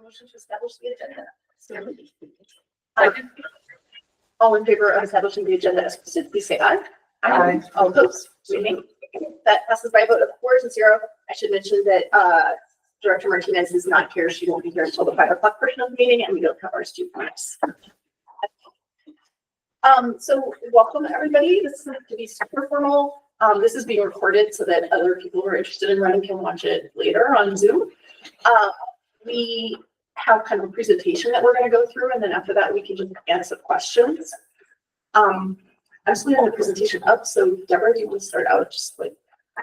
motion to establish the agenda. All in favor of establishing the agenda as presented, please say aye. Aye. All opposed? That passes by a vote of 4-0. I should mention that Director Martinez is not here. She won't be here until the 5 o'clock portion of the meeting, and we don't have our student points. So welcome everybody. This is going to be super formal. This is being recorded so that other people who are interested in running can watch it later on Zoom. We have kind of a presentation that we're going to go through, and then after that we can just answer questions. I'm just leaving the presentation up. So Deborah, do you want to start out? Just like,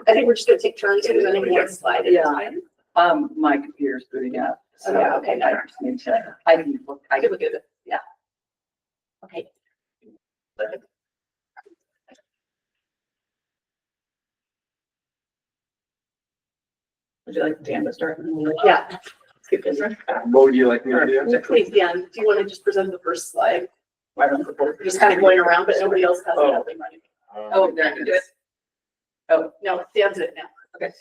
I think we're just going to take turns presenting one slide at a time. My computer's booting up. So yeah, okay. I just need to. I can look at it. Yeah. Okay. Would you like Dan to start? Yeah. Let's get this one. What would you like me to do? Please, Dan, do you want to just present the first slide? Why don't the board? We're just kind of going around, but nobody else has anything running. Oh, there it is. Oh, no, Dan's it now. Okay.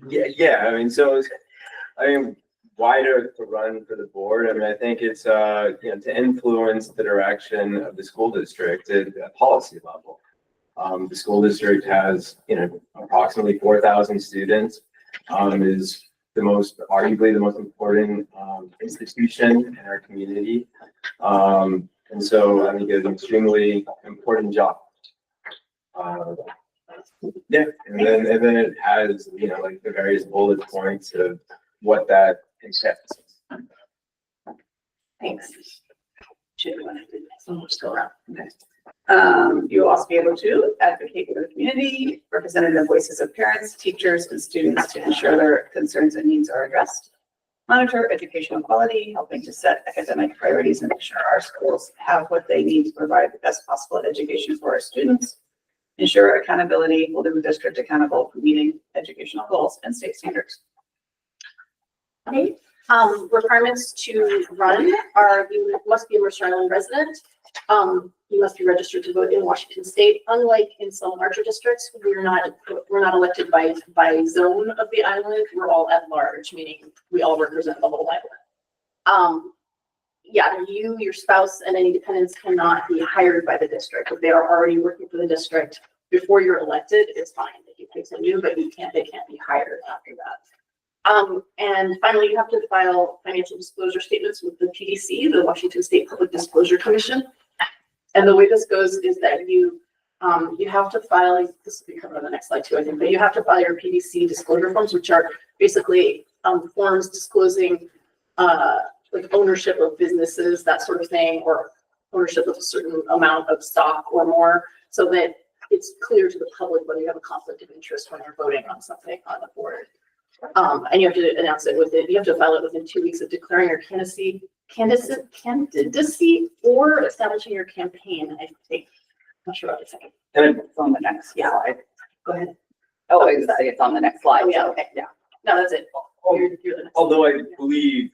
Yeah. Why to run for the board? I mean, I think it's to influence the direction of the school district at a policy level. The school district has approximately 4,000 students. Is arguably the most important institution in our community, and so I think it's an extremely important job. Yeah, and then it has like the various bullet points of what that entails. Thanks. Should we want to do this? We'll just go around. Okay. You will also be able to advocate for the community, representative voices of parents, teachers, and students to ensure their concerns and needs are addressed. Monitor educational quality, helping to set academic priorities and make sure our schools have what they need to provide the best possible education for our students. Ensure accountability, holding the district accountable for meeting educational goals and state standards. Okay. Requirements to run are you must be a Mercer Island resident. You must be registered to vote in Washington State. Unlike in some larger districts, we're not elected by zone of the island. We're all at large, meaning we all represent the whole island. Yeah, you, your spouse, and any dependents cannot be hired by the district. If they are already working for the district before you're elected, it's fine. They can continue, but they can't be hired after that. And finally, you have to file financial disclosure statements with the PDC, the Washington State Public Disclosure Commission. And the way this goes is that you have to file, this will be covered on the next slide too, I think, but you have to file your PDC disclosure forms, which are basically forms disclosing like ownership of businesses, that sort of thing, or ownership of a certain amount of stock or more, so that it's clear to the public whether you have a conflict of interest when you're voting on something on the board. And you have to announce it you have to file it within 2 weeks of declaring your candidacy or establishing your campaign, I think. I'm not sure what to say. And it's on the next slide. Go ahead. Oh, I was say it's on the next slide. Oh, yeah, okay. Yeah. No, that's it. Although I believe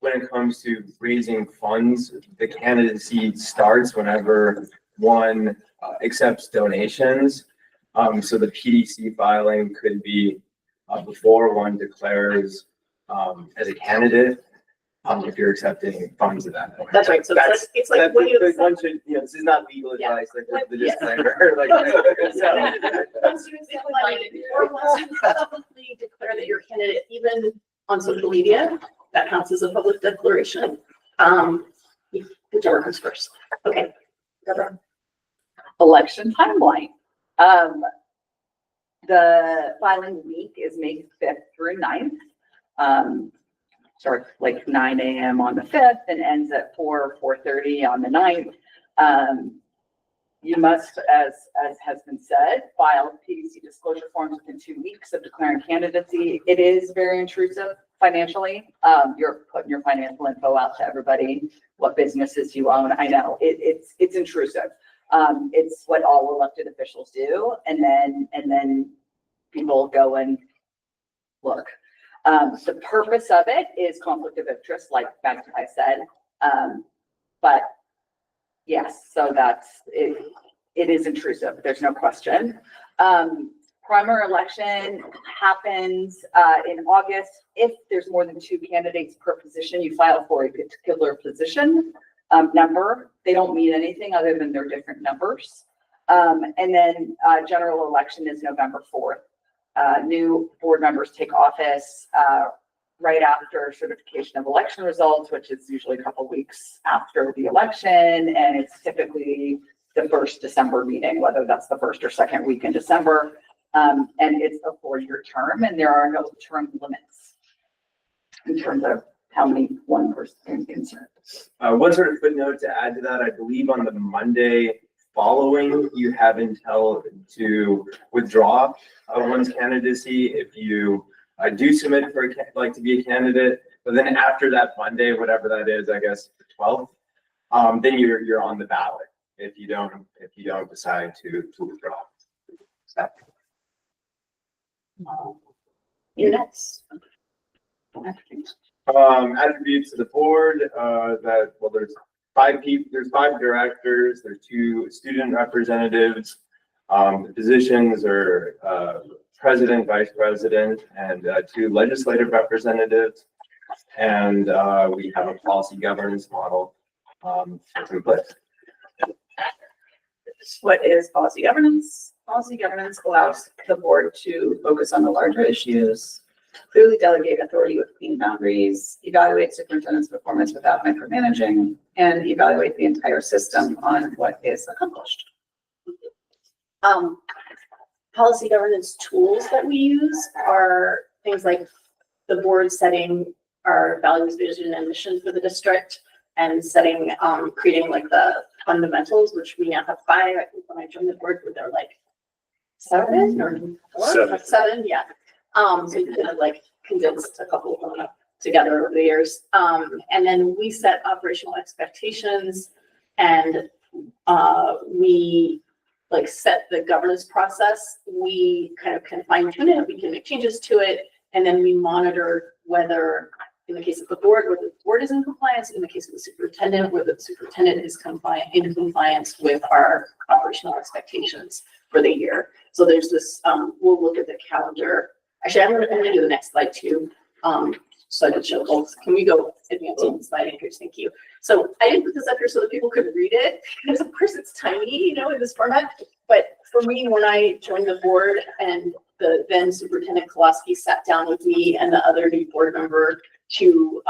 when it comes to raising funds, the candidacy starts whenever one accepts donations. So the PDC filing could be before one declares as a candidate, if you're accepting funds of that. That's right. So it's like when you one should, this is not legal advice, like the disclaimer. Once you accept money, or once you publicly declare that you're a candidate, even on social media, that counts as a public declaration. Whichever comes first. Okay. Election timeline. The filing week is May 5th through 9th. Starts like 9 a.m. on the 5th and ends at 4:30 on the 9th. You must, as has been said, file PDC disclosure forms within 2 weeks of declaring candidacy. It is very intrusive financially. You're putting your financial info out to everybody, what businesses you own. I know it's intrusive. It's what all elected officials do, and then people go and look. The purpose of it is conflict of interest, like I said. But yes, so that's it. It is intrusive. There's no question. Primary election happens in August. If there's more than 2 candidates per position, you file for a particular position number. They don't mean anything other than they're different numbers. And then general election is November 4th. New board members take office right after certification of election results, which is usually a couple weeks after the election, and it's typically the first December meeting, whether that's the first or second week in December. And it's a 4-year term, and there are no term limits in terms of how many one person can serve. One sort of footnote to add to that, I believe on the Monday following, you have until to withdraw one's candidacy if you do submit for to be a candidate. But then after that Monday, whatever that is, I guess the 12th, then you're on the ballot if you don't decide to withdraw. So. You're next. Attributes of the board, there's 5 people, there's 5 directors, there's 2 student representatives. The positions are president, vice president, and 2 legislative representatives. And we have a policy governance model in place. What is policy governance? Policy governance allows the board to focus on the larger issues, clearly delegate authority with clean boundaries, evaluate superintendent's performance without micromanaging, and evaluate the entire system on what is accomplished. Policy governance tools that we use are things like the board setting our values, vision, and mission for the district, and setting, creating like the fundamentals, which we now have 5. I think when I joined the board, they're like 7 or 4? 7, yeah. So you kind of like condensed a couple of them together over the years. And then we set operational expectations, and we like set the governance process. We kind of can fine tune it. We can make changes to it. And then we monitor whether, in the case of the board, whether the board is in compliance, in the case of the superintendent, whether the superintendent is in compliance with our operational expectations for the year. So there's this, we'll look at the calendar. Actually, I'm gonna do the next slide too. So I can show both. Can we go advancing the slide anchors? Thank you. So I didn't put this up here so that people could read it, because of course it's tiny, you know, in this format. But for me, when I joined the board and the then Superintendent Kowalski sat down with me and the other new board member to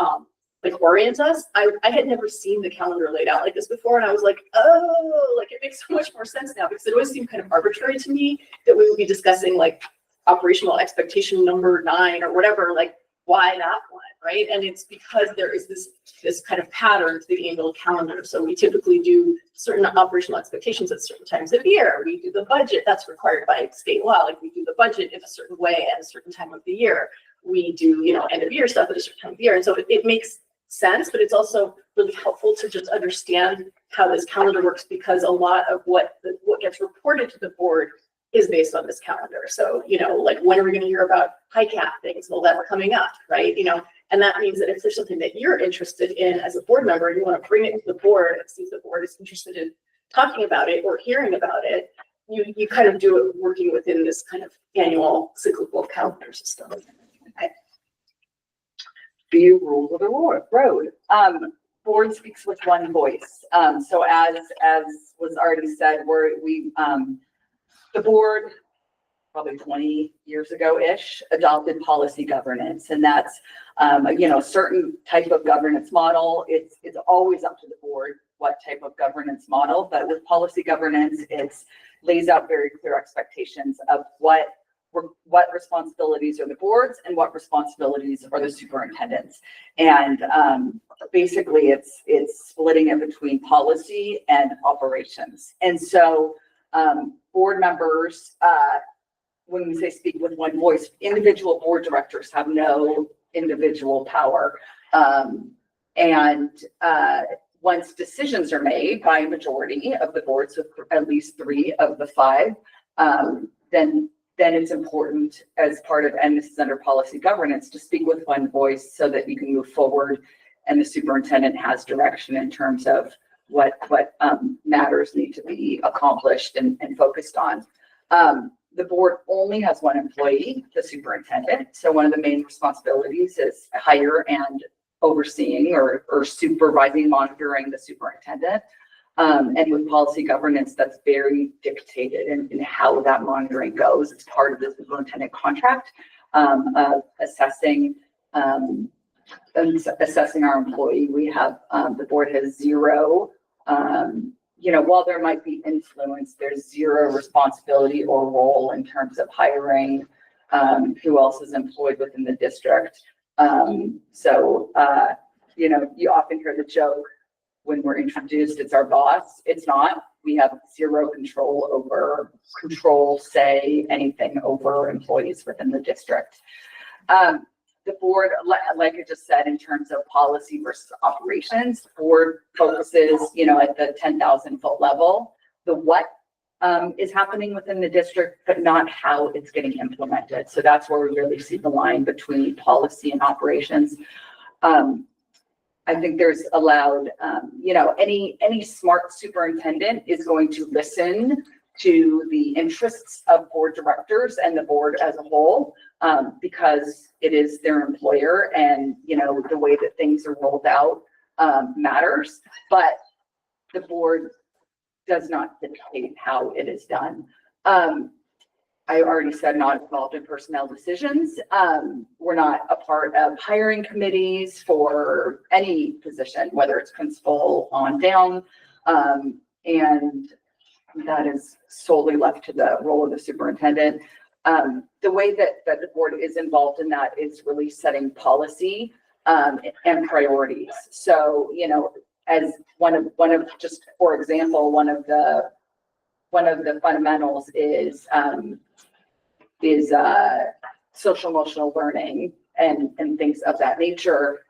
like orient us, I had never seen the calendar laid out like this before, and I was like, oh, like it makes so much more sense now, because it always seemed kind of arbitrary to me that we would be discussing like operational expectation number 9 or whatever, like why that one, right? And it's because there is this kind of pattern to the annual calendar. So we typically do certain operational expectations at certain times of year. We do the budget, that's required by state law. Like we do the budget in a certain way at a certain time of the year. We do, you know, end of year stuff at a certain time of year. And so it makes sense, but it's also really helpful to just understand how this calendar works, because a lot of what gets reported to the board is based on this calendar. So, you know, like when are we going to hear about high cap things? Well, that are coming up, right? You know, and that means that if there's something that you're interested in as a board member, you want to bring it to the board and see if the board is interested in talking about it or hearing about it, you kind of do it working within this kind of annual cyclical calendar system. Okay. Few rules of the road. Board speaks with one voice. So as was already said, the board, probably 20 years ago-ish, adopted policy governance, and that's you know, certain type of governance model. It's always up to the board what type of governance model, but with policy governance, it lays out very clear expectations of what responsibilities are the boards and what responsibilities are the superintendents. And basically it's splitting it between policy and operations. And so board members, when we say speak with one voice, individual board directors have no individual power. Once decisions are made by a majority of the boards, with at least 3 of the 5, then it's important as part of, and this is under policy governance, to speak with one voice so that you can move forward and the superintendent has direction in terms of what matters need to be accomplished and focused on. The board only has one employee, the superintendent. So one of the main responsibilities is hire and overseeing or supervising, monitoring the superintendent. And with policy governance, that's very dictated in how that monitoring goes. It's part of the superintendent contract of assessing our employee. We have, the board has zero, while there might be influence, there's zero responsibility or role in terms of hiring who else is employed within the district. You often hear the joke when we're introduced, it's our boss. It's not. We have zero say anything over employees within the district. The board, like I just said, in terms of policy versus operations, the board focuses, at the 10,000 foot level, the what is happening within the district, but not how it's getting implemented. So that's where we really see the line between policy and operations. I think there's allowed, any smart superintendent is going to listen to the interests of board directors and the board as a whole, because it is their employer and, the way that things are rolled out matters, but the board does not dictate how it is done. I already said not involved in personnel decisions. We're not a part of hiring committees for any position, whether it's principal on down. And that is solely left to the role of the superintendent. The way that the board is involved in that is really setting policy and priorities. So, as one of just, for example, one of the fundamentals is social emotional learning and things of that nature.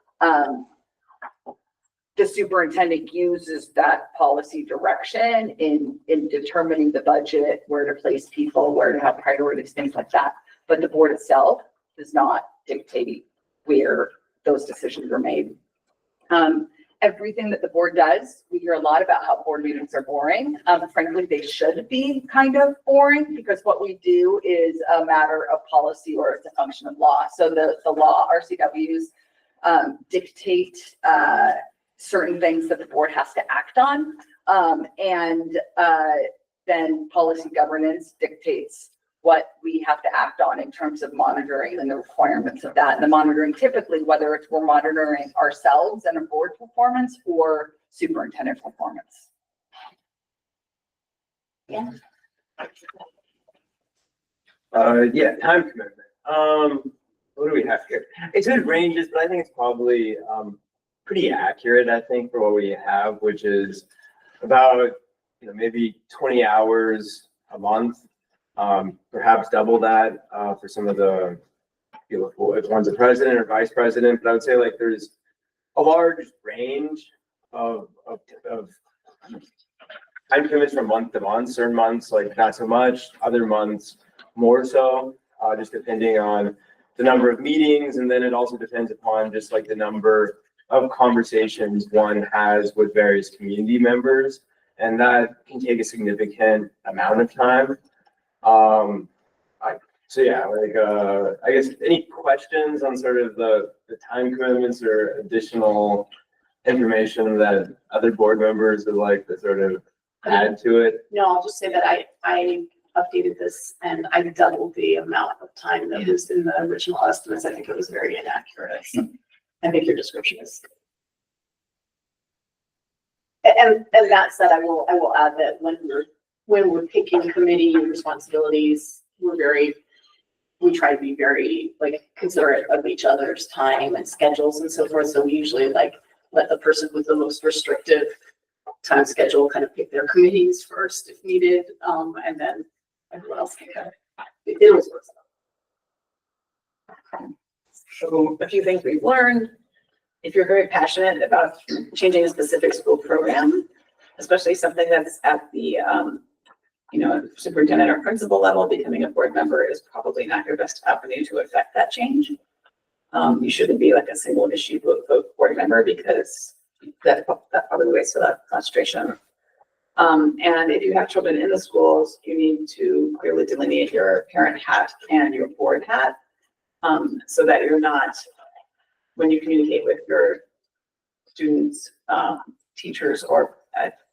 The superintendent uses that policy direction in determining the budget, where to place people, where to have priorities, things like that. But the board itself does not dictate where those decisions are made. Everything that the board does, we hear a lot about how board meetings are boring. Frankly, they should be kind of boring because what we do is a matter of policy or it's a function of law. So the law, RCWs, dictate certain things that the board has to act on. And then policy governance dictates what we have to act on in terms of monitoring and the requirements of that. And the monitoring typically, whether it's we're monitoring ourselves and a board performance or superintendent performance. Yeah. Time commitment. What do we have here? It's good ranges, but I think it's probably pretty accurate, I think, for what we have, which is about maybe 20 hours a month. Perhaps double that for some of the, if one's a president or vice president, but I would say like there's a large range of time commitments from month to month. Certain months, like not so much, other months more so, just depending on the number of meetings. And then it also depends upon just like the number of conversations one has with various community members. And that can take a significant amount of time. I guess any questions on sort of the time commitments or additional information that other board members would like to sort of add to it? No, I'll just say that I updated this and I doubled the amount of time that was in the original estimates. I think it was very inaccurate. So I think your description is. And that said, I will add that when we're picking committee responsibilities, we try to be very considerate of each other's time and schedules and so forth. So we usually let the person with the most restrictive time schedule kind of pick their committees first if needed, and then everyone else can kind of. It always works out. So a few things we've learned. If you're very passionate about changing a specific school program, especially something that's at the superintendent or principal level, becoming a board member is probably not your best avenue to affect that change. You shouldn't be like a single issue vote board member because that probably wastes a lot of concentration And if you have children in the schools, you need to clearly delineate your parent hat and your board hat, so that you're not, when you communicate with your students, teachers, or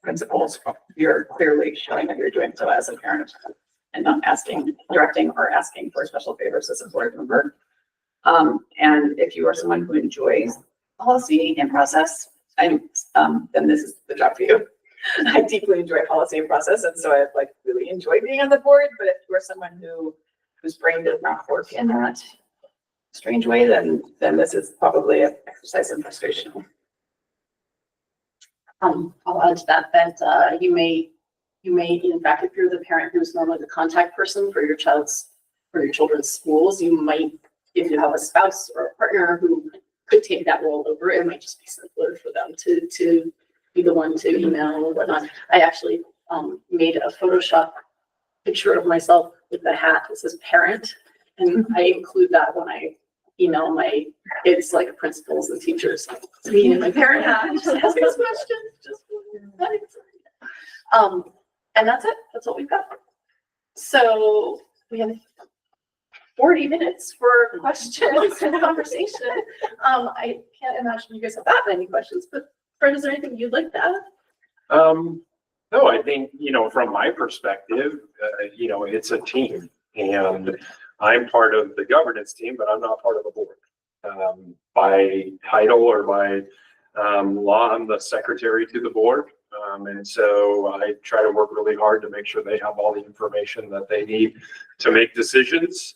principals, you're clearly showing that you're doing so as a parent and not directing or asking for special favors as a board member. And if you are someone who enjoys policy and process, then this is the job for you. I deeply enjoy policy and process, and so I really enjoy being on the board. But if you are someone whose brain does not work in that strange way, then this is probably an exercise in frustration. I'll add to that you may, in fact, if you're the parent who's normally the contact person for your children's schools, you might, if you have a spouse or a partner who could take that role over, it might just be simpler for them to be the one to email or whatnot. I actually made a Photoshop picture of myself with the hat that says parent, and I include that when I email my kids, like principals and teachers. It's me and my parent hat, just ask us questions. And that's it. That's what we've got. So we have 40 minutes for questions and conversation. I can't imagine you guys have that many questions, but Fred, is there anything you'd like to add? No, I think, from my perspective, it's a team, and I'm part of the governance team, but I'm not part of the board. By title or by law, I'm the secretary to the board. And so I try to work really hard to make sure they have all the information that they need to make decisions.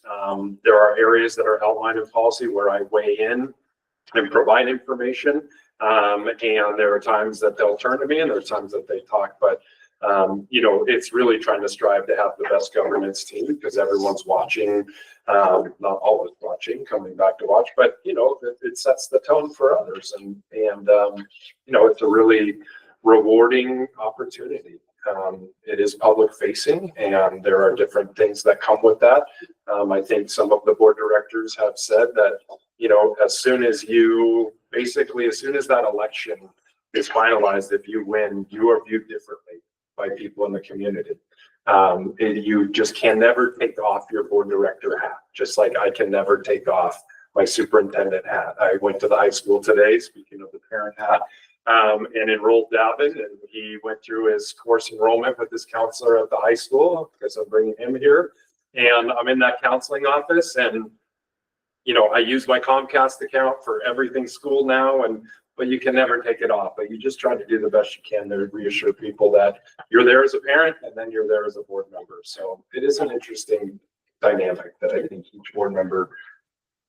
There are areas that are outlined in policy where I weigh in and provide information. And there are times that they'll turn to me, and there are times that they talk, but it's really trying to strive to have the best governance team, because everyone's watching, not always watching, coming back to watch, but it sets the tone for others, and it's a really rewarding opportunity. It is public facing, and there are different things that come with that. I think some of the board directors have said that, as soon as that election is finalized, if you win, you are viewed differently by people in the community. You just can never take off your board director hat, just like I can never take off my superintendent hat. I went to the high school today, speaking of the parent hat, and enrolled Davin, and he went through his course enrollment with his counselor at the high school, because I'm bringing him here. And I'm in that counseling office, and I use my Comcast account for everything school now, but you can never take it off. But you just try to do the best you can to reassure people that you're there as a parent, and then you're there as a board member. So it is an interesting dynamic that I think each board member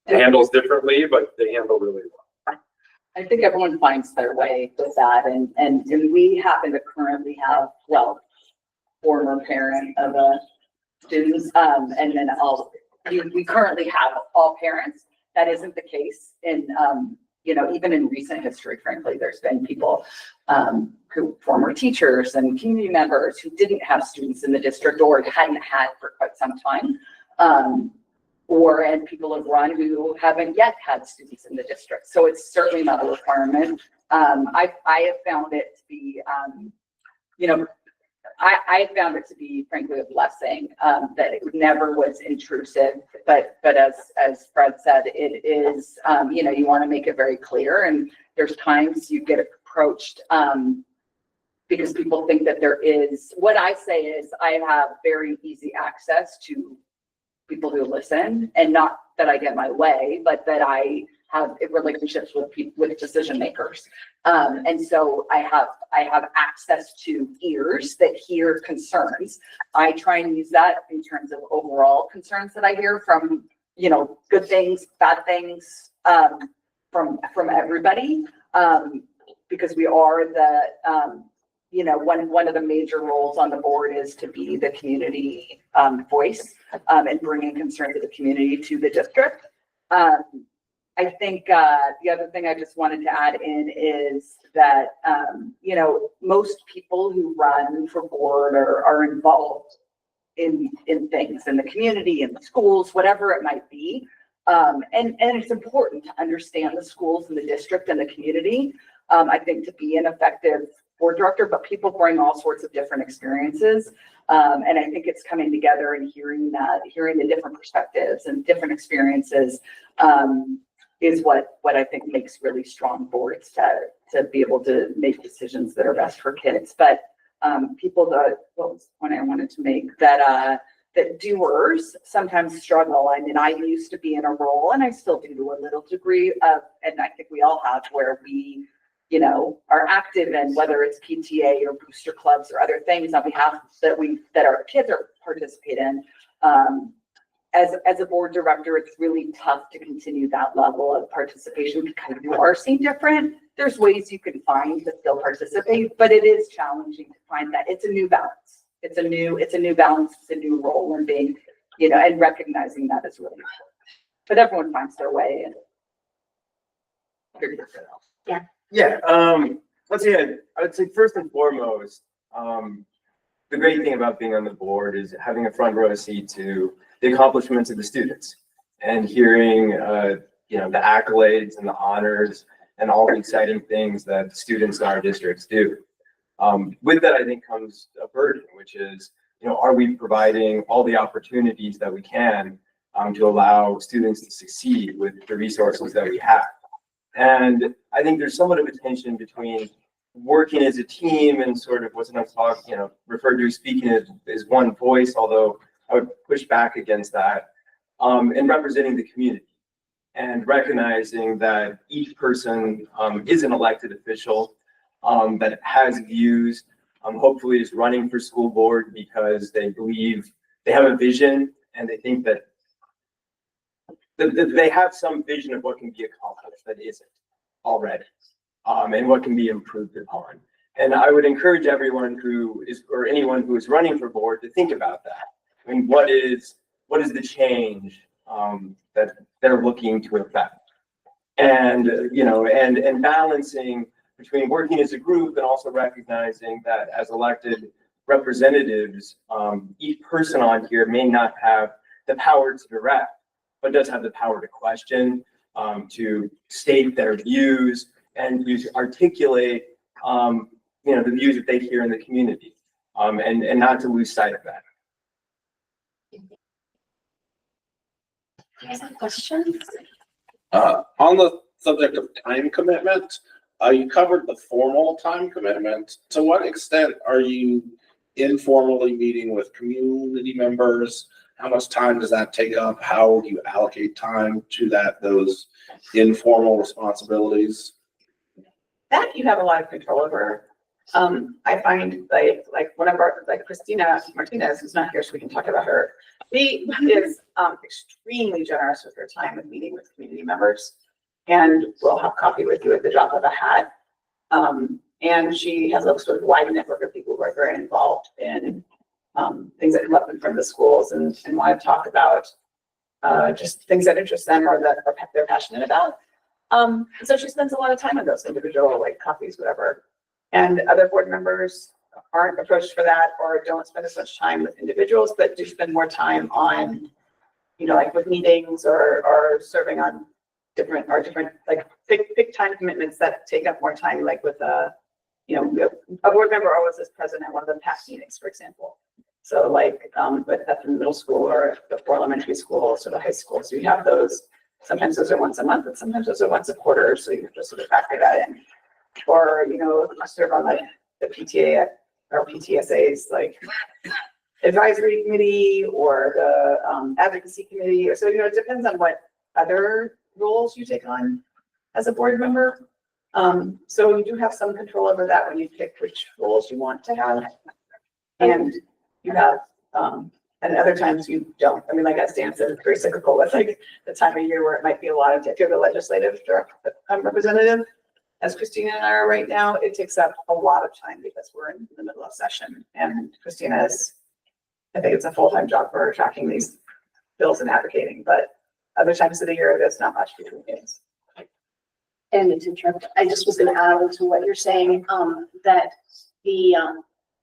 handles differently, but they handle really well. I think everyone finds their way with that, and we happen to currently have, former parent of a student, and then we currently have all parents. That isn't the case in, even in recent history, frankly. There's been people who former teachers and community members who didn't have students in the district or hadn't had for quite some time. And people have run who haven't yet had students in the district. So it's certainly not a requirement. I have found it to be, I found it to be, frankly, a blessing that it never was intrusive. But as Fred said, it is, you want to make it very clear. And there's times you get approached because people think that there is. What I say is I have very easy access to people who listen, and not that I get my way, but that I have relationships with people, with decision makers. And so I have access to ears that hear concerns. I try and use that in terms of overall concerns that I hear from, good things, bad things, from everybody. Because we are the, one of the major roles on the board is to be the community voice and bringing concerns of the community to the district. I think the other thing I just wanted to add in is that, most people who run for board are involved in things in the community, in the schools, whatever it might be. And it's important to understand the schools and the district and the community. I think to be an effective board director, but people bring all sorts of different experiences. And I think it's coming together and hearing the different perspectives and different experiences, is what I think makes really strong boards to be able to make decisions that are best for kids. But what was the point I wanted to make? That doers sometimes struggle. I mean, I used to be in a role, and I still do to a little degree of, and I think we all have, where we, are active in, whether it's PTA or booster clubs or other things on behalf that our kids are participate in. As a board director, it's really tough to continue that level of participation because you are seen different. There's ways you can find to still participate, but it is challenging to find that. It's a new balance. It's a new balance. It's a new role, and being, and recognizing that is really important. But everyone finds their way and figures it out. Yeah, let's see, I would say first and foremost, the great thing about being on the board is having a front row seat to the accomplishments of the students and hearing, the accolades and the honors and all the exciting things that the students in our districts do. With that, I think comes a burden, which is, are we providing all the opportunities that we can to allow students to succeed with the resources that we have? And I think there's somewhat of a tension between working as a team and sort of what's sometimes referred to as speaking as one voice, although I would push back against that, and representing the community and recognizing that each person is an elected official that has views, hopefully is running for school board because they believe they have a vision and they think that they have some vision of what can be accomplished that isn't already, and what can be improved upon. And I would encourage everyone or anyone who is running for board to think about that. I mean, what is the change that they're looking to affect? And, and balancing between working as a group and also recognizing that as elected representatives, each person on here may not have the power to direct, but does have the power to question, to state their views, and to articulate, the views that they hear in the community, and not to lose sight of that. Do you guys have questions? On the subject of time commitment, you covered the formal time commitment. To what extent are you informally meeting with community members? How much time does that take up? How do you allocate time to those informal responsibilities? That you have a lot of control over. I find like one of our, Christina Martinez, who's not here, so we can talk about her. She is extremely generous with her time and meeting with community members, and will have coffee with you at the drop of a hat. And she has a sort of wide network of people who are very involved in things that come up in front of the schools and want to talk about just things that interest them or that they're passionate about. So she spends a lot of time on those individual coffees, whatever. And other board members aren't approached for that or don't spend as much time with individuals, but do spend more time on, with meetings or serving on different big time commitments that take up more time, with a board member always is present at one of the past meetings, for example. So but at the middle school or before elementary school, sort of high school. So you have those, sometimes those are once a month, but sometimes those are once a quarter. So you have to sort of factor that in. Or, serve on the PTA or PTSA's advisory committee or the advocacy committee. Or so, it depends on what other roles you take on as a board member. So you do have some control over that when you pick which roles you want to have. And you have, and other times you don't. I mean, as Dan said, it's very cyclical. It's the time of year where it might be a lot of, if you're the legislative representative, as Christina and I are right now, it takes up a lot of time because we're in the middle of session. And Christina I think it's a full-time job for her tracking these bills and advocating, but other times of the year, there's not much between meetings. And to interrupt, I just was going to add on to what you're saying, that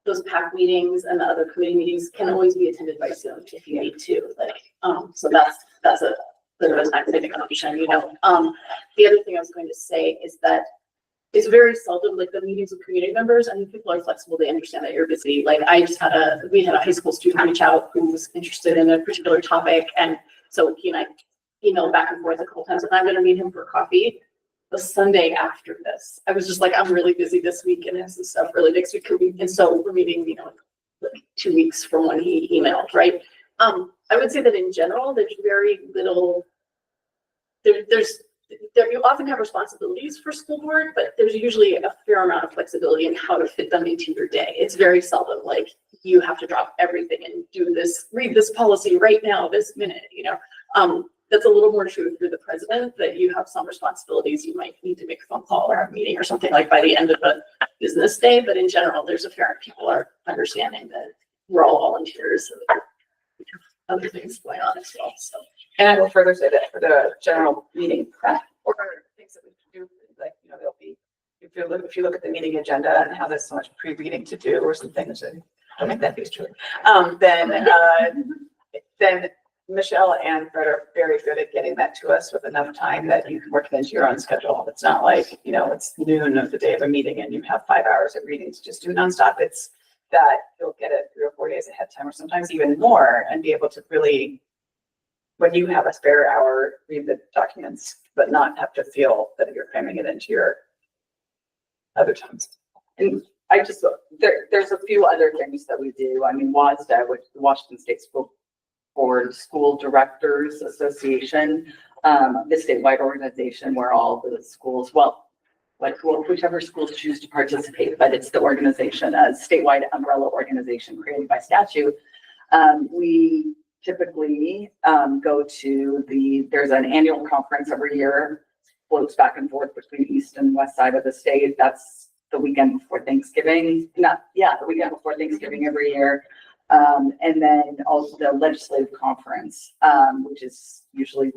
those PAC meetings and the other committee meetings can always be attended by Zoom if you need to. So that's a bit of a time saving option, The other thing I was going to say is that it's very seldom like the meetings with community members. I mean, people are flexible. They understand that you're busy. Like we had a high school student reach out who was interested in a particular topic. And so he and I emailed back and forth a couple times, and I'm going to meet him for coffee the Sunday after this. I was just like, I'm really busy this week and have some stuff really next week. And so we're meeting, like 2 weeks from when he emailed, right? I would say that in general, there's very little, you often have responsibilities for school board, but there's usually a fair amount of flexibility in how to fit them into your day. It's very seldom like you have to drop everything and do this, read this policy right now, this minute, that's a little more true for the president, that you have some responsibilities. You might need to make a phone call or have a meeting or something like by the end of a business day. But in general, there's a fair, people are understanding that we're all volunteers and other things going on as well. So. And I will further say that for the general meeting prep or things that we can do, like, there'll be, if you look at the meeting agenda and how there's so much pre-reading to do or some things that don't make that be true, then Michelle and Fred are very good at getting that to us with enough time that you can work it into your own schedule. It's not like, it's noon of the day of a meeting and you have 5 hours of reading to just do nonstop. It's that you'll get it 3 or 4 days ahead of time, or sometimes even more, and be able to really, when you have a spare hour, read the documents, but not have to feel that you're cramming it into your other times. And there's a few other things that we do. I mean, WASDA, which is the Washington State School Board School Directors Association, the statewide organization where all the schools, whichever schools choose to participate, but it's the organization, a statewide umbrella organization created by statute. We typically go to there's an annual conference every year, floats back and forth between east and west side of the state. That's the weekend before Thanksgiving. The weekend before Thanksgiving every year. And then also the legislative conference, which is usually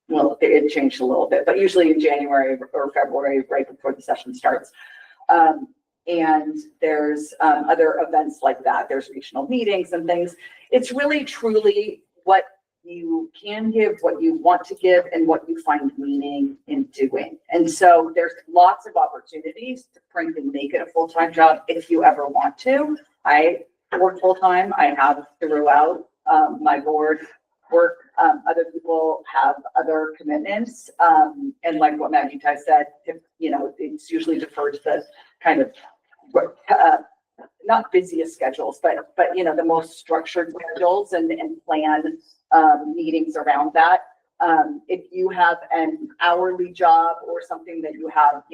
it changed a little bit, but usually in January or February, right before the session starts. And there's other events like that. There's regional meetings and things. It's really truly what you can give, what you want to give, and what you find meaning in doing. And so there's lots of opportunities to print and make it a full-time job if you ever want to. I work full-time. I have throughout my board work. Other people have other commitments. And like what Maggie Ty said, it's usually deferred to the kind of not busiest schedules, but the most structured schedules and plan meetings around that. If you have an hourly job or something that you have,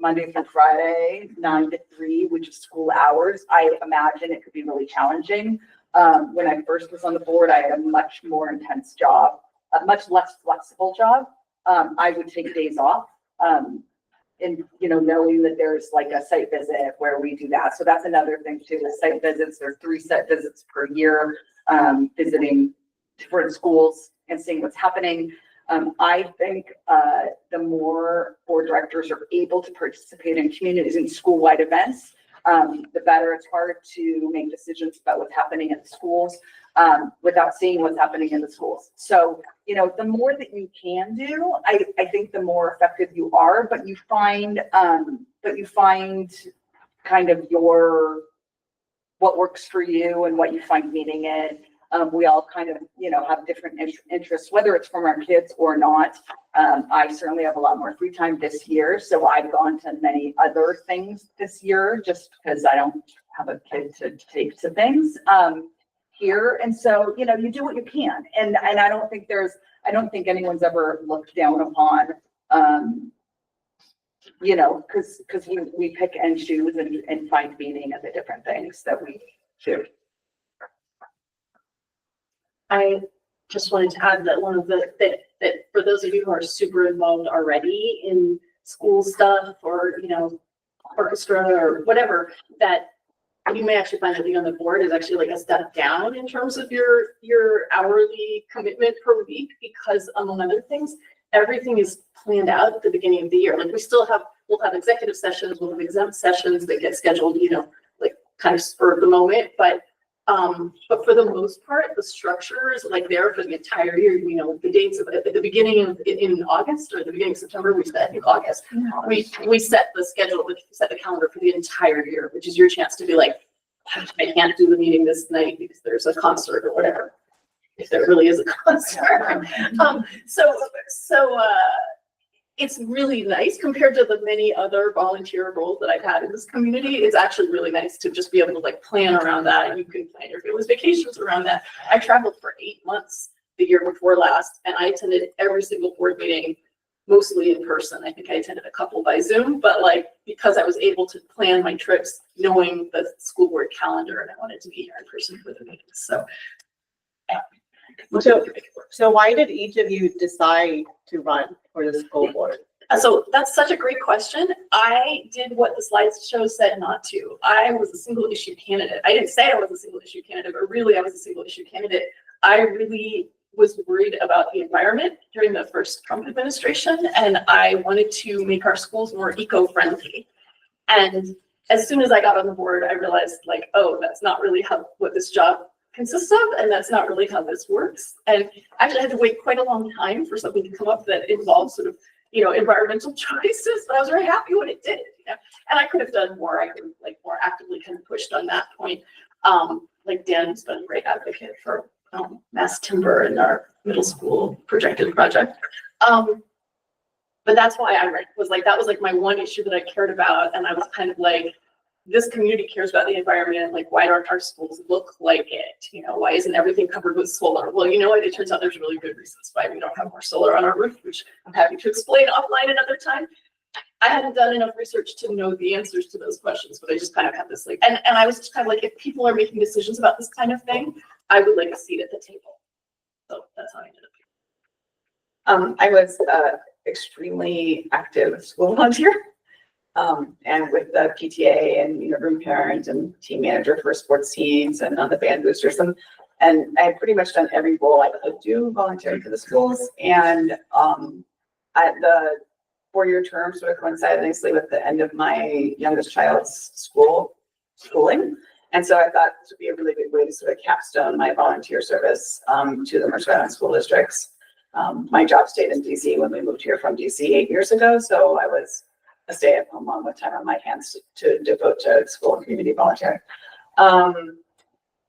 Monday through Friday, 9 to 3, which is school hours, I imagine it could be really challenging. When I first was on the board, I had a much more intense job, a much less flexible job. I would take days off. And, knowing that there's like a site visit where we do that. So that's another thing too, the site visits. There are 3 site visits per year, visiting different schools and seeing what's happening. I think the more board directors are able to participate in communities and school-wide events, the better. It's hard to make decisions about what's happening at the schools without seeing what's happening in the schools. So, the more that you can do, I think the more effective you are, but you find kind of what works for you and what you find meaning in. We all kind of, have different interests, whether it's from our kids or not. I certainly have a lot more free time this year, so I've gone to many other things this year just because I don't have a kid to take to things here. And so, you do what you can. And I don't think anyone's ever looked down upon, because we pick and choose and find meaning in the different things that we do. I just wanted to add that one of that for those of you who are super involved already in school stuff or, orchestra or whatever, that you may actually find that being on the board is actually like a step down in terms of your hourly commitment per week, because among other things, everything is planned out at the beginning of the year. Like we'll have executive sessions, we'll have exempt sessions that get scheduled, like kind of spur of the moment, but But for the most part, the structure is like there for the entire year, you know, the dates of, at the beginning of, in August or the beginning of September, we said, I think August, we set the schedule, we set the calendar for the entire year, which is your chance to be like, I can't do the meeting this night because there's a concert or whatever. If there really is a concert. It's really nice compared to the many other volunteer roles that I've had in this community. It's actually really nice to just be able to like plan around that. And you can plan your family's vacations around that. I traveled for 8 months the year before last, and I attended every single board meeting, mostly in person. I think I attended a couple by Zoom, but like, because I was able to plan my trips, knowing the school board calendar, and I wanted to be here in person for the meetings. So, yeah. So why did each of you decide to run for the school board? So that's such a great question. I did what the slideshow said not to. I was a single issue candidate. I didn't say I was a single issue candidate, but really I was a single issue candidate. I really was worried about the environment during the first Trump administration, and I wanted to make our schools more eco-friendly. And as soon as I got on the board, I realized like, oh, that's not really what this job consists of, and that's not really how this works. And actually I had to wait quite a long time for something to come up that involved sort of, you know, environmental choices, but I was very happy when it did, you know? And I could have done more. I could have like more actively kind of pushed on that point. Like Dan's been a great advocate for mass timber in our middle school projected project. But that's why I was like, that was like my one issue that I cared about. And I was kind of like, this community cares about the environment. Like, why don't our schools look like it? You know, why isn't everything covered with solar? Well, you know what? It turns out there's really good reasons why we don't have more solar on our roof, which I'm happy to explain offline another time. I hadn't done enough research to know the answers to those questions, but I just kind of had this like, and I was just kind of like, if people are making decisions about this kind of thing, I would like a seat at the table. So that's how I ended up here. I was extremely active school volunteer. And with the PTA and, you know, room parent and team manager for sports teams and on the band boosters, and I had pretty much done every role I could do volunteering for the schools. And at the 4-year term sort of coincided nicely with the end of my youngest child's schooling. And so I thought this would be a really good way to sort of capstone my volunteer service to the Mercer Island school districts. My job stayed in DC when we moved here from DC 8 years ago. So I was a stay-at-home mom with time on my hands to devote to school and community volunteering.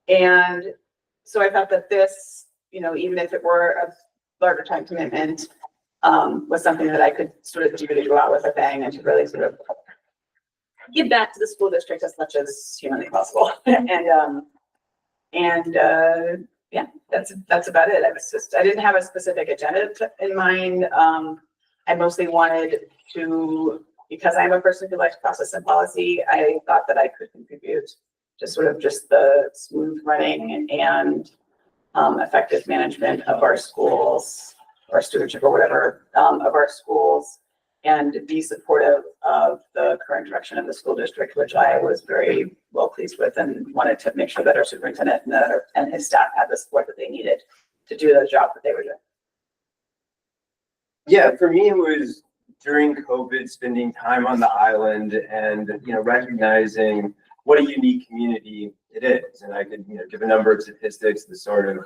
And so I thought that this, you know, even if it were a larger time commitment, was something that I could sort of do to go out with a bang and to really sort of give back to the school district as much as humanly possible. Yeah, that's about it. I didn't have a specific agenda in mind. I mostly wanted to, because I'm a person who likes process and policy, I thought that I could contribute to sort of just the smooth running and effective management of our schools, or stewardship or whatever, of our schools, and be supportive of the current direction of the school district, which I was very well pleased with, and wanted to make sure that our superintendent and his staff had the support that they needed to do the job that they were doing. Yeah, for me, it was during COVID, spending time on the island and, you know, recognizing what a unique community it is. And I could, you know, give a number of statistics to sort of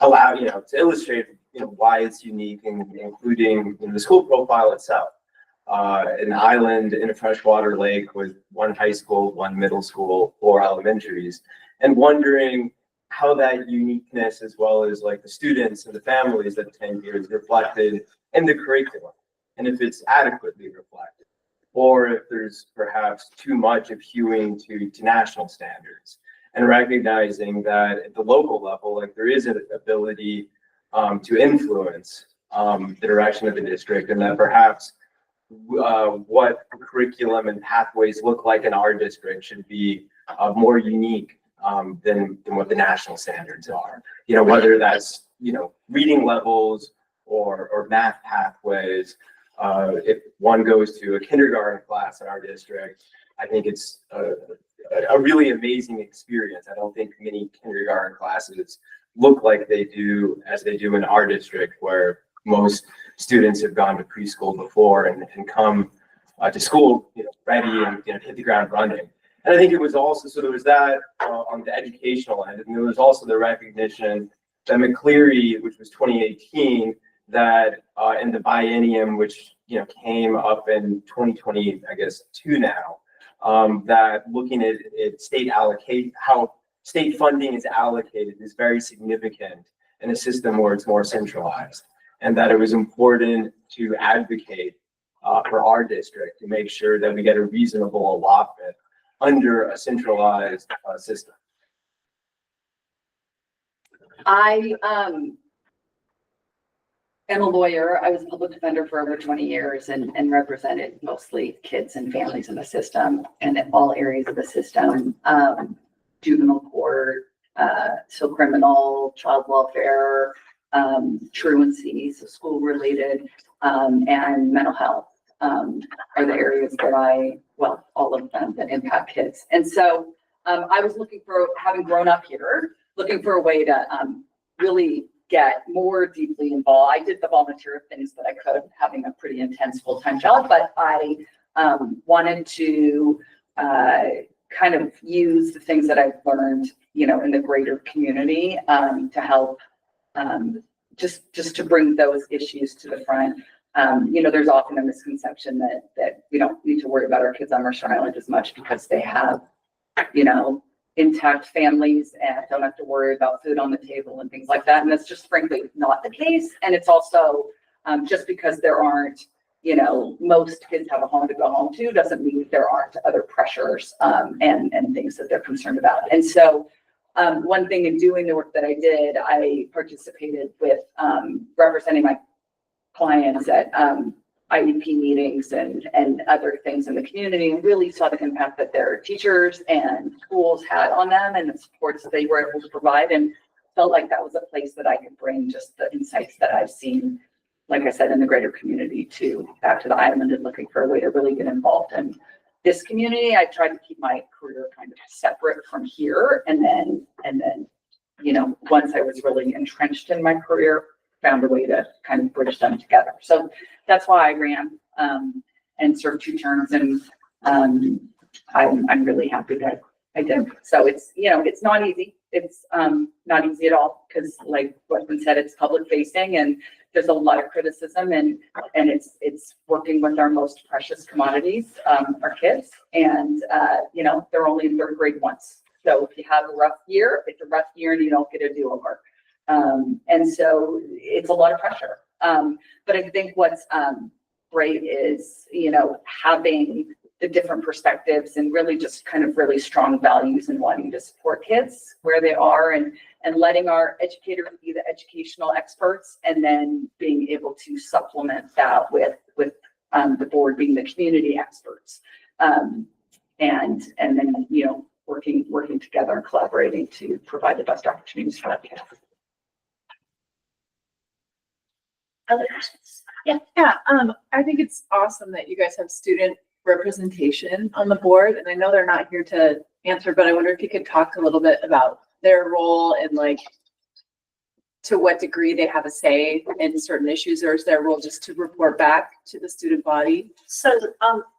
allow, you know, to illustrate, you know, why it's unique, and including, you know, the school profile itself. An island in a freshwater lake with 1 high school, 1 middle school, 4 elementaries, and wondering how that uniqueness, as well as like the students and the families that attend here, is reflected in the curriculum, and if it's adequately reflected, or if there's perhaps too much of hewing to national standards, and recognizing that at the local level, like there is an ability to influence the direction of the district, and that perhaps what curriculum and pathways look like in our district should be more unique than what the national standards are. You know, whether that's, you know, reading levels or math pathways. If one goes to a kindergarten class in our district, I think it's a really amazing experience. I don't think many kindergarten classes look like they do as they do in our district, where most students have gone to preschool before and come to school, you know, ready and, you know, hit the ground running. And I think it was also, so there was that on the educational end, and there was also the recognition that McCleary, which was 2018, that in the biennium, which came up in 2020, I guess, two now, that looking at state allocate, how state funding is allocated is very significant in a system where it's more centralized, and that it was important to advocate for our district to make sure that we get a reasonable allotment under a centralized system. I am a lawyer. I was a public defender for over 20 years and represented mostly kids and families in the system and in all areas of the system, juvenile court, so criminal, child welfare, truancy, so school related, and mental health are the areas that all of them that impact kids. And so I was looking for, having grown up here, looking for a way to really get more deeply involved. I did the volunteer things that I could, having a pretty intense full-time job, but I wanted to kind of use the things that I've learned, in the greater community to help just to bring those issues to the front. There's often a misconception that we don't need to worry about our kids on Mercer Island as much because they have, intact families and don't have to worry about food on the table and things like that. And that's just frankly not the case. And it's also just because there aren't, most kids have a home to go home to doesn't mean that there aren't other pressures and things that they're concerned about. And so one thing in doing the work that I did, I participated with representing my clients at IEP meetings and other things in the community, and really saw the impact that their teachers and schools had on them and the supports that they were able to provide, and felt like that was a place that I could bring just the insights that I've seen, like I said, in the greater community back to the island, and looking for a way to really get involved in this community. I tried to keep my career kind of separate from here, and then once I was really entrenched in my career, found a way to kind of bridge them together. So that's why I ran and served 2 terms, and I'm really happy that I did. So it's it's not easy. It's not easy at all because, like what's been said, it's public facing and there's a lot of criticism, and it's working with our most precious commodities, our kids, and they're only in 3rd grade once. So if you have a rough year, it's a rough year and you don't get a do-over. And so it's a lot of pressure. But I think what's great is, having the different perspectives and really just kind of really strong values and wanting to support kids where they are, and letting our educators be the educational experts, and then being able to supplement that with the board being the community experts. And then, working together and collaborating to provide the best opportunities for our kids. Other questions? Yeah, I think it's awesome that you guys have student representation on the board, and I know they're not here to answer, but I wonder if you could talk a little bit about their role and to what degree they have a say in certain issues, or is their role just to report back to the student body? So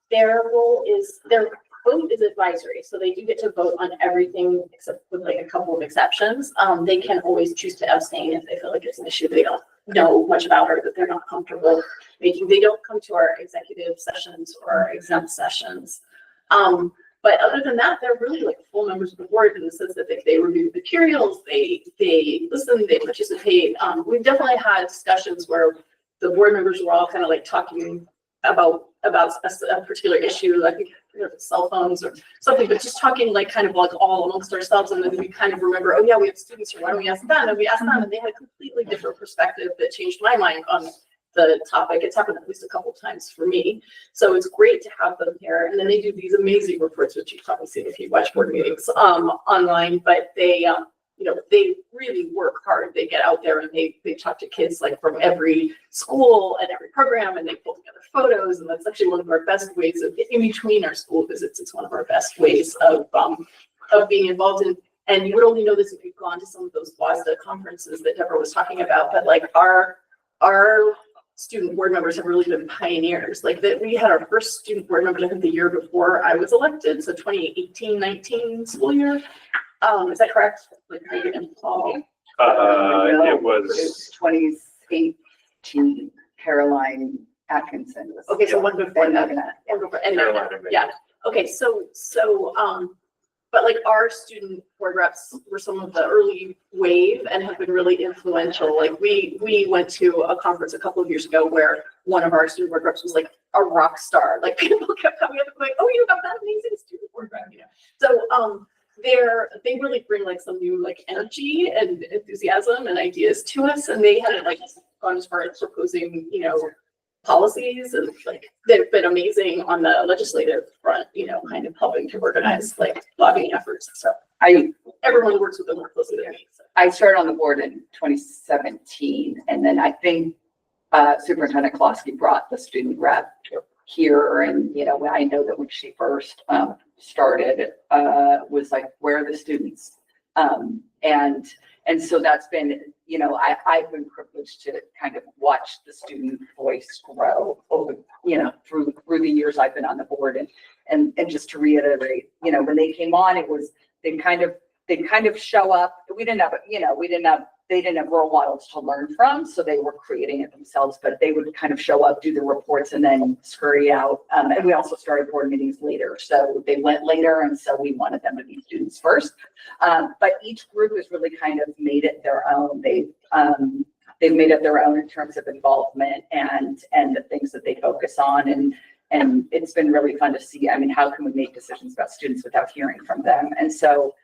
their role is, their vote is advisory, so they do get to vote on everything except with a couple of exceptions. They can always choose to abstain if they feel like it's an issue they don't know much about or that they're not comfortable making. They don't come to our executive sessions or our exempt sessions. But other than that, they're really full members of the board in the sense that they review materials, they listen, they participate. We've definitely had discussions where the board members were all kind of talking about a particular issue, cell phones or something, but just talking all amongst ourselves, and then we kind of remember, oh yeah, we have students here, why don't we ask them? And we asked them, and they had a completely different perspective that changed my mind on the topic. It's happened at least a couple of times for me. So it's great to have them here. And then they do these amazing reports, which you've probably seen if you watch board meetings online, but they really work hard. They get out there and they talk to kids from every school and every program, and they pull together photos. And that's actually one of our best ways of, in between our school visits, it's one of our best ways of being involved in. And you would only know this if you've gone to some of those WASDA conferences that Deborah was talking about, but our student board members have really been pioneers. Like that, we had our first student board member, I think the year before I was elected, so 2018-19 school year. Is that correct? Like Megan and Paul. It was, 2018, Caroline Atkinson was. Okay, so one before that. that. And before, and Carolina, yeah. Okay, so, but like our student board reps were some of the early wave and have been really influential. Like we went to a conference a couple of years ago where one of our student board reps was like a rock star. Like people kept coming up and going, "Oh, you have that amazing student board rep," you know. So they really bring like some new like energy and enthusiasm and ideas to us, and they haven't like gone as far as proposing, you know, policies, and like they've been amazing on the legislative front, you know, kind of helping to organize like lobbying efforts and stuff. Everyone who works with them more closely than me. So. I started on the board in 2017, and then I think Superintendent Klosky brought the student rep here, and you know, I know that when she first started, was like, where are the students? And so that's been, you know, I've been privileged to kind of watch the student voice grow over, you know, through the years I've been on the board, and just to reiterate, you know, when they came on, it was, they kind of show up. We didn't have, you know, they didn't have role models to learn from, so they were creating it themselves, but they would kind of show up, do the reports, and then scurry out. And we also started board meetings later, so they went later, and so we wanted them to be students first. But each group has really kind of made it their own. They've made it their own in terms of involvement and the things that they focus on, and it's been really fun to see. I mean, how can we make decisions about students without hearing from them? And so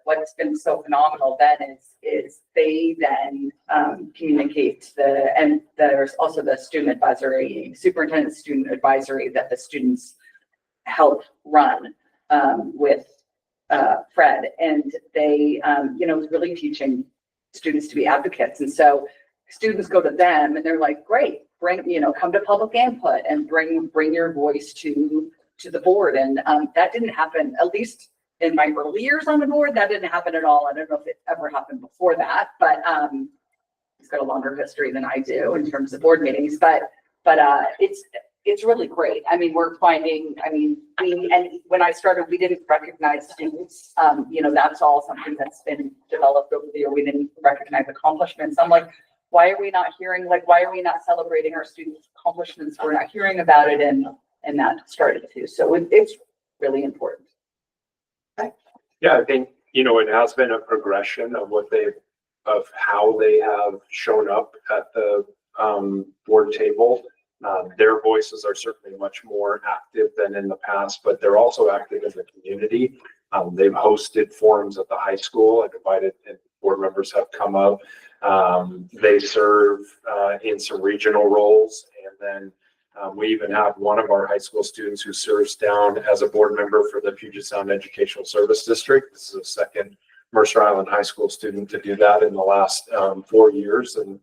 what's been so phenomenal then is they then communicate and there's also the student advisory, superintendent student advisory that the students help run with Fred, and they you know, really teaching students to be advocates. And so students go to them and they're like, great, bring, you know, come to public input and bring your voice to the board. And that didn't happen, at least in my early years on the board. That didn't happen at all. I don't know if it ever happened before that, but he's got a longer history than I do in terms of board meetings, but it's really great. I mean, we're finding, and when I started, we didn't recognize students. You know, that's all something that's been developed over the year. We didn't recognize accomplishments. I'm like, why are we not hearing, like, why are we not celebrating our students' accomplishments? We're not hearing about it, and that started too. So it's really important. yeah, I think, you know, it has been a progression of how they have shown up at the board table. Their voices are certainly much more active than in the past, but they're also active in the community. They've hosted forums at the high school. I've invited, and board members have come up. They serve in some regional roles, and then we even have one of our high school students who serves down as a board member for the Puget Sound Educational Service District. This is a second Mercer Island High School student to do that in the last 4 years. And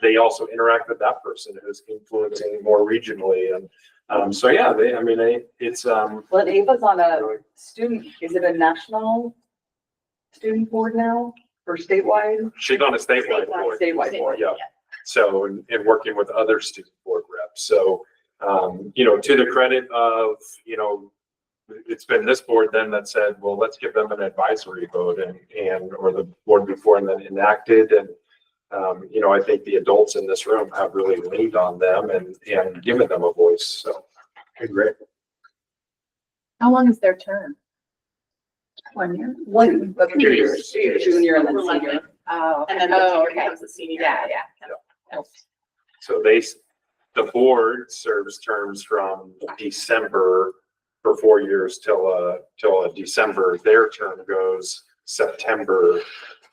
they also interact with that person who's influencing more regionally. And so, yeah, it's. Well, Ava's on a student, is it a national student board now or statewide? She's on a statewide board. Statewide board. Yeah. So, and working with other student board reps. So, you know, to the credit of, you know, it's been this board then that said, well, let's give them an advisory vote or the board before and then enacted. And, you know, I think the adults in this room have really leaned on them and given them a voice. So, great. How long is their term? 1 year. 2 years. Junior and then senior. Oh, And then okay. becomes a senior. Yeah. So the board serves terms from December for 4 years till December. Their term goes September,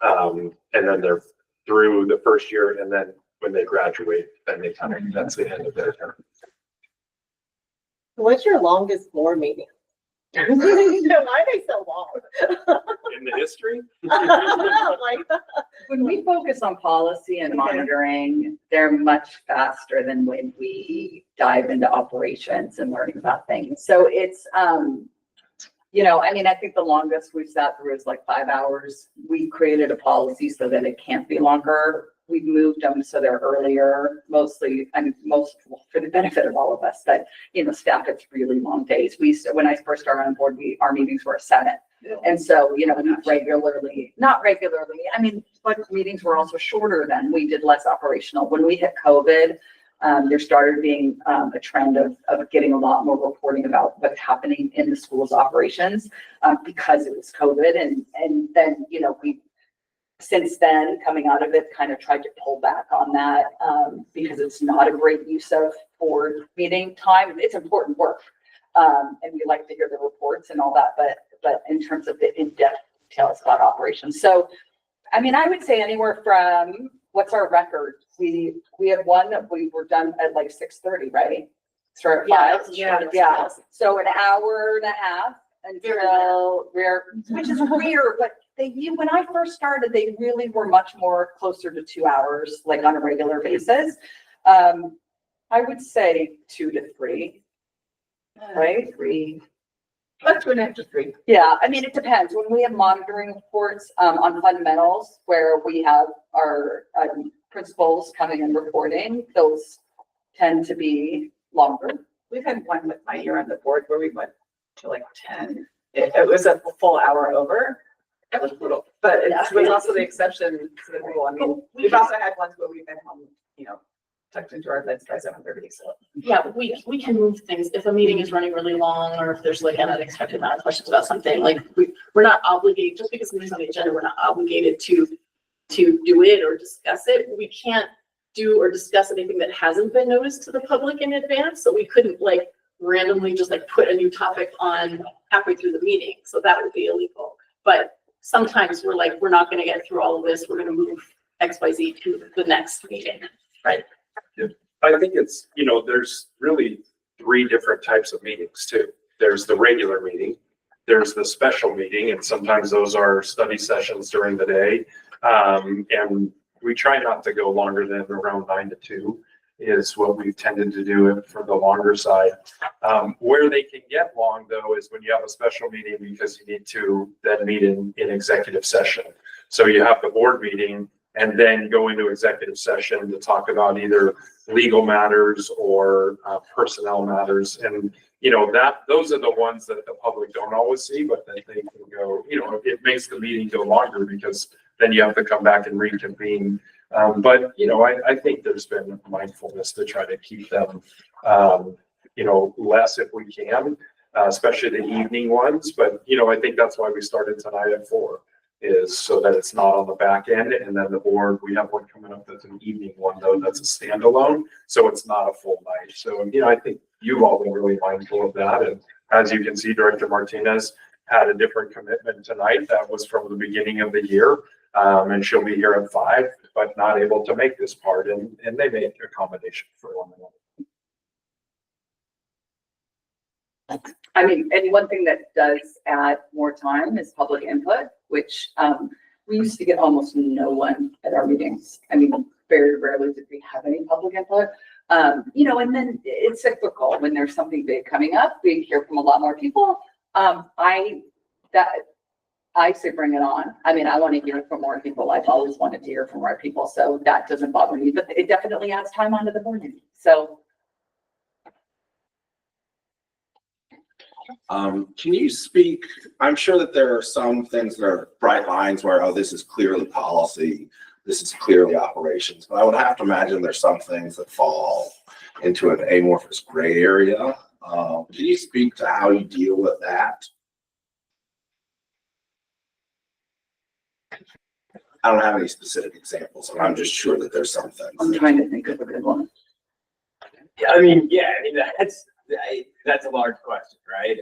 and then they're through the first year, and then when they graduate, then they that's the end of their term. What's your longest board meeting? Why are they so long? In the history, Like, When we focus on policy and monitoring, they're much faster than when we dive into operations and learning about things. So it's, you know, I mean, I think the longest we've sat through is like 5 hours. We created a policy so that it can't be longer we've moved them so they're earlier, mostly, and most for the benefit of all of us, that, you know, staff gets really long days. When I first started on board, our meetings were at 7. And so, you know, we not regularly, I mean, but meetings were also shorter then. We did less operational. When we hit COVID, there started being a trend of getting a lot more reporting about what's happening in the school's operations because it was COVID. And then, you know, we, since then, coming out of it, kind of tried to pull back on that because it's not a great use of board meeting time. It's important work. And we like to hear the reports and all that, but in terms of the in-depth details about operations. So, I mean, I would say anywhere from, what's our record? We had one that we were done at like 6:30, right? Start at 5. Yeah. So an hour and a half until which is weird, but when I first started, they really were much more closer to 2 hours, like on a regular basis. I would say 2 to 3, right? 3. About 2.5 to 3. Yeah, I mean, it depends. When we have monitoring reports on fundamentals where we have our principals coming and reporting, those tend to be longer. We've had one with my year on the board where we went to like 10. It was a full hour over. It was brutal, but it was also the exception to the rule. I mean, we've also had ones where we've been home, you know, tucked into our beds by 7:30. So Yeah, we can move things if a meeting is running really long, or if there's like an unexpected amount of questions about something, like we're not obligated, just because something's on the agenda, we're not obligated to do it or discuss it. We can't do or discuss anything that hasn't been noticed to the public in advance, so we couldn't like randomly just like put a new topic on halfway through the meeting, so that would be illegal. But sometimes we're like, we're not gonna get through all of this, we're gonna move XYZ to the next meeting, right? I think it's, you know, there's really 3 different types of meetings too. There's the regular meeting, there's the special meeting, and sometimes those are study sessions during the day. And we try not to go longer than around 9 to 2 is what we've tended to do it for the longer side. Where they can get long though is when you have a special meeting because you need to then meet in executive session. So you have the board meeting and then go into executive session to talk about either legal matters or personnel matters. And, you know, those are the ones that the public don't always see, but that they can go, you know, it makes the meeting go longer because then you have to come back and reconvene. But, you know, I think there's been mindfulness to try to keep them, you know, less if we can, especially the evening ones. But, you know, I think that's why we started tonight at 4. Is so that it's not on the back end, and then the board, we have one coming up that's an evening one though, that's a standalone, so it's not a full night. So, you know, I think you've all been really mindful of that, and as you can see, Director Martinez had a different commitment tonight that was from the beginning of the year, and she'll be here at 5, but not able to make this part, and they made accommodation for one another. I mean, and one thing that does add more time is public input, which we used to get almost no one at our meetings. I mean, very rarely did we have any public input. You know, and then it's cyclical. When there's something big coming up, we hear from a lot more people. I say bring it on. I mean, I want to hear from more people. I've always wanted to hear from more people, so that doesn't bother me. But it definitely adds time onto the morning. So. Can you speak, I'm sure that there are some things that are bright lines where, oh, this is clearly policy, this is clearly operations, but I would have to imagine there's some things that fall into an amorphous gray area. Can you speak to how you deal with that? I don't have any specific examples, but I'm just sure that there's some things. I'm trying to think of a good one. Yeah, I mean, that's a large question, right?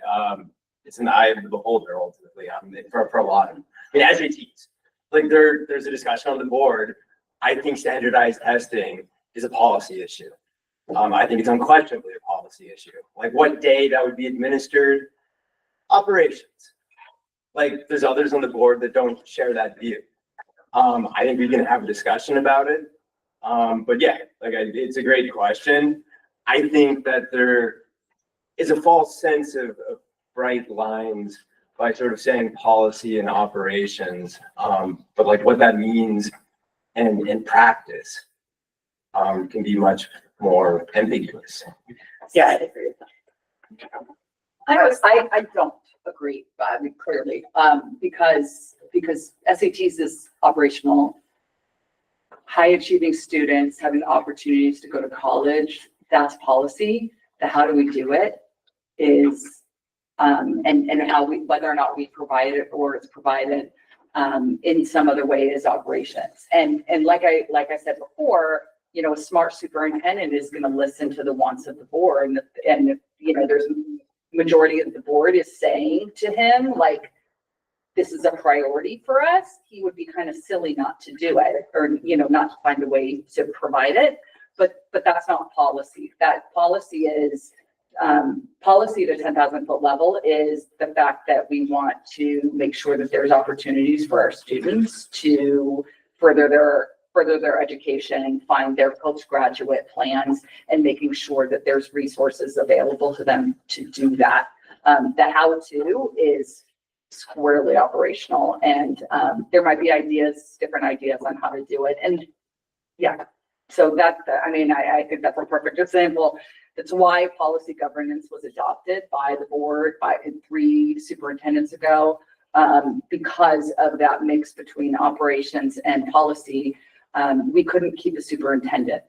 It's an eye of the beholder ultimately, for a lot of them. I mean, SATs, like there's a discussion on the board. I think standardized testing is a policy issue. I think it's unquestionably a policy issue. Like what day that would be administered, operations. Like there's others on the board that don't share that view. I think we can have a discussion about it. But yeah, it's a great question. I think that there is a false sense of bright lines by sort of saying policy and operations. But like what that means and in practice, can be much more ambiguous. Yeah, I agree with that. I don't agree, I mean, clearly, because SATs is operational. High achieving students having opportunities to go to college, that's policy. The how do we do it is, and how we, whether or not we provide it or it's provided, in some other way is operations. And like I said before, you know, a smart superintendent is going to listen to the wants of the board, and if, you know, there's majority of the board is saying to him, like, this is a priority for us, he would be kind of silly not to do it, or, you know, not to find a way to provide it. But that's not policy. That policy is, policy at a 10,000 foot level is the fact that we want to make sure that there's opportunities for our students to further their education, find their postgraduate plans, and making sure that there's resources available to them to do that. The how-to is squarely operational, and there might be different ideas on how to do it. And yeah, so I mean, I think that's a perfect example. That's why policy governance was adopted by the board 3 superintendents ago, because of that mix between operations and policy. We couldn't keep a superintendent.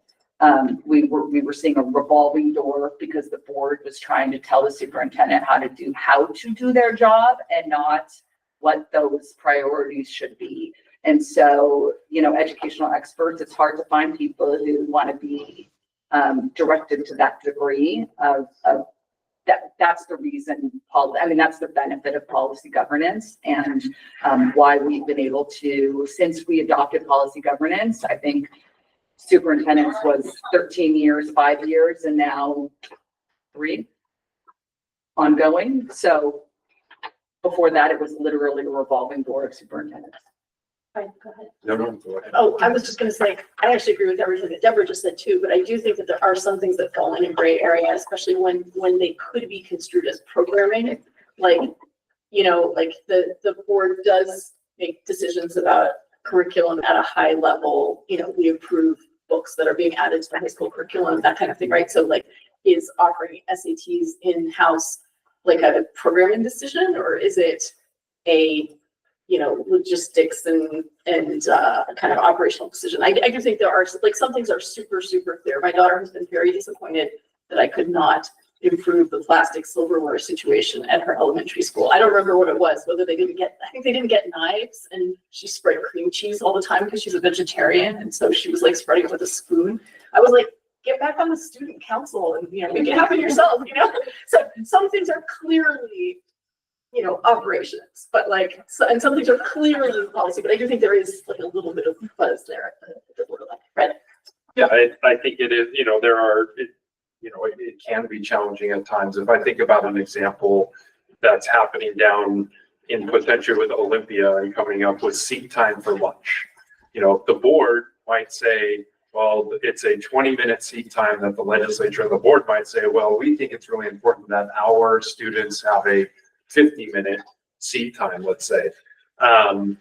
We were seeing a revolving door because the board was trying to tell the superintendent how to do their job and not what those priorities should be. And so, you know, educational experts, it's hard to find people who want to be directed to that degree of that. That's the reason, I mean, that's the benefit of policy governance, and why we've been able to, since we adopted policy governance, I think superintendents was 13 years, 5 years, and now 3 ongoing. So before that, it was literally a revolving door of superintendents. Fine, go ahead. No, go ahead. Oh, I was just gonna say, I actually agree with everything that Deborah just said too, but I do think that there are some things that fall in a gray area, especially when they could be construed as programming. Like, you know, like the board does make decisions about curriculum at a high level. You know, we approve books that are being added to the high school curriculum, that kind of thing, right? So like, is offering SATs in-house like a programming decision, or is it a, you know, logistics and kind of operational decision? I do think there are, like, some things are super, super clear. My daughter has been very disappointed that I could not improve the plastic silverware situation at her elementary school. I don't remember what it was, whether I think they didn't get knives, and she spread cream cheese all the time because she's a vegetarian. And so she was like spreading it with a spoon. I was like, get back on the student council and, you know, make it happen yourself, you know? So some things are clearly, you know, operations, but like, and some things are clearly policy, but I do think there is like a little bit of fuzz there at the borderline, right? Yeah, I think it is, you know, it can be challenging at times. If I think about an example that's happening down in potential with Olympia and coming up with seat time for lunch, you know, the board might say, well, it's a 20-minute seat time that the legislature and the board might say, well, we think it's really important that our students have a 50-minute seat time, let's say. The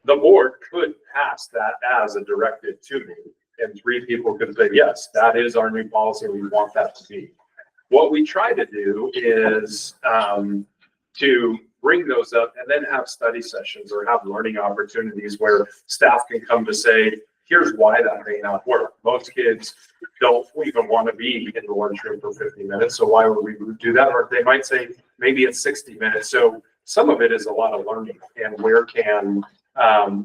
board could pass that as a directive to me, and 3 people could say, yes, that is our new policy, we want that to be. What we try to do is to bring those up and then have study sessions or have learning opportunities where staff can come to say, here's why that may not work. Most kids don't even want to be in the lunchroom for 50 minutes, so why would we do that? Or they might say, maybe it's 60 minutes. So some of it is a lot of learning, and where can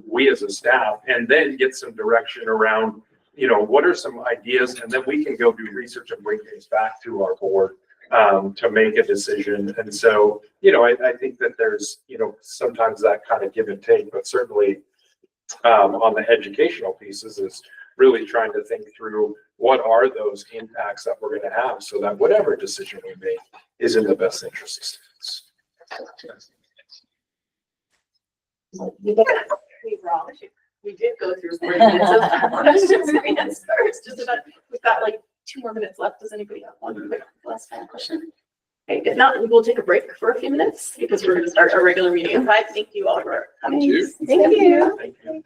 we as a staff, and then get some direction around, you know, what are some ideas, and then we can go do research and bring things back to our board to make a decision. And so, you know, I think that there's, you know, sometimes that kind of give and take, but certainly on the educational pieces is really trying to think through what are those impacts that we're going to have, so that whatever decision we make is in the best interest of students. We did go through 40 minutes of questions and answers. We've got like 2 more minutes left. Does anybody have one quick last final question? Okay, if not, we will take a break for a few minutes because we're going to start our regular meeting at 5. Thank you all for coming. Thank you. Thank you. Thank you.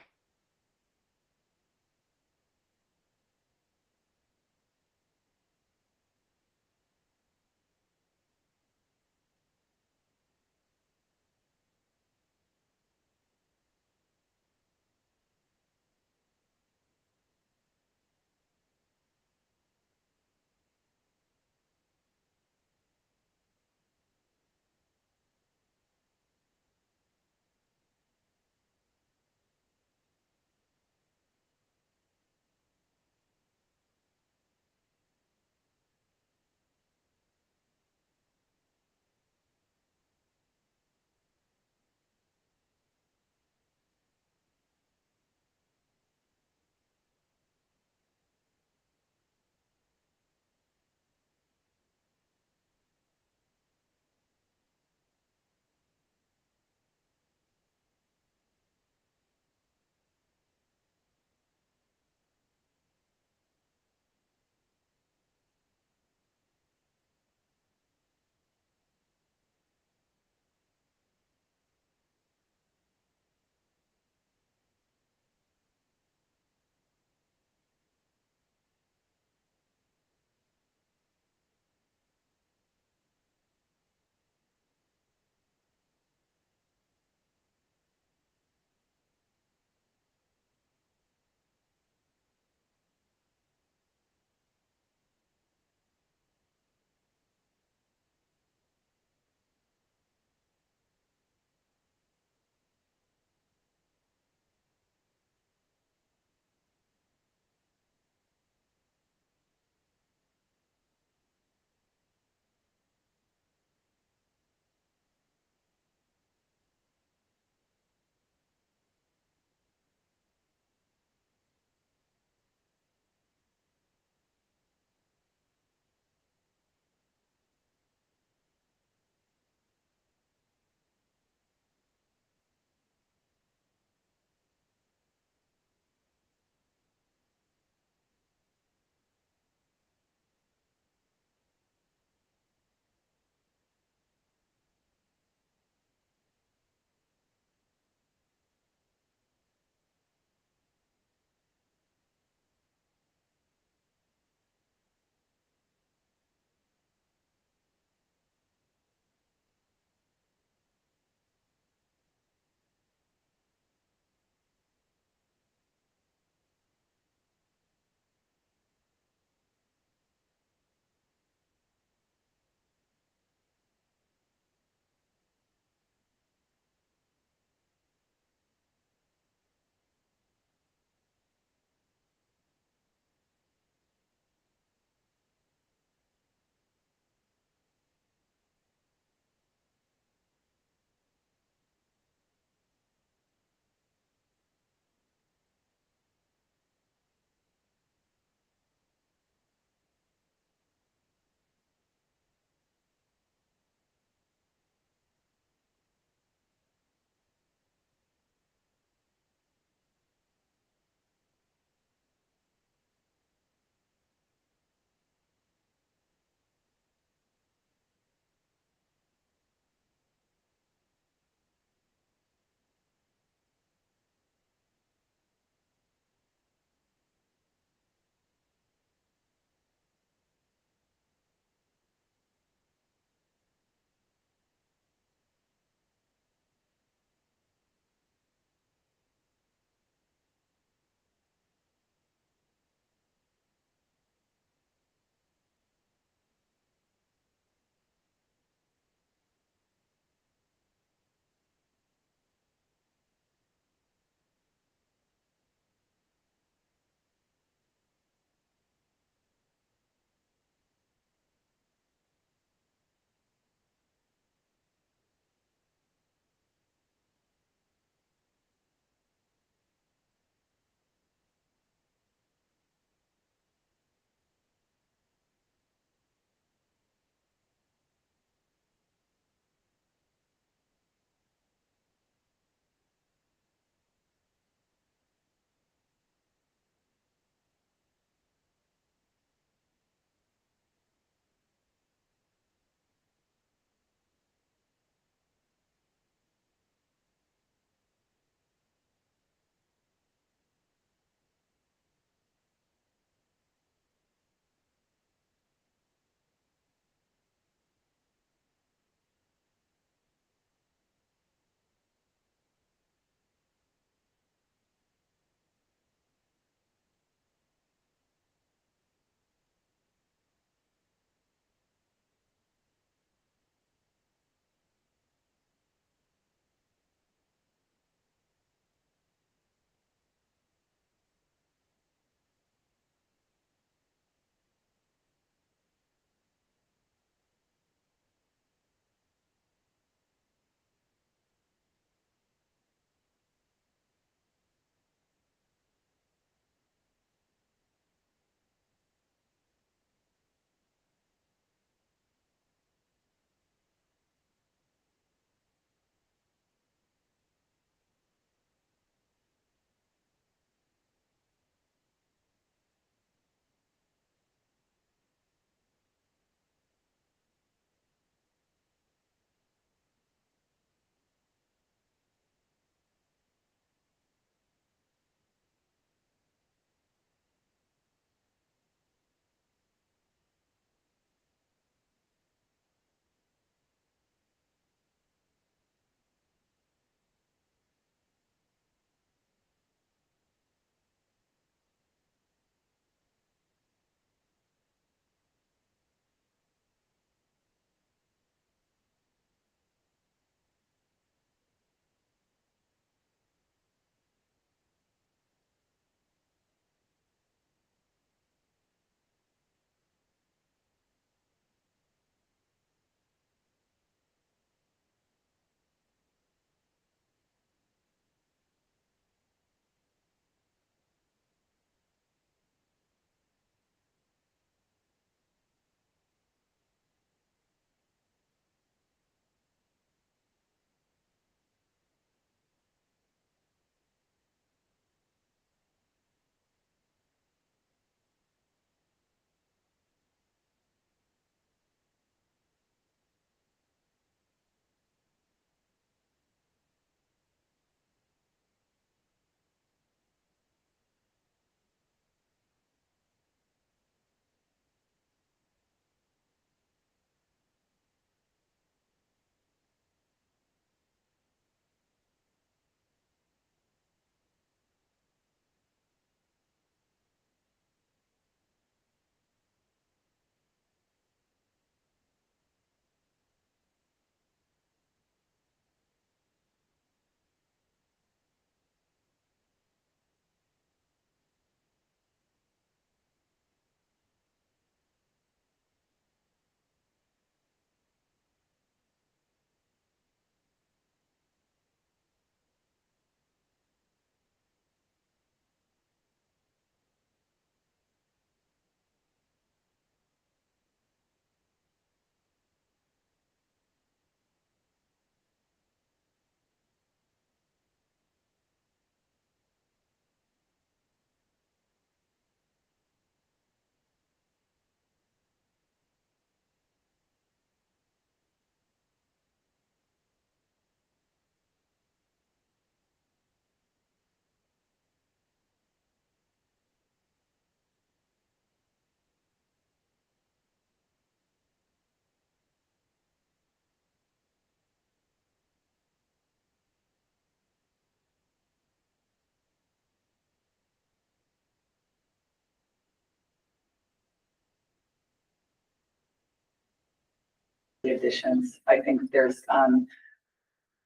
additions. I think there's,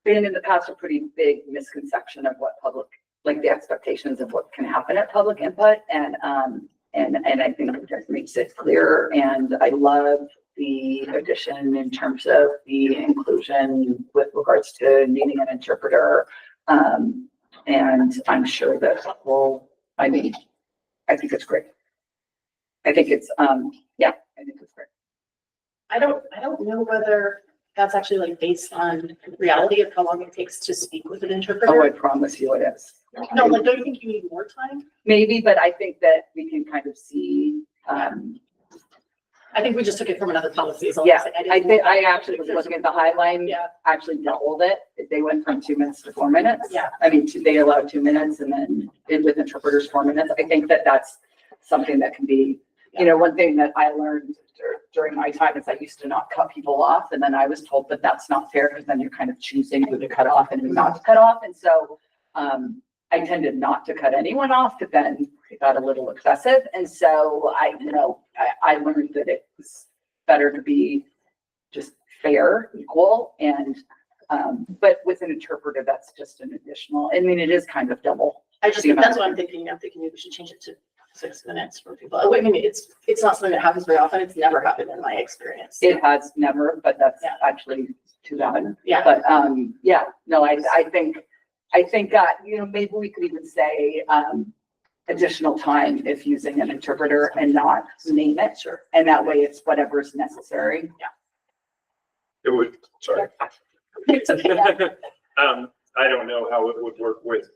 been in the past a pretty big misconception of what public, like the expectations of what can happen at public input. And I think it just makes it clear. And I love the addition in terms of the inclusion with regards to needing an interpreter. And I'm sure that I think it's great. I think it's, yeah, I think it's great. I don't know whether that's actually like based on reality of how long it takes to speak with an Oh, I interpreter. promise you it is. No, like, don't you think you need more time? Maybe, but I think that we can kind of see, I think we just took it from another policy. is all I'm yeah, saying. I think, I actually was looking at the Highline, Yeah. actually doubled it. They went from 2 minutes to 4 minutes. Yeah. I mean, they allowed 2 minutes and then with interpreters 4 minutes. I think that that's something that can be, you know, one thing that I learned during my time is I used to not cut people off. And then I was told that that's not fair because then you're kind of choosing who to cut off and who not to cut off. And so, I tended not to cut anyone off, but then it got a little excessive. And so I learned that it was better to be just fair, equal, and, but with an interpreter, that's just an additional, I mean, it is kind of double. I just think that's what I'm thinking. I'm thinking maybe we should change it to 6 minutes for people. I mean, it's not something that happens very often. It's never happened in my experience. It has never, but that's Yeah. actually too bad. Yeah. But, yeah, no, I think, you know, maybe we could even say, additional time if using an interpreter and not name it. Sure. And that way it's whatever's necessary. It would, sorry. It's okay. I don't know how it would work with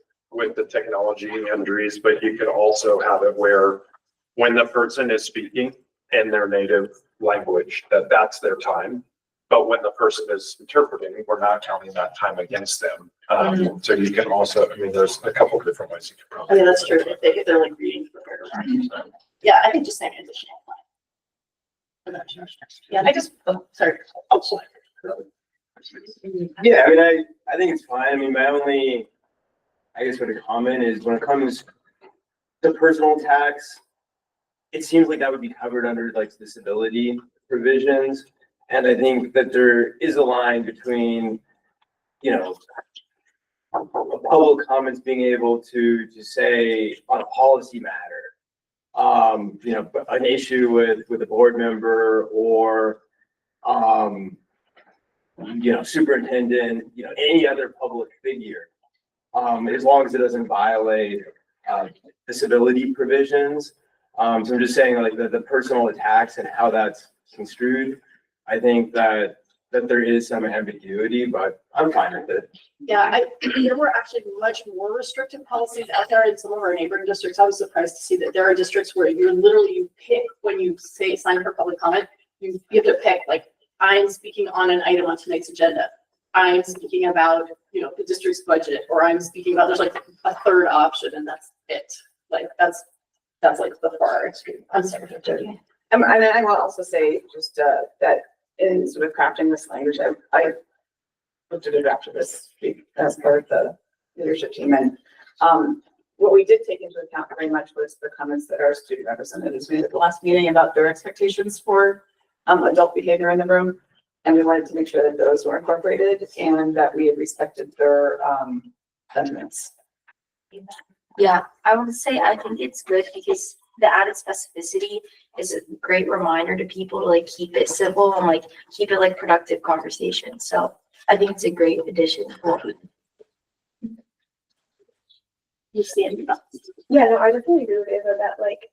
the technology Andrews, but you could also have it where when the person is speaking in their native language, that's their time. But when the person is interpreting, we're not counting that time against them. So you can also, I mean, there's a couple of different ways you can I probably. mean, that's true. If they're like reading prepared remarks. Yeah, I think just saying additional time. Yeah, I just, sorry. Oh, sorry. Yeah, I mean, I think it's fine. I mean, my only, I guess what a comment is when it comes to personal attacks, it seems like that would be covered under like disability provisions. And I think that there is a line between, you know, public comments being able to say on a policy matter, you know, an issue with a board member or, you know, superintendent, you know, any other public figure, as long as it doesn't violate disability provisions. So I'm just saying like the personal attacks and how that's construed. I think that there is some ambiguity, but I'm fine with it. Yeah, there were actually much more restrictive policies out there in some of our neighboring districts. I was surprised to see that there are districts where you pick when you say sign for public comment, you have to pick like, I'm speaking on an item on tonight's agenda. I'm speaking about, you know, the district's budget, or I'm speaking about, there's like a third option and that's it. Like that's like the far extreme. I'm sorry, Jody. And I will also say just that in sort of crafting this language, I looked at a draft of this as part of the leadership team. And what we did take into account very much was the comments that our student representatives made at the last meeting about their expectations for adult behavior in the room. And we wanted to make sure that those were incorporated and that we had respected their sentiments. Yeah, I would say I think it's good because the added specificity is a great reminder to people to like keep it simple and like keep it like productive conversation. So I think it's a great addition. You see it. Yeah, no, I definitely agree with Ava that like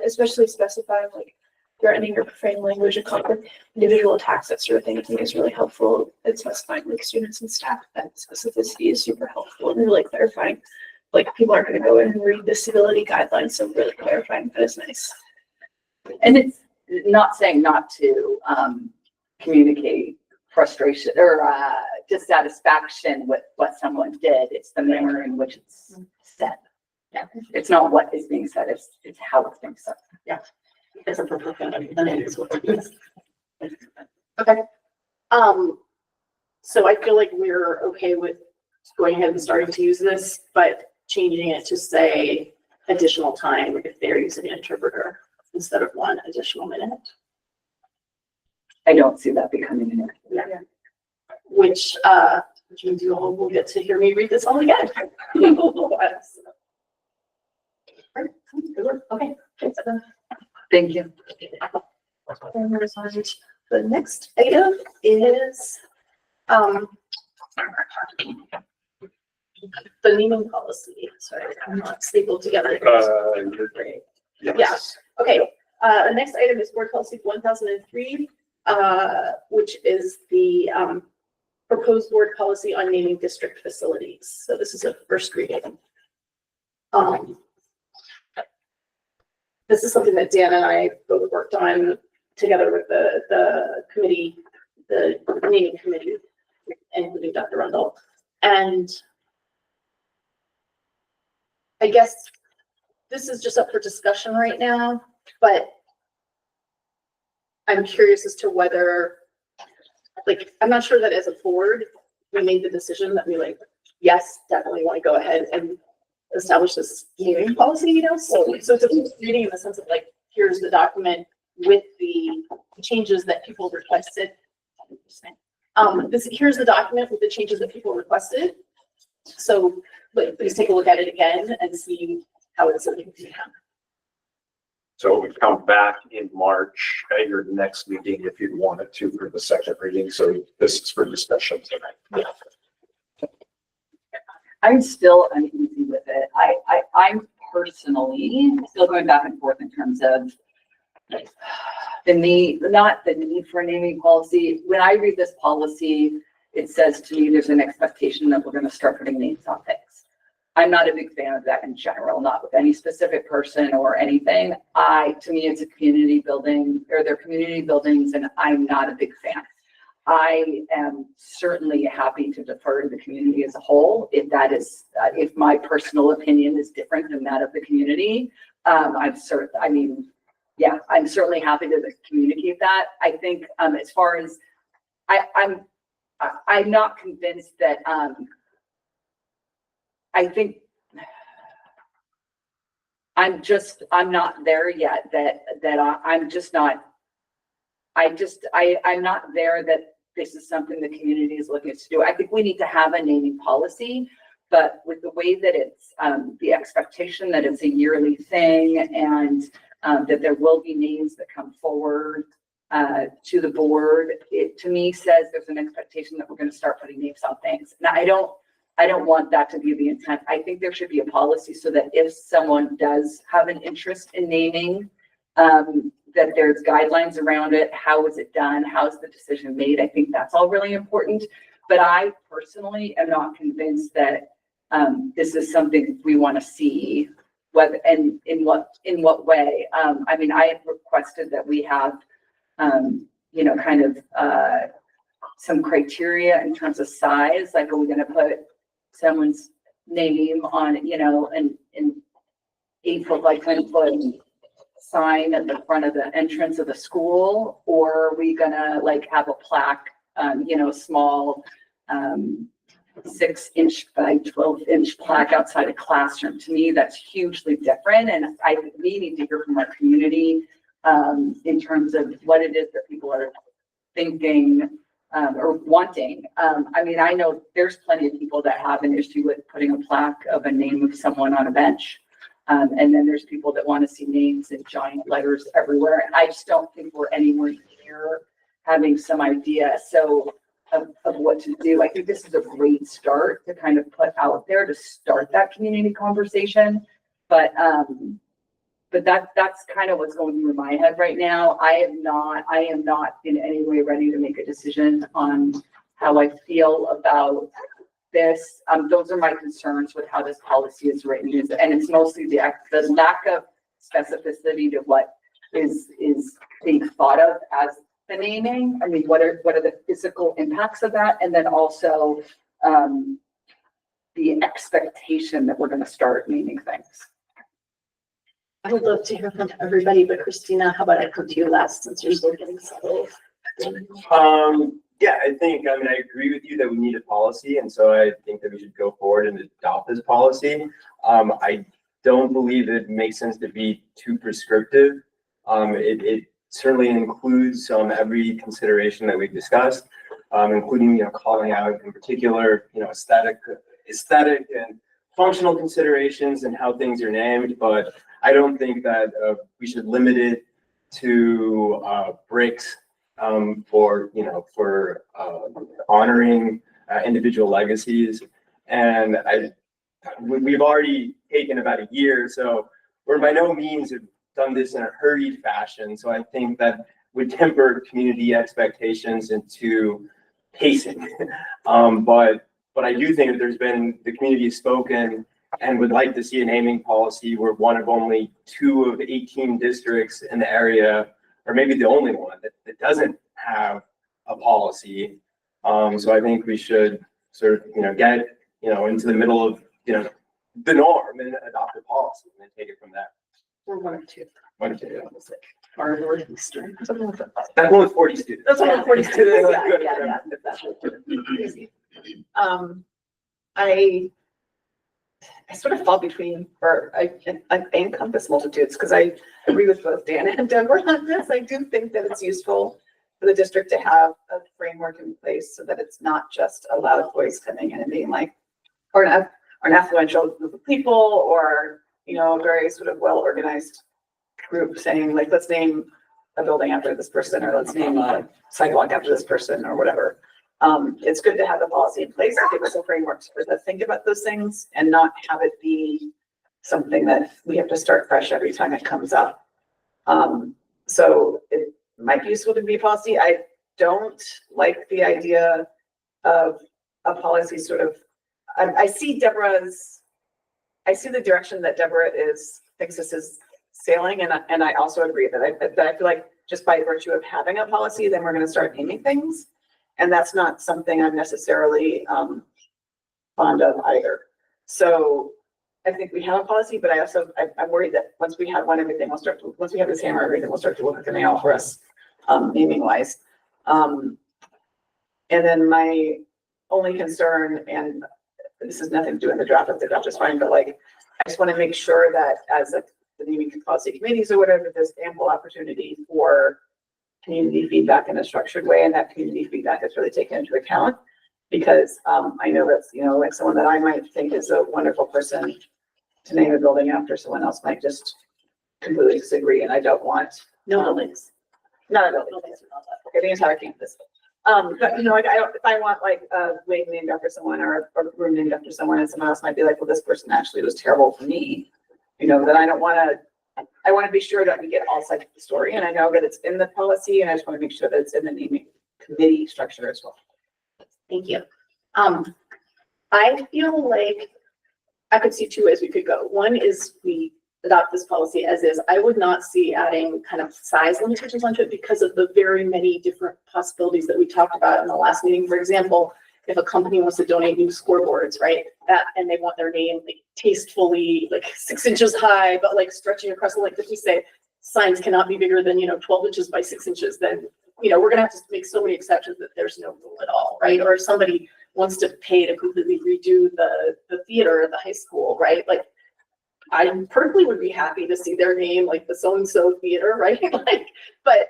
especially specifying like threatening or profane language and conflict, individual attacks, that sort of thing, I think is really helpful. It's specifying like students and staff, that specificity is super helpful and really clarifying. Like people aren't going to go in and read the civility guidelines, so really clarifying that is nice. And it's not saying not to communicate frustration or dissatisfaction with what someone did. It's the manner in which it's said. Yeah, it's not what is being said, it's how it's being said. Yeah. It's a profanity, then it is what it is. Okay. So I feel like we're okay with going ahead and starting to use this, but changing it to say additional time if they're using an interpreter instead of 1 additional minute. I don't see that becoming an issue. which means you all will get to hear me read this all again. Okay. Thank you. And we're on to the next item is, the naming policy. Sorry, I'm not stapled together. You're Great. yes. Okay, the next item is board policy 1003, which is the, proposed board policy on naming district facilities. So this is a first reading. This is something that Dan and I both worked on together with the committee, the naming committee, including Dr. Rundle. And I guess this is just up for discussion right now, but I'm curious as to whether, like, I'm not sure that as a board, we made the decision that we like, yes, definitely want to go ahead and establish this naming policy, you know? So it's a first reading in the sense of like, here's the document with the changes that people requested. Here's the document with the changes that people requested. So please take a look at it again and see how it's something we have. So it would come back in March at your next meeting if you wanted to for the second reading. So this is for discussion tonight. I'm still uneasy with it. I'm personally still going back and forth in terms of the need, not the need for a naming policy. When I read this policy, it says to me, there's an expectation that we're going to start putting names on things. I'm not a big fan of that in general, not with any specific person or anything. To me, it's a community building, or they're community buildings, and I'm not a big fan. I am certainly happy to defer to the community as a whole. If that is, if my personal opinion is different than that of the community, I'm certainly happy to communicate that. I think as far as I'm not convinced that I think I'm not there yet I'm not there that this is something the community is looking to do. I think we need to have a naming policy, but with the way that it's the expectation that it's a yearly thing and that there will be names that come forward to the board, it to me says there's an expectation that we're going to start putting names on things. Now, I don't want that to be the intent. I think there should be a policy so that if someone does have an interest in naming, that there's guidelines around it. How is it done? How is the decision made? I think that's all really important. But I personally am not convinced that this is something we want to see. Whether and in what way? I mean, I have requested that we have, some criteria in terms of size. Like, are we going to put someone's name on, an 8-foot by 10-foot sign at the front of the entrance of the school, or are we gonna have a plaque, small 6-inch by 12-inch plaque outside a classroom? To me, that's hugely different, and we need to hear from our community in terms of what it is that people are thinking or wanting. I mean, I know there's plenty of people that have an issue with putting a plaque of a name of someone on a bench. And then there's people that want to see names in giant letters everywhere. And I just don't think we're anywhere near having some idea of what to do. I think this is a great start to kind of put out there to start that community conversation. But that's kind of what's going through my head right now. I am not in any way ready to make a decision on how I feel about this. Those are my concerns with how this policy is written, and it's mostly the lack of specificity to what is being thought of as the naming. I mean, what are the physical impacts of that, and then also the expectation that we're going to start naming things. I would love to hear from everybody, but Christina, how about I come to you last since you're still getting settled? Yeah, I agree with you that we need a policy, and so I think that we should go forward and adopt this policy. I don't believe it makes sense to be too prescriptive. certainly includes every consideration that we've discussed, including, calling out in particular, aesthetic and functional considerations and how things are named. But I don't think that we should limit it to bricks for honoring individual legacies. And we've already taken about a year, so we're by no means have done this in a hurried fashion. So I think that would temper community expectations into pacing. But I do think that the community has spoken and would like to see a naming policy. We're one of only 2 of 18 districts in the area, or maybe the only one that doesn't have a policy. So I think we should sort of, get, into the middle of, the norm and adopt a policy and then take it from there. We're 1 of 2. 1 or 2, yeah. Far northeastern, something like that. That's only 40 students. That's one of 40 students. Yeah. I sort of fall between, or I encompass multitudes, because I agree with both Dan and Deborah on this. I do think that it's useful for the district to have a framework in place so that it's not just a loud voice coming in and being like, or an affluential group of people, or, a very sort of well-organized group saying like, let's name a building after this person, or let's name a sidewalk after this person, or whatever. It's good to have the policy in place to give us a framework for to think about those things and not have it be something that we have to start fresh every time it comes up. So it might be useful to be a policy. I don't like the idea of a policy sort of, I see the direction that Deborah thinks this is sailing, and I also agree that I feel like just by virtue of having a policy, then we're going to start naming things. And that's not something I'm necessarily fond of either. So I think we have a policy, but I'm worried that once we have one, once we have this hammer, everything will start to look like a nail for us, naming wise. And then my only concern, and this has nothing to do with the draft is fine, but like, I just want to make sure that as the naming policy committees or whatever, there's ample opportunity for community feedback in a structured way, and that community feedback is really taken into account, because I know that's, like someone that I might think is a wonderful person to name a building after, someone else might just completely disagree, and I don't want No buildings. not a building. Okay, the entire campus. But like if I want like a wing named after someone, or a room named after someone, and someone else might be like, well, this person actually was terrible for me, then I don't want to. I want to be sure that we get all sides of the story, and I know that it's in the policy, and I just want to make sure that it's in the naming committee structure as well. Thank you. I feel like I could see 2 ways we could go. One is we adopt this policy as is. I would not see adding kind of size limitations onto it because of the very many different possibilities that we talked about in the last meeting. For example, if a company wants to donate new scoreboards, right? And they want their name like tastefully, like 6 inches high, but like stretching across the length. If we say signs cannot be bigger than, 12 inches by 6 inches, then, we're gonna have to make so many exceptions that there's no rule at all, right? Or if somebody wants to pay to completely redo the theater at the high school, right? Like, I personally would be happy to see their name, like the so-and-so theater, right? But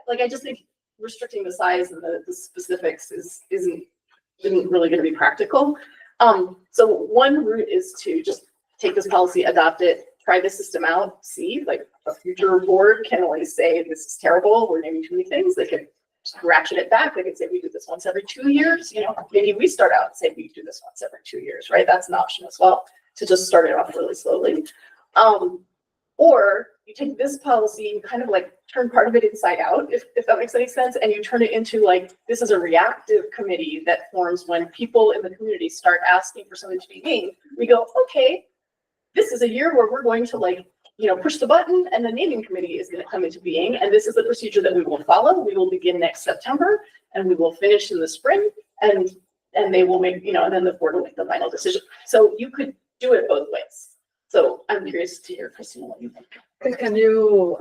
I just think restricting the size and the specifics isn't really going to be practical. So one route is to just take this policy, adopt it, try the system out, see, like a future board can always say, this is terrible, we're naming too many things. They could just ratchet it back. They could say, we do this once every 2 years. Maybe we start out and say, we do this once every 2 years, right? That's an option as well, to just start it off really slowly. Or you take this policy and kind of like turn part of it inside out, if that makes any sense, and you turn it into like, this is a reactive committee that forms when people in the community start asking for something to be named. We go, okay, this is a year where we're going to push the button, and the naming committee is going to come into being, and this is the procedure that we will follow. We will begin next September, and we will finish in the spring, and they will make, and then the board will make the final decision. So you could do it both ways. So I'm curious to hear, Christina, what you think. Can you,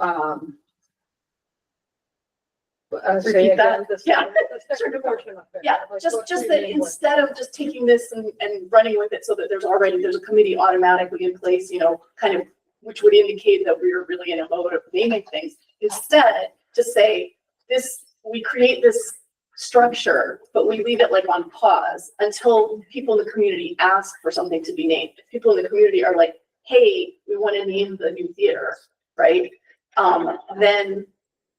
Repeat that? Yeah. Yeah, just that instead of just taking this and running with it so that there's a committee automatically in place, kind of, which would indicate that we're really in a mode of naming things. Instead, to say this, we create this structure, but we leave it like on pause until people in the community ask for something to be named. If people in the community are like, hey, we want to name the new theater, right? Then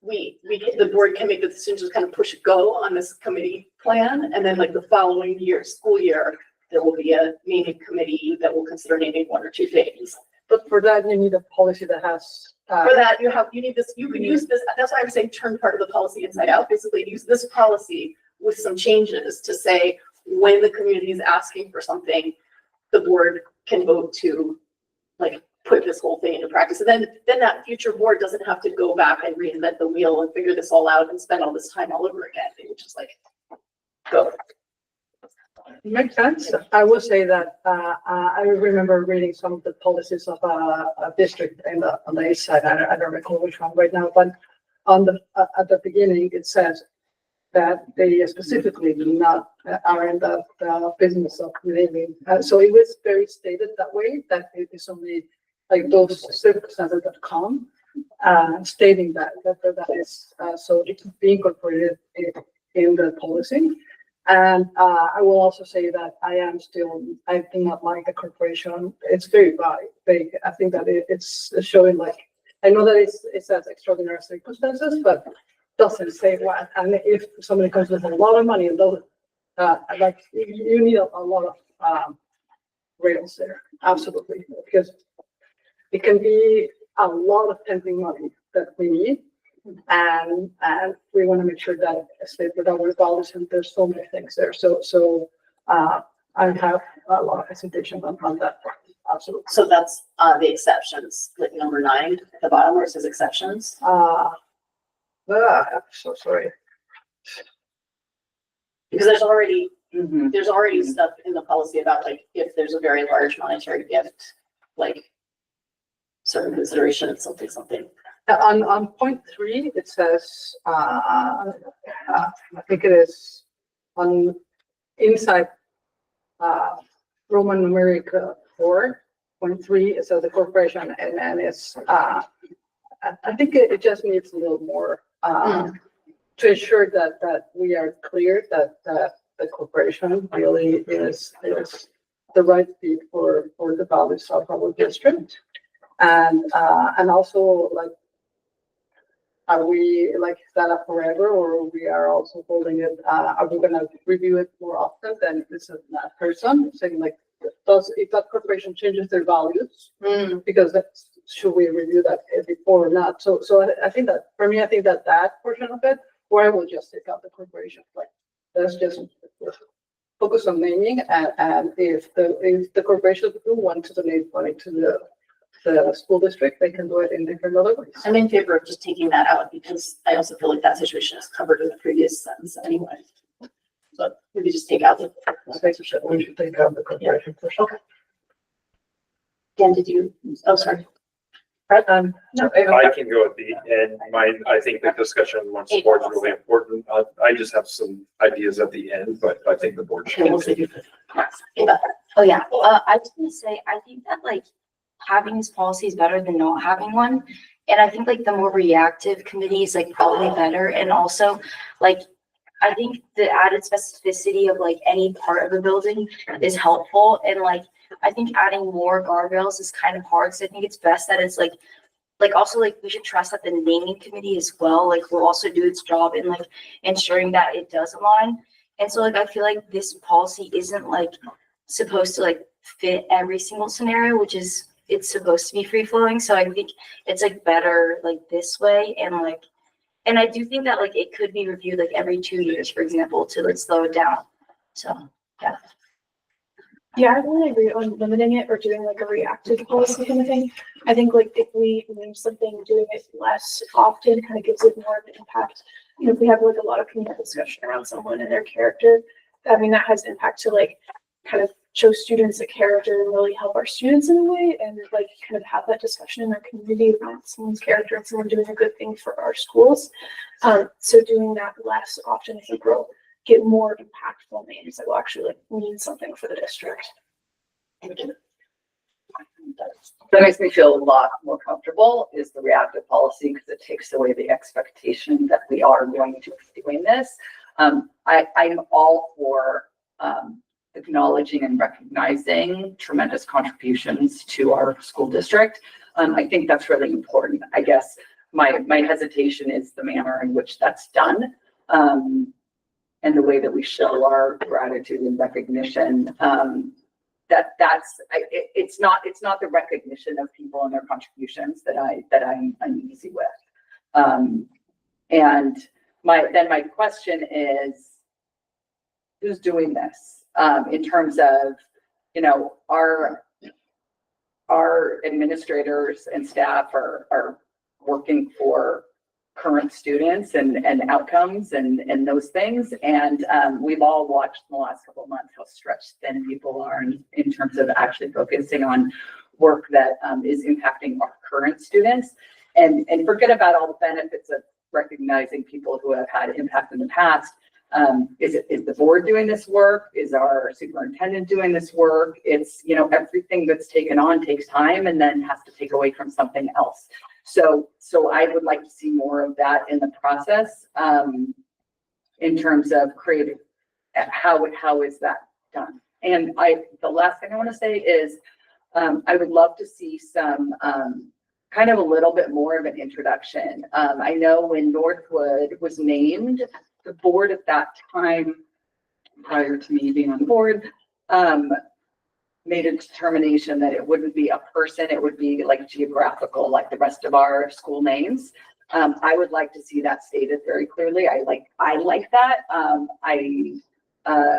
the board can make the decision to kind of push go on this committee plan. And then like the following year, school year, there will be a naming committee that will consider naming one or two things. But for that, you need a policy that has. For that, you need this, you could use this, that's why I'm saying turn part of the policy inside out, basically use this policy with some changes to say, when the community is asking for something, the board can vote to like put this whole thing into practice. And then that future board doesn't have to go back and reinvent the wheel and figure this all out and spend all this time all over again. They would just like go. Makes sense. I will say that I remember reading some of the policies of a district on the east side. I don't recall which one right now, but on the at the beginning it says that they specifically do not are in the business of naming. So it was very stated that way, that it is only like those circumstances that come stating that is so it can be incorporated in the policy. And I will also say that I do not like a corporation. It's very vague. I think that it's showing like, I know that it says extraordinary circumstances, but doesn't say what. And if somebody comes with a lot of money and doesn't, like you need a lot of rails there, absolutely, because it can be a lot of pending money that we need. And we want to make sure that it's with our values, and there's so many things there. So I have a lot of hesitation on that part. Absolutely. So that's the exceptions, like number 9 at the bottom where it says exceptions. I'm so sorry. Because there's already Mhm. stuff in the policy about like if there's a very large monetary gift, like certain consideration of something. On point 3, it says, I think it is on inside Roman numeric 4.3, it says the corporation, and then it's, I think it just needs a little more to ensure that we are clear that the corporation really is the right fit for the values of our district. And also like, are we like that up forever, or we are also holding it? Are we going to review it more often than this is that person saying like, if that corporation changes their values, because should we review that before or not? So I think that for me, I think that portion of it, where I will just take out the corporation, like let's just focus on naming, and if the corporation do want to donate money to the school district, they can do it in different other ways. I'm in favor of just taking that out because I also feel like that situation is covered in the previous sentence anyway. So maybe just take out the. We should take out the corporation first. Okay. Dan, did you? Oh, sorry. No, I can go at the end. I think the discussion amongst the board is really important. I just have some ideas at the end, but I think the board should. Okay, we'll see. Oh, yeah. I was gonna say, I think that like having this policy is better than not having one. And I think like the more reactive committee is like probably better. And also like, I think the added specificity of like any part of the building is helpful. And like, I think adding more guardrails is kind of hard. So I think it's best that it's like also like we should trust that the naming committee as well, like will also do its job in like ensuring that it does align. And so like, I feel like this policy isn't like supposed to like fit every single scenario, which is, it's supposed to be free flowing. So I think it's like better like this way. And I do think that like it could be reviewed like every 2 years, for example, to like slow it down. So, yeah. Yeah, I really agree on limiting it or doing like a reactive policy kind of thing. I think like if we name something, doing it less often kind of gives it more of an impact. You know, if we have like a lot of community discussion around someone and their character, I mean, that has impact to like kind of show students a character and really help our students in a way, and like kind of have that discussion in our community around someone's character and someone doing a good thing for our schools. So doing that less often, I think we'll get more impactful names that will actually like mean something for the district. That makes me feel a lot more comfortable is the reactive policy because it takes away the expectation that we are going to be doing this. I'm all for acknowledging and recognizing tremendous contributions to our school district. I think that's really important. I guess my hesitation is the manner in which that's done, and the way that we show our gratitude and recognition. It's not the recognition of people and their contributions that I'm uneasy with. And my question is, who's doing this? In terms of, our administrators and staff are working for current students and outcomes and those things. And we've all watched in the last couple of months how stretched thin people are in terms of actually focusing on work that is impacting our current students. And forget about all the benefits of recognizing people who have had impact in the past. Is the board doing this work? Is our superintendent doing this work? It's, everything that's taken on takes time and then has to take away from something else. So I would like to see more of that in the process, in terms of creative, how is that done? And the last thing I want to say is, I would love to see some, kind of a little bit more of an introduction. I know when Northwood was named, the board at that time, prior to me being on the board, made a determination that it wouldn't be a person, it would be like geographical, like the rest of our school names. I would like to see that stated very clearly. I like that.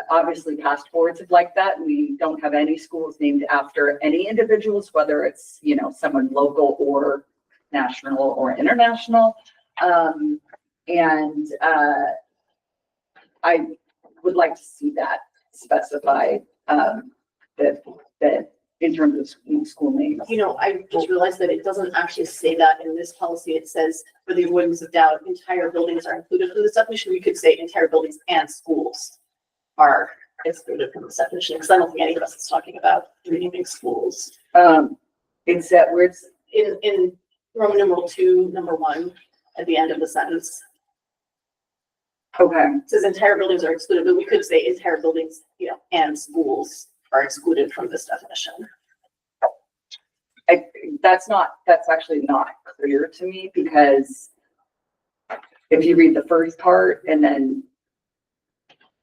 Obviously past boards have liked that. We don't have any schools named after any individuals, whether it's, someone local or national or international. I would like to see that specified, that in terms of school names. I just realized that it doesn't actually say that in this policy. It says, for the avoidance of doubt, entire buildings are included in this definition. We could say entire buildings and schools are excluded from this definition, because I don't think any of us is talking about renaming schools. It's that where it's In Roman numeral 2, number 1, at the end of the sentence, okay. it says entire buildings are excluded, but we could say entire buildings, and schools are excluded from this definition. That's actually not clear to me, because if you read the first part and then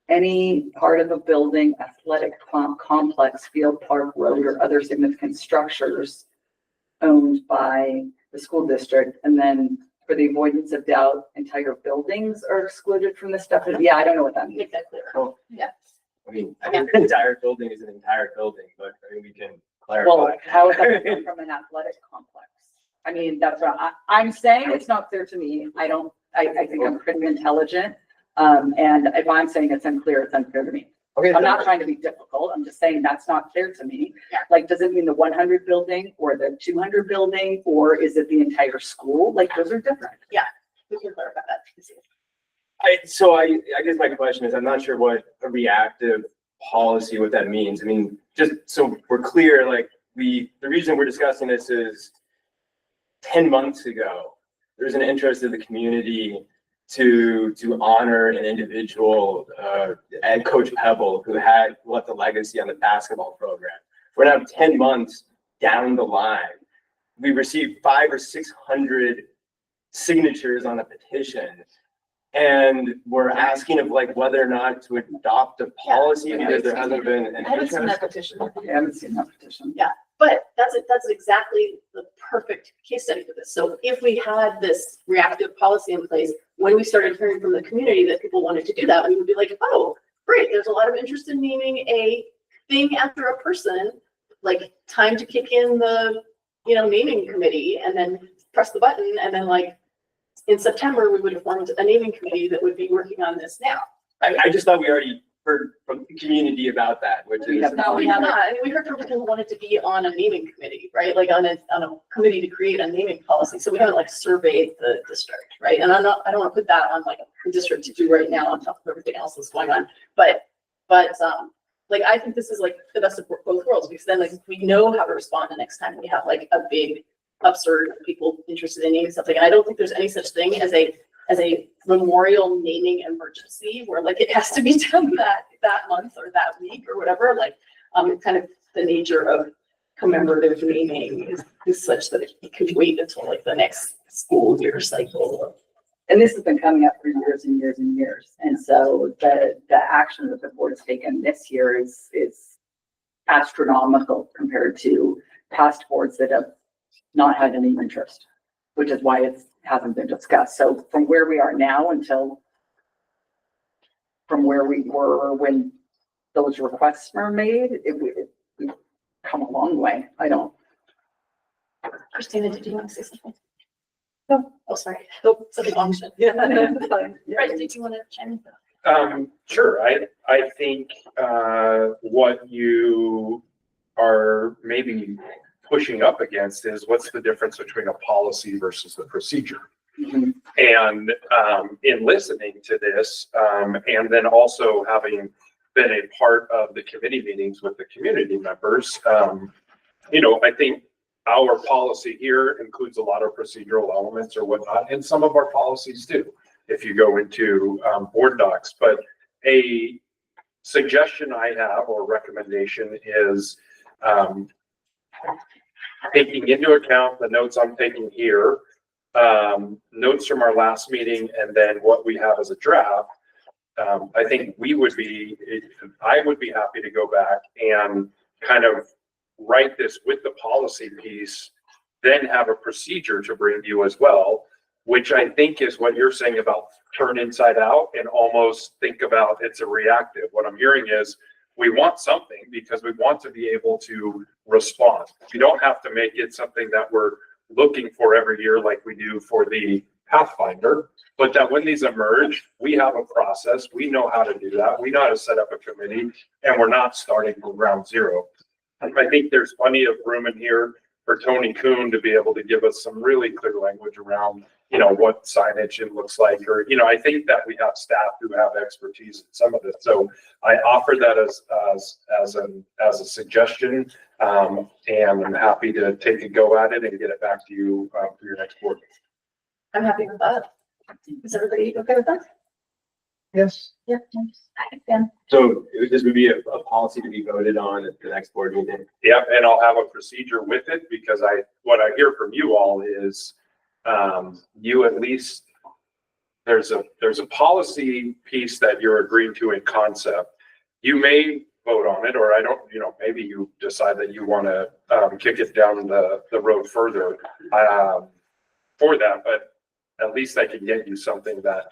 any part of the building, athletic complex, field, park, road, or other significant structures owned by the school district, and then for the avoidance of doubt, entire buildings are excluded from this stuff. Yeah, I don't know what that means. Make that clear. Cool. Yeah. I mean, an entire building is an entire building, but we can clarify. Well, how is that different from an athletic complex? I mean, that's what I'm saying. It's not clear to me. I think I'm pretty intelligent. And if I'm saying it's unclear to me. Okay. I'm not trying to be difficult. I'm just saying that's not clear to me. Yeah. Like, does it mean the 100 building or the 200 building, or is it the entire school? Like, those are different. We can clarify that. I guess my question is, I'm not sure what a reactive policy, what that means. I mean, just so we're clear, like the reason we're discussing this is 10 months ago, there's an interest of the community to honor an individual, and Coach Pebble, who had left a legacy on the basketball program. We're now 10 months down the line. We received 500 or 600 signatures on a petition. And we're asking of whether or not to adopt a policy because there hasn't been an I haven't seen that interest. petition. I haven't seen that petition. But that's exactly the perfect case study for this. So if we had this reactive policy in place, when we started hearing from the community that people wanted to do that, we would be like, oh, great, there's a lot of interest in naming a thing after a person, like time to kick in the, naming committee and then press the button. And then in September, we would have formed a naming committee that would be working on this now. I just thought we already heard from the community about that, which We is. have No, we have not. I mean, we heard from people who wanted to be on a naming committee, right? Like on a committee to create a naming policy. So we haven't surveyed the district, right? And I don't want to put that on the district to do right now on top of everything else that's going on. But Like, I think this is like the best of both worlds, because then like we know how to respond the next time we have like a big upsurge of people interested in naming something. And I don't think there's any such thing as a memorial naming emergency where like it has to be done that month or that week or whatever. Like, kind of the nature of commemorative naming is such that it could wait until like the next school year cycle. And this has been coming up for years and years and years. And so the action that the board has taken this year is astronomical compared to past boards that have not had any interest, which is why it hasn't been discussed. So from where we are now until from where we were when those requests were made, we've come a long way. Christina, did you want to say something? No. Oh, sorry. Nope, it's a big function. Yeah. Right, did you want to chime in? Sure. I think, what you are maybe pushing up against is what's the difference between a policy versus the procedure? Mhm. And, in listening to this, and then also having been a part of the committee meetings with the community members, I think our policy here includes a lot of procedural elements or whatnot, and some of our policies do, if you go into board docs. But a suggestion I have or recommendation is taking into account the notes I'm taking here, notes from our last meeting, and then what we have as a draft. I think I would be happy to go back and kind of write this with the policy piece, then have a procedure to bring to you as well, which I think is what you're saying about turn inside out and almost think about it's a reactive. What I'm hearing is we want something because we want to be able to respond. We don't have to make it something that we're looking for every year like we do for the Pathfinder, but that when these emerge, we have a process. We know how to do that. We know how to set up a committee, and we're not starting from ground zero. I think there's plenty of room in here for Tony Kuhn to be able to give us some really clear language around, what signage it looks like, or, I think that we have staff who have expertise in some of this. So I offer that as a suggestion, and I'm happy to take a go at it and get it back to you for your next board. I'm happy with that. Is everybody okay with that? Yes. Yeah. Yeah. So this would be a policy to be voted on at the next board meeting. Yeah, and I'll have a procedure with it because what I hear from you all is, you at least, there's a policy piece that you're agreeing to in concept. You may vote on it, or I don't, maybe you decide that you want to, kick it down the road further, for that, but at least I can get you something that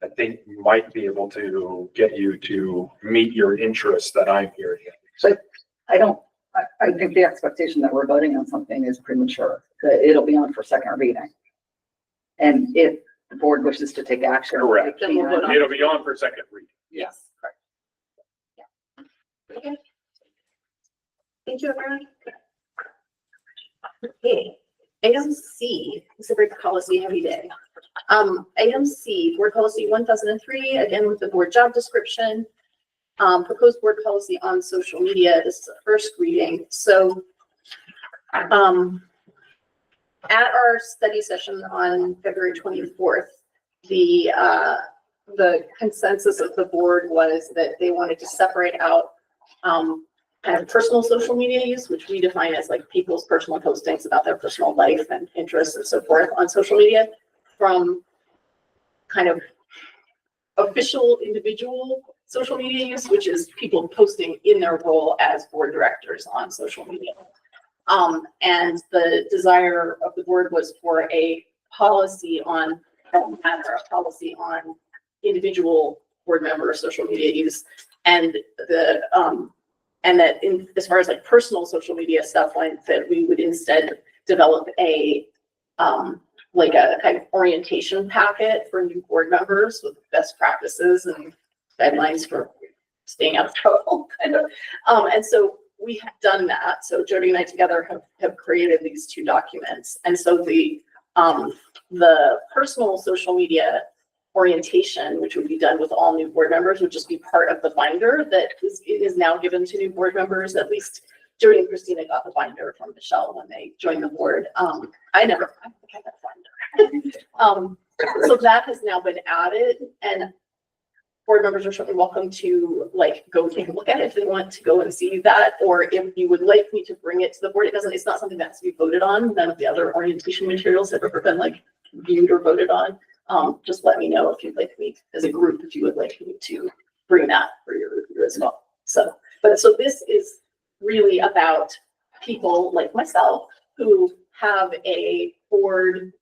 I think might be able to get you to meet your interests that I'm hearing. So I think the expectation that we're voting on something is premature, that it'll be on for second reading. And if the board wishes to take action. Correct. Then we'll vote on it. It'll be on for second reading. Yes, correct. Yeah. Okay. Thank you, everyone. Okay, item C, this is a very policy heavy day. Item C, board policy 1003, again with the board job description. Proposed board policy on social media. This is a first reading. So, at our study session on February 24th, the consensus of the board was that they wanted to separate out kind of personal social media use, which we define as like people's personal postings about their personal life and interests and so forth on social media, from kind of official individual social media use, which is people posting in their role as board directors on social media. And the desire of the board was for a policy on individual board member social media use, and that as far as like personal social media stuff went, that we would instead develop a like a kind of orientation packet for new board members with best practices and guidelines for staying out of trouble, kind of. And so we have done that. So Jody and I together have created these two documents. And so the personal social media orientation, which would be done with all new board members, would just be part of the binder that is now given to new board members. At least Jody and Christina got the binder from Michelle when they joined the board. I think I got a binder. So that has now been added, and board members are certainly welcome to like go take a look at it if they want to go and see that, or if you would like me to bring it to the board. It's not something that has to be voted on. None of the other orientation materials have ever been like viewed or voted on. Just let me know if you'd like me as a group, if you would like me to bring that for your review as well. So this is really about people like myself who have a board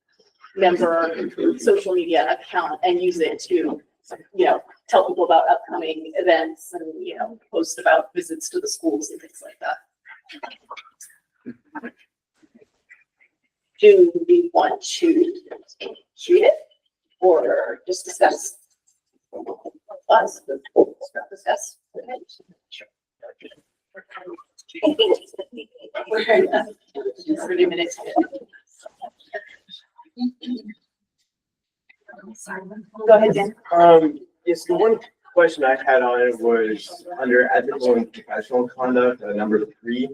member social media account and use it to, tell people about upcoming events and, post about visits to the schools and things like that. Do we want to shoot it or just discuss? Us, discuss. We're 30 minutes. Go ahead, Dan. Yes, the one question I had on it was under ethical and professional conduct, number 3.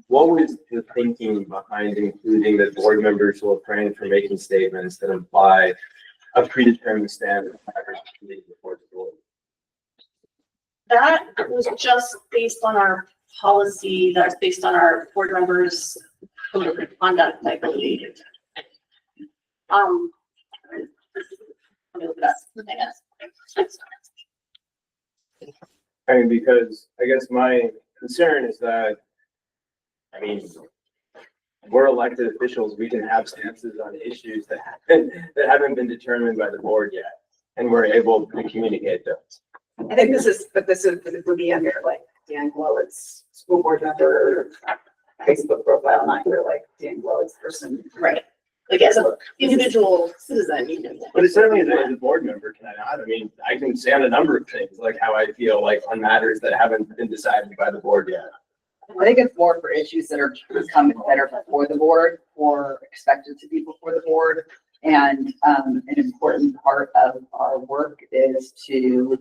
What was the thinking behind including that board members will refrain from making statements that imply a predetermined standard before the board? That was just based on our policy, that's based on our board members' code of conduct, I believe. Let me look it up. I mean, because I guess my concern is that, we're elected officials, we can have stances on issues that haven't been determined by the board yet, and we're able to communicate those. I think this would be under like Dan Glowit's school board member Facebook profile, not your like Dan Glowit's person. Right. Like as an individual citizen, you can. But it's certainly as a board member, can I not? I can say on a number of things, like how I feel like on matters that haven't been decided by the board yet. I think it's more for issues that are coming that are before the board or expected to be before the board. And an important part of our work is to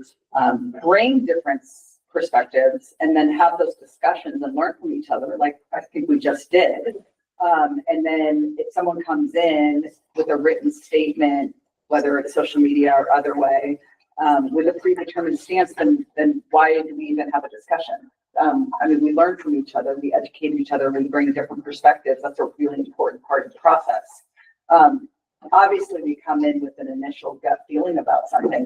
bring different perspectives and then have those discussions and learn from each other, like I think we just did. And then if someone comes in with a written statement, whether it's social media or other way, with a predetermined stance, then why do we even have a discussion? We learn from each other, we educate each other, we bring different perspectives. That's a really important part of the process. Obviously, we come in with an initial gut feeling about something,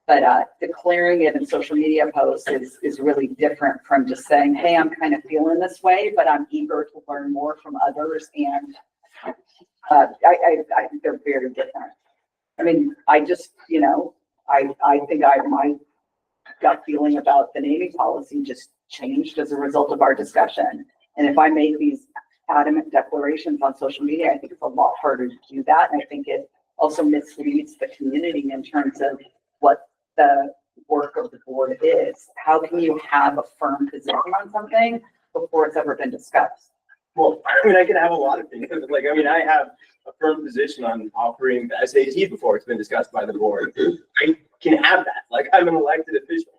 but declaring it in social media posts is really different from just saying, hey, I'm kind of feeling this way, but I'm eager to learn more from others. And I think they're very different. I just, I think my gut feeling about the naming policy just changed as a result of our discussion. And if I make these adamant declarations on social media, I think it's a lot harder to do that. And I think it also misleads the community in terms of what the work of the board is. How can you have a firm position on something before it's ever been discussed? Well, I can have a lot of things. I have a firm position on offering the SAT before it's been discussed by the board. I can have that. I'm an elected official.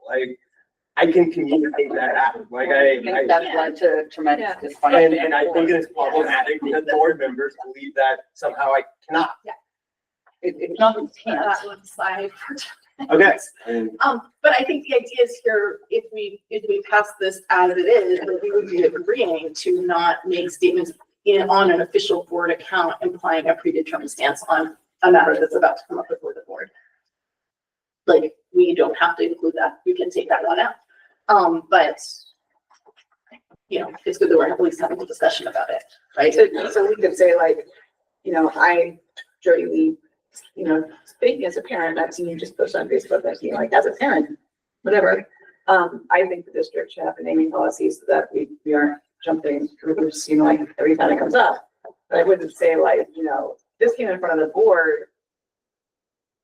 I can communicate that out. I think that's led to tremendous dysfunction. And I think it's problematic because board members believe that somehow I cannot. It's not that you can't. That one slide. Okay. But I think the idea is here, if we pass this as it is, then we would be agreeing to not make statements on an official board account implying a predetermined stance on a matter that's about to come up before the board. We don't have to include that. We can take that one out. But it's good that we're at least having a discussion about it, right? So we could say Jody, speaking as a parent, I've seen you just post on Facebook that as a parent, whatever. I think the district should have a naming policy so that we aren't jumping through hoops, every time it comes up. But I wouldn't say this came in front of the board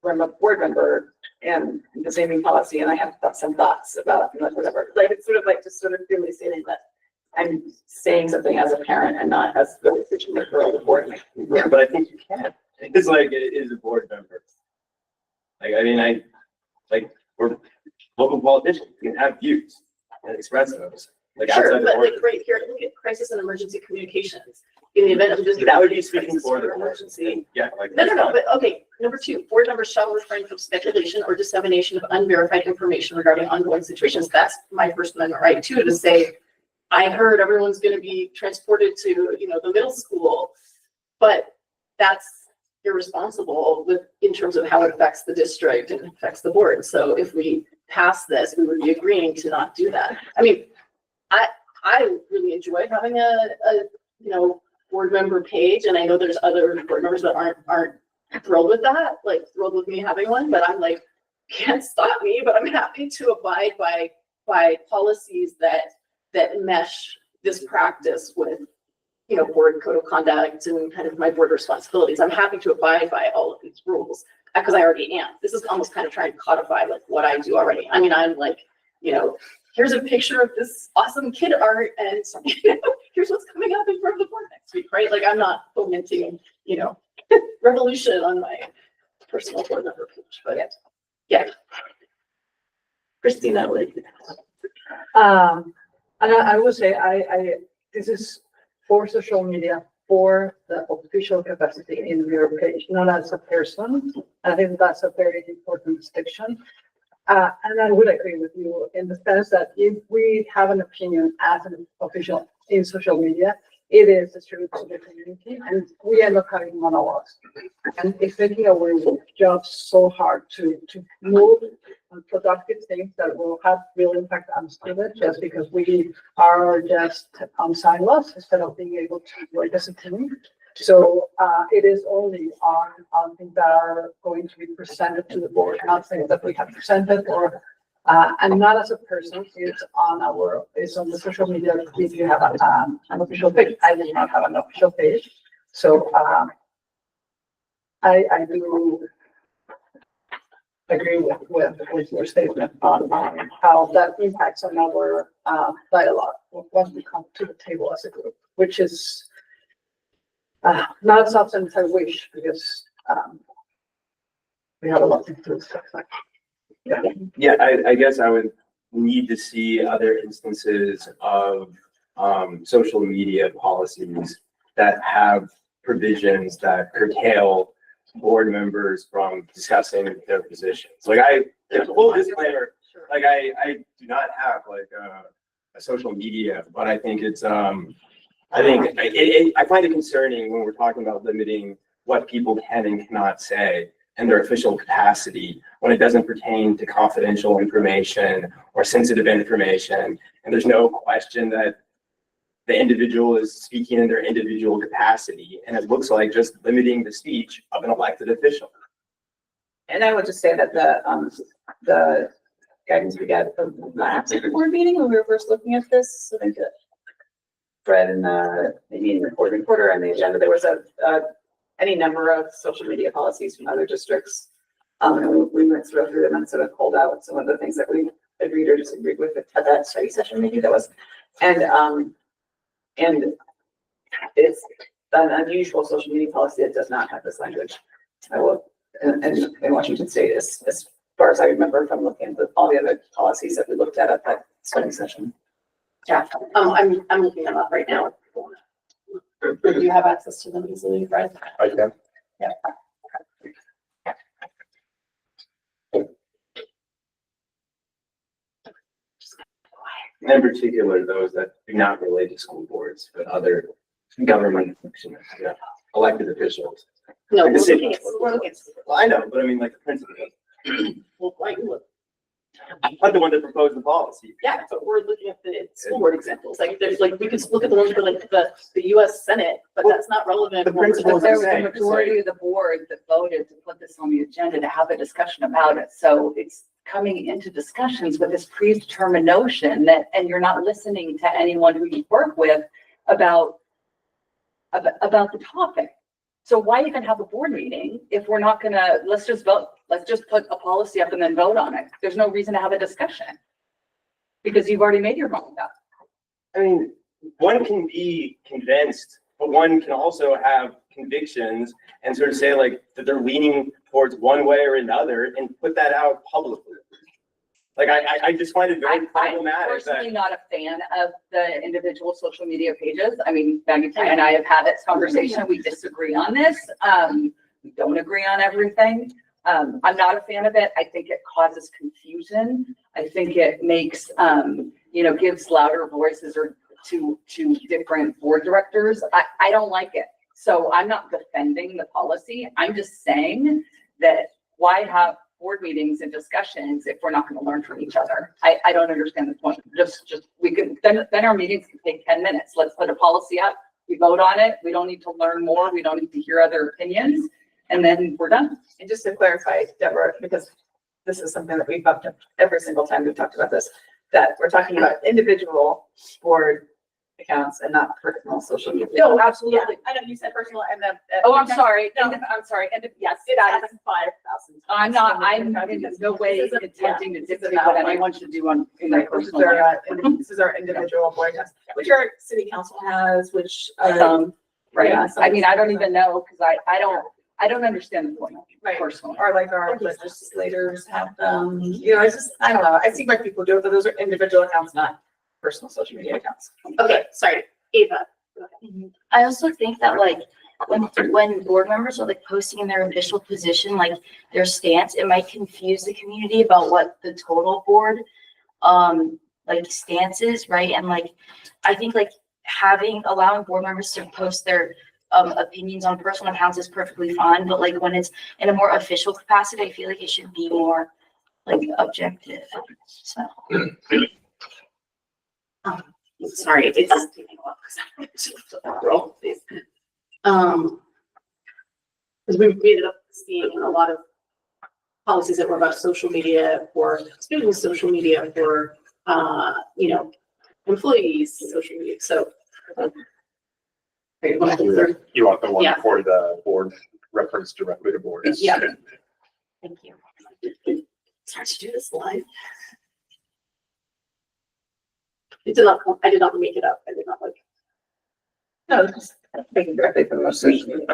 where I'm a board member and the naming policy, and I have some thoughts about whatever. It's sort of just really stating that I'm saying something as a parent and not as the decision maker of the board. Yeah, but I think you can. It is a board member. We're local politicians, we can have views and express those, like Sure, outside the but board. like right here, look at crisis and emergency communications. In the event of just. That would be speaking crisis for or the board. emergency. Yeah, like. No, but okay, number 2, board members shall refrain from speculation or dissemination of unverified information regarding ongoing situations. That's my First Amendment right too, to say, I heard everyone's gonna be transported to, the middle school, but that's irresponsible in terms of how it affects the district and affects the board. So if we pass this, we would be agreeing to not do that. I mean, I really enjoy having a board member page, and I know there's other board members that aren't thrilled with that, like thrilled with me having one, but I'm like, can't stop me, but I'm happy to abide by policies that mesh this practice with, board code of conduct and kind of my board responsibilities. I'm happy to abide by all of these rules because I already am. This is almost kind of trying to codify like what I do already. I mean, I'm like, here's a picture of this awesome kid art, and here's what's coming up in front of the board next week, right? Like I'm not fomenting, revolution on my personal board member page, but yeah. Christina, And I would say, this is for social media, for the official capacity in your page, not as a person. I think that's a very important distinction. And I would agree with you in the sense that if we have an opinion as an official in social media, it is distributed to the community, and we end up having monologues. And it's making our job so hard to move productive things that will have real impact on students, just because we are just on silos instead of being able to work as a team. So it is only on things that are going to be presented to the board, not things that we have presented or and not as a person. It's on the social media. If you have an official page, I do not have an official page, so I do agree with your statement on how that impacts on our dialogue once we come to the table as a group, which is not a substance I wish, because we have a lot to do. Yeah, I guess I would need to see other instances of social media policies that have provisions that curtail board members from discussing their positions. Like full disclaimer, like I do not have like a social media, but I think it's I find it concerning when we're talking about limiting what people can and cannot say in their official capacity when it doesn't pertain to confidential information or sensitive information. And there's no question that the individual is speaking in their individual capacity. And it looks like just limiting the speech of an elected official. And I would just say that the guidance we got from the last board meeting when we were first looking at this, I think that Fred and maybe in the board reporter on the agenda, there was any number of social media policies from other districts. And we went through them and sort of pulled out some of the things that we agreed or disagreed with at that study session, maybe that was. And it's an unusual social media policy that does not have this language. In Washington State, as far as I remember from looking at all the other policies that we looked at that study session. Yeah, I'm looking them up right now. Do you have access to them easily, Fred? I can. Yeah. In particular, those that do not relate to school boards, but other government functions, elected officials. No, Like we're the city. looking at. Well, I know, but I mean, like the principal. Well, why you look? I'm the one that proposed the policy. Yeah, but we're looking at the school board examples. Like there's like, we could look at the ones for like the US Senate, but that's not relevant. The principal But there was a Same. majority of the board that voted to put this on the agenda to have a discussion about it. So it's coming into discussions with this predetermined notion that, and you're not listening to anyone who you work with about the topic. So why even have a board meeting if we're not gonna, let's just vote, let's just put a policy up and then vote on it. There's no reason to have a discussion because you've already made your mind up. I mean, one can be convinced, but one can also have convictions and sort of say like that they're leaning towards one way or another and put that out publicly. Like, I just find it very I'm problematic personally that, not a fan of the individual social media pages. I mean, Maggie and I have had this conversation. We disagree on this. We don't agree on everything. I'm not a fan of it. I think it causes confusion. I think it makes, gives louder voices or to different board directors. I don't like it. So I'm not defending the policy. I'm just saying that why have board meetings and discussions if we're not going to learn from each other? I don't understand the point. We could, then our meetings can take 10 minutes. Let's put a policy up. We vote on it. We don't need to learn more. We don't need to hear other opinions. And then we're done. And just to clarify, Deborah, because this is something that we've bumped up every single time we've talked about this, that we're talking about individual board accounts and not personal social media. No, absolutely. I know you said personal and then. Oh, I'm sorry. No. I'm sorry. And yes, It that has is, 5,000. I'm in no way attempting to dictate what anyone should do in their Right, which is personal life. this is our individual board accounts, which our city council has, which, Right. yeah, I mean, I don't even know because I don't understand the point Right. personally. or like our legislators have them, I don't know, I see why people do it, but those are individual accounts, not personal social media accounts. Okay, sorry, Ava. I also think that like when board members are like posting in their official position, like their stance, it might confuse the community about what the total board like stance is, right? And like I think like allowing board members to post their opinions on personal accounts is perfectly fine, but like when it's in a more official capacity, I feel like it should be more like objective. So Sorry, it's just taking a while. Because we ended up seeing a lot of policies that were about social media for students, social media for, employees, social media, so. You want the one Yeah. for the board, reference directly to boards? Yeah. Thank you. It's hard to do this live. I did not make it up. I did not like. No, it's taken directly from most social media.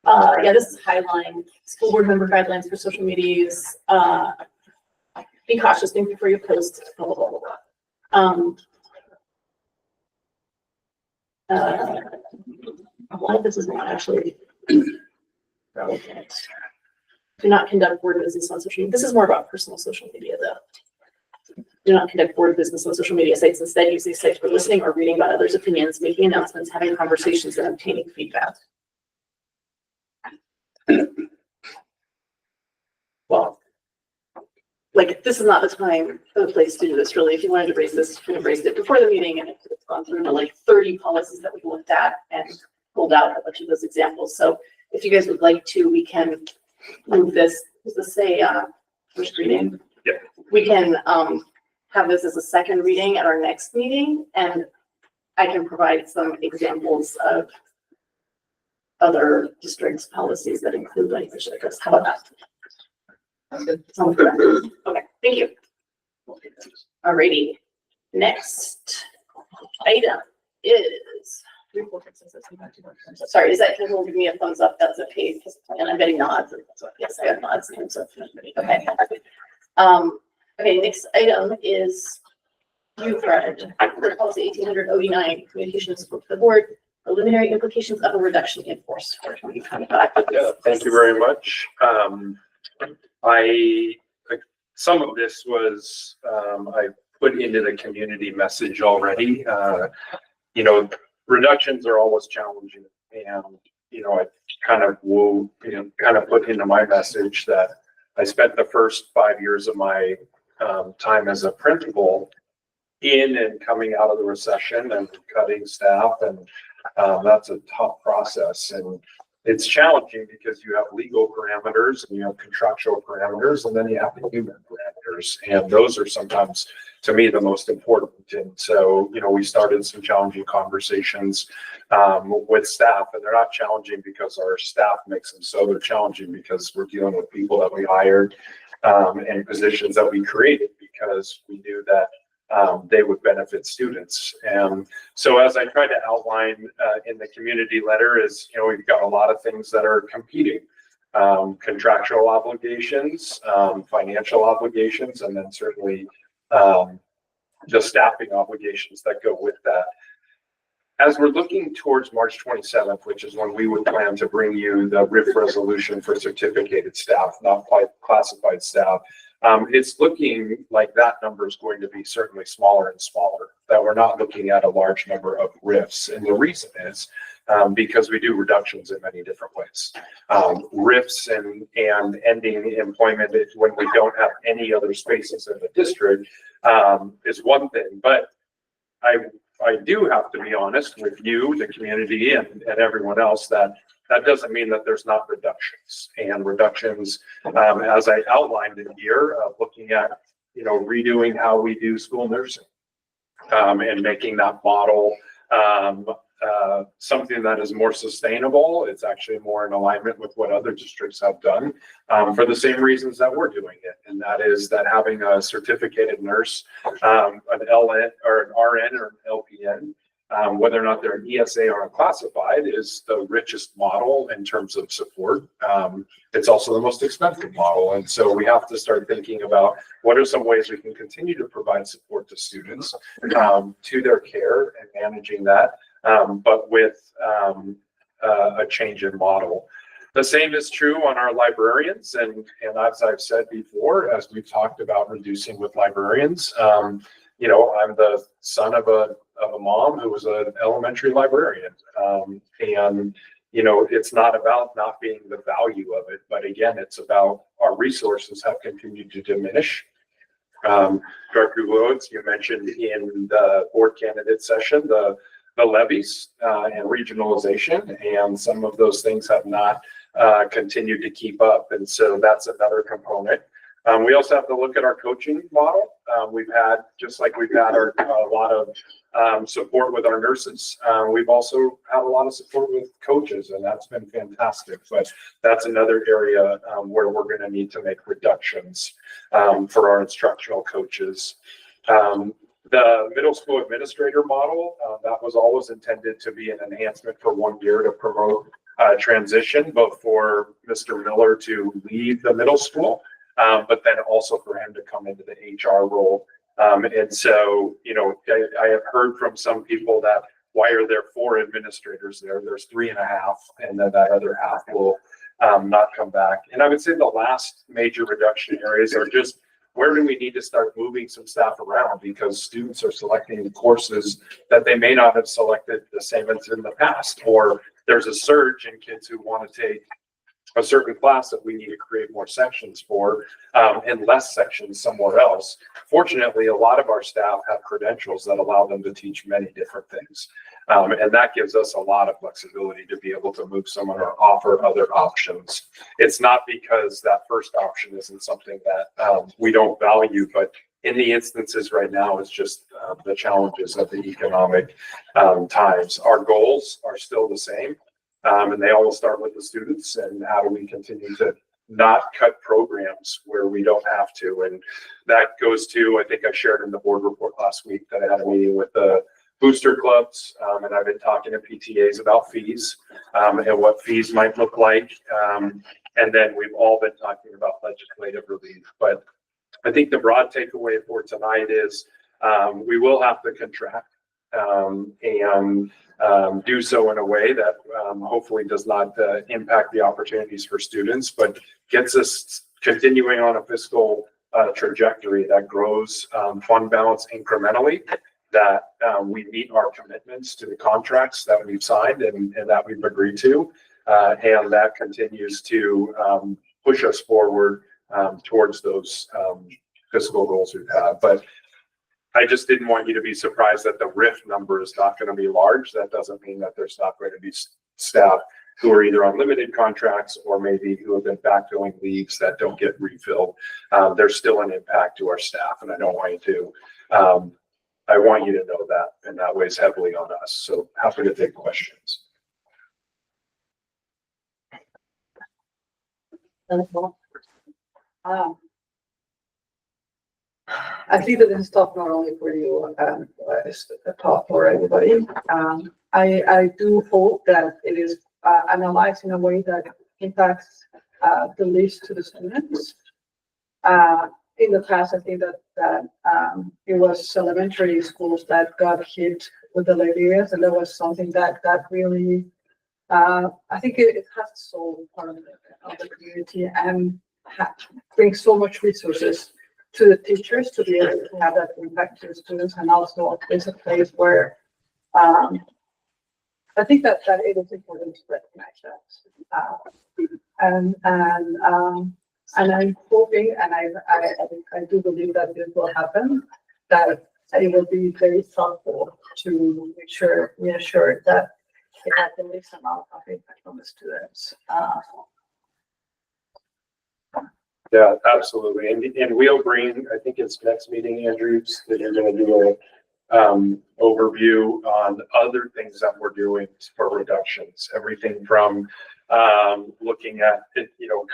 Yeah, this is Highline, school board member guidelines for social medias. Be cautious, think before you post, blah, blah, blah, blah. A lot of this is not actually relevant. Do not conduct board business on social media. This is more about personal social media though. Do not conduct board business on social media sites. Instead, use these sites for listening or reading about others' opinions, making announcements, having conversations, and obtaining feedback. Well, like, this is not the time or the place to do this, really. If you wanted to raise this, you could have raised it before the meeting, and it's gone through to like 30 policies that we looked at and pulled out a bunch of those examples. So if you guys would like to, we can move this. Does this say first reading? Yeah. We can have this as a second reading at our next meeting, and I can provide some examples of other districts' policies that include language like this. How about that? Sounds good. Okay, thank you. Alrighty, next item is, sorry, is that because will give me a thumbs up? That's okay, and I'm getting nods. Yes, I have nods. Okay. Okay, next item is you, Fred, for policy 1800 communications with the board, preliminary implications of a reduction in force for 2025. Yeah, thank you very much. Some of this was, I put into the community message already. Reductions are always challenging, and, I kind of will, put into my message that I spent the first 5 years of my time as a principal in and coming out of the recession and cutting staff, and that's a tough process. And it's challenging because you have legal parameters and you have contractual parameters, and then you have the human parameters. And those are sometimes, to me, the most important. And so, we started some challenging conversations with staff, and they're not challenging because our staff makes them so. They're challenging because we're dealing with people that we hired and positions that we created, because we knew that they would benefit students. And so as I tried to outline in the community letter is, we've got a lot of things that are competing. Contractual obligations, financial obligations, and then certainly the staffing obligations that go with that. As we're looking towards March 27th, which is when we would plan to bring you the RIF resolution for certificated staff, not quite classified staff, it's looking like that number is going to be certainly smaller and smaller, that we're not looking at a large number of RIFs. And the reason is because we do reductions in many different ways. RIFs and ending employment when we don't have any other spaces in the district is one thing, but I do have to be honest with you, the community, and everyone else that doesn't mean that there's not reductions. And reductions, as I outlined in here, looking at redoing how we do school nursing and making that model something that is more sustainable. It's actually more in alignment with what other districts have done for the same reasons that we're doing it. And that is that having a certificated nurse, an LN or an RN or an LPN, whether or not they're an ESA or unclassified, is the richest model in terms of support. It's also the most expensive model. And so we have to start thinking about what are some ways we can continue to provide support to students, to their care and managing that. But with a change in model. The same is true on our librarians, and as I've said before, as we've talked about reducing with librarians, I'm the son of a mom who was an elementary librarian, and it's not about not being the value of it, but again, it's about our resources have continued to diminish. Director Woods, you mentioned in the board candidate session the levies and regionalization, and some of those things have not continued to keep up, and so that's another component. We also have to look at our coaching model. We've had, just like we've had a lot of support with our nurses, we've also had a lot of support with coaches, and that's been fantastic. But that's another area where we're going to need to make reductions for our instructional coaches. The middle school administrator model, that was always intended to be an enhancement for 1 year to promote transition, both for Mr. Miller to leave the middle school, but then also for him to come into the HR role. And so, I have heard from some people that why are there 4 administrators there? There's 3.5, and then that other half will not come back. And I would say the last major reduction areas are just where do we need to start moving some staff around, because students are selecting courses that they may not have selected the same as in the past, or there's a surge in kids who want to take a certain class that we need to create more sections for, and less sections somewhere else. Fortunately, a lot of our staff have credentials that allow them to teach many different things. And that gives us a lot of flexibility to be able to move someone or offer other options. It's not because that first option isn't something that we don't value, but in the instances right now, it's just the challenges of the economic times. Our goals are still the same, and they all start with the students, and how do we continue to not cut programs where we don't have to. And that goes to, I think I shared in the board report last week that I had a meeting with the booster clubs, and I've been talking to PTAs about fees and what fees might look like. And then we've all been talking about legislative relief. But I think the broad takeaway for tonight is we will have to contract and do so in a way that hopefully does not impact the opportunities for students, but gets us continuing on a fiscal trajectory that grows fund balance incrementally, that we meet our commitments to the contracts that we've signed and that we've agreed to, and that continues to push us forward towards those fiscal goals we've had. But I just didn't want you to be surprised that the RIF number is not going to be large. That doesn't mean that there's not going to be staff who are either on limited contracts or maybe who have been backfilling leaves that don't get refilled. There's still an impact to our staff, and I don't want you to. I want you to know that, and that weighs heavily on us. So happy to take questions. I think that this is tough not only for you, it's tough for everybody. I do hope that it is analyzed in a way that impacts the least to the students. In the past, I think that it was elementary schools that got hit with the levies, and that was something that really, I think it has soul part of the community and brings so much resources to the teachers to be able to have that impact to the students, and also it's a place where I think that it is important to recognize that. And I'm hoping, and I do believe that this will happen, that it will be very thoughtful to reassure that it has the least amount of impact on the students. Yeah, absolutely. And we'll bring, I think it's next meeting, Andrews, that you're gonna do a overview on other things that we're doing for reductions, everything from looking at,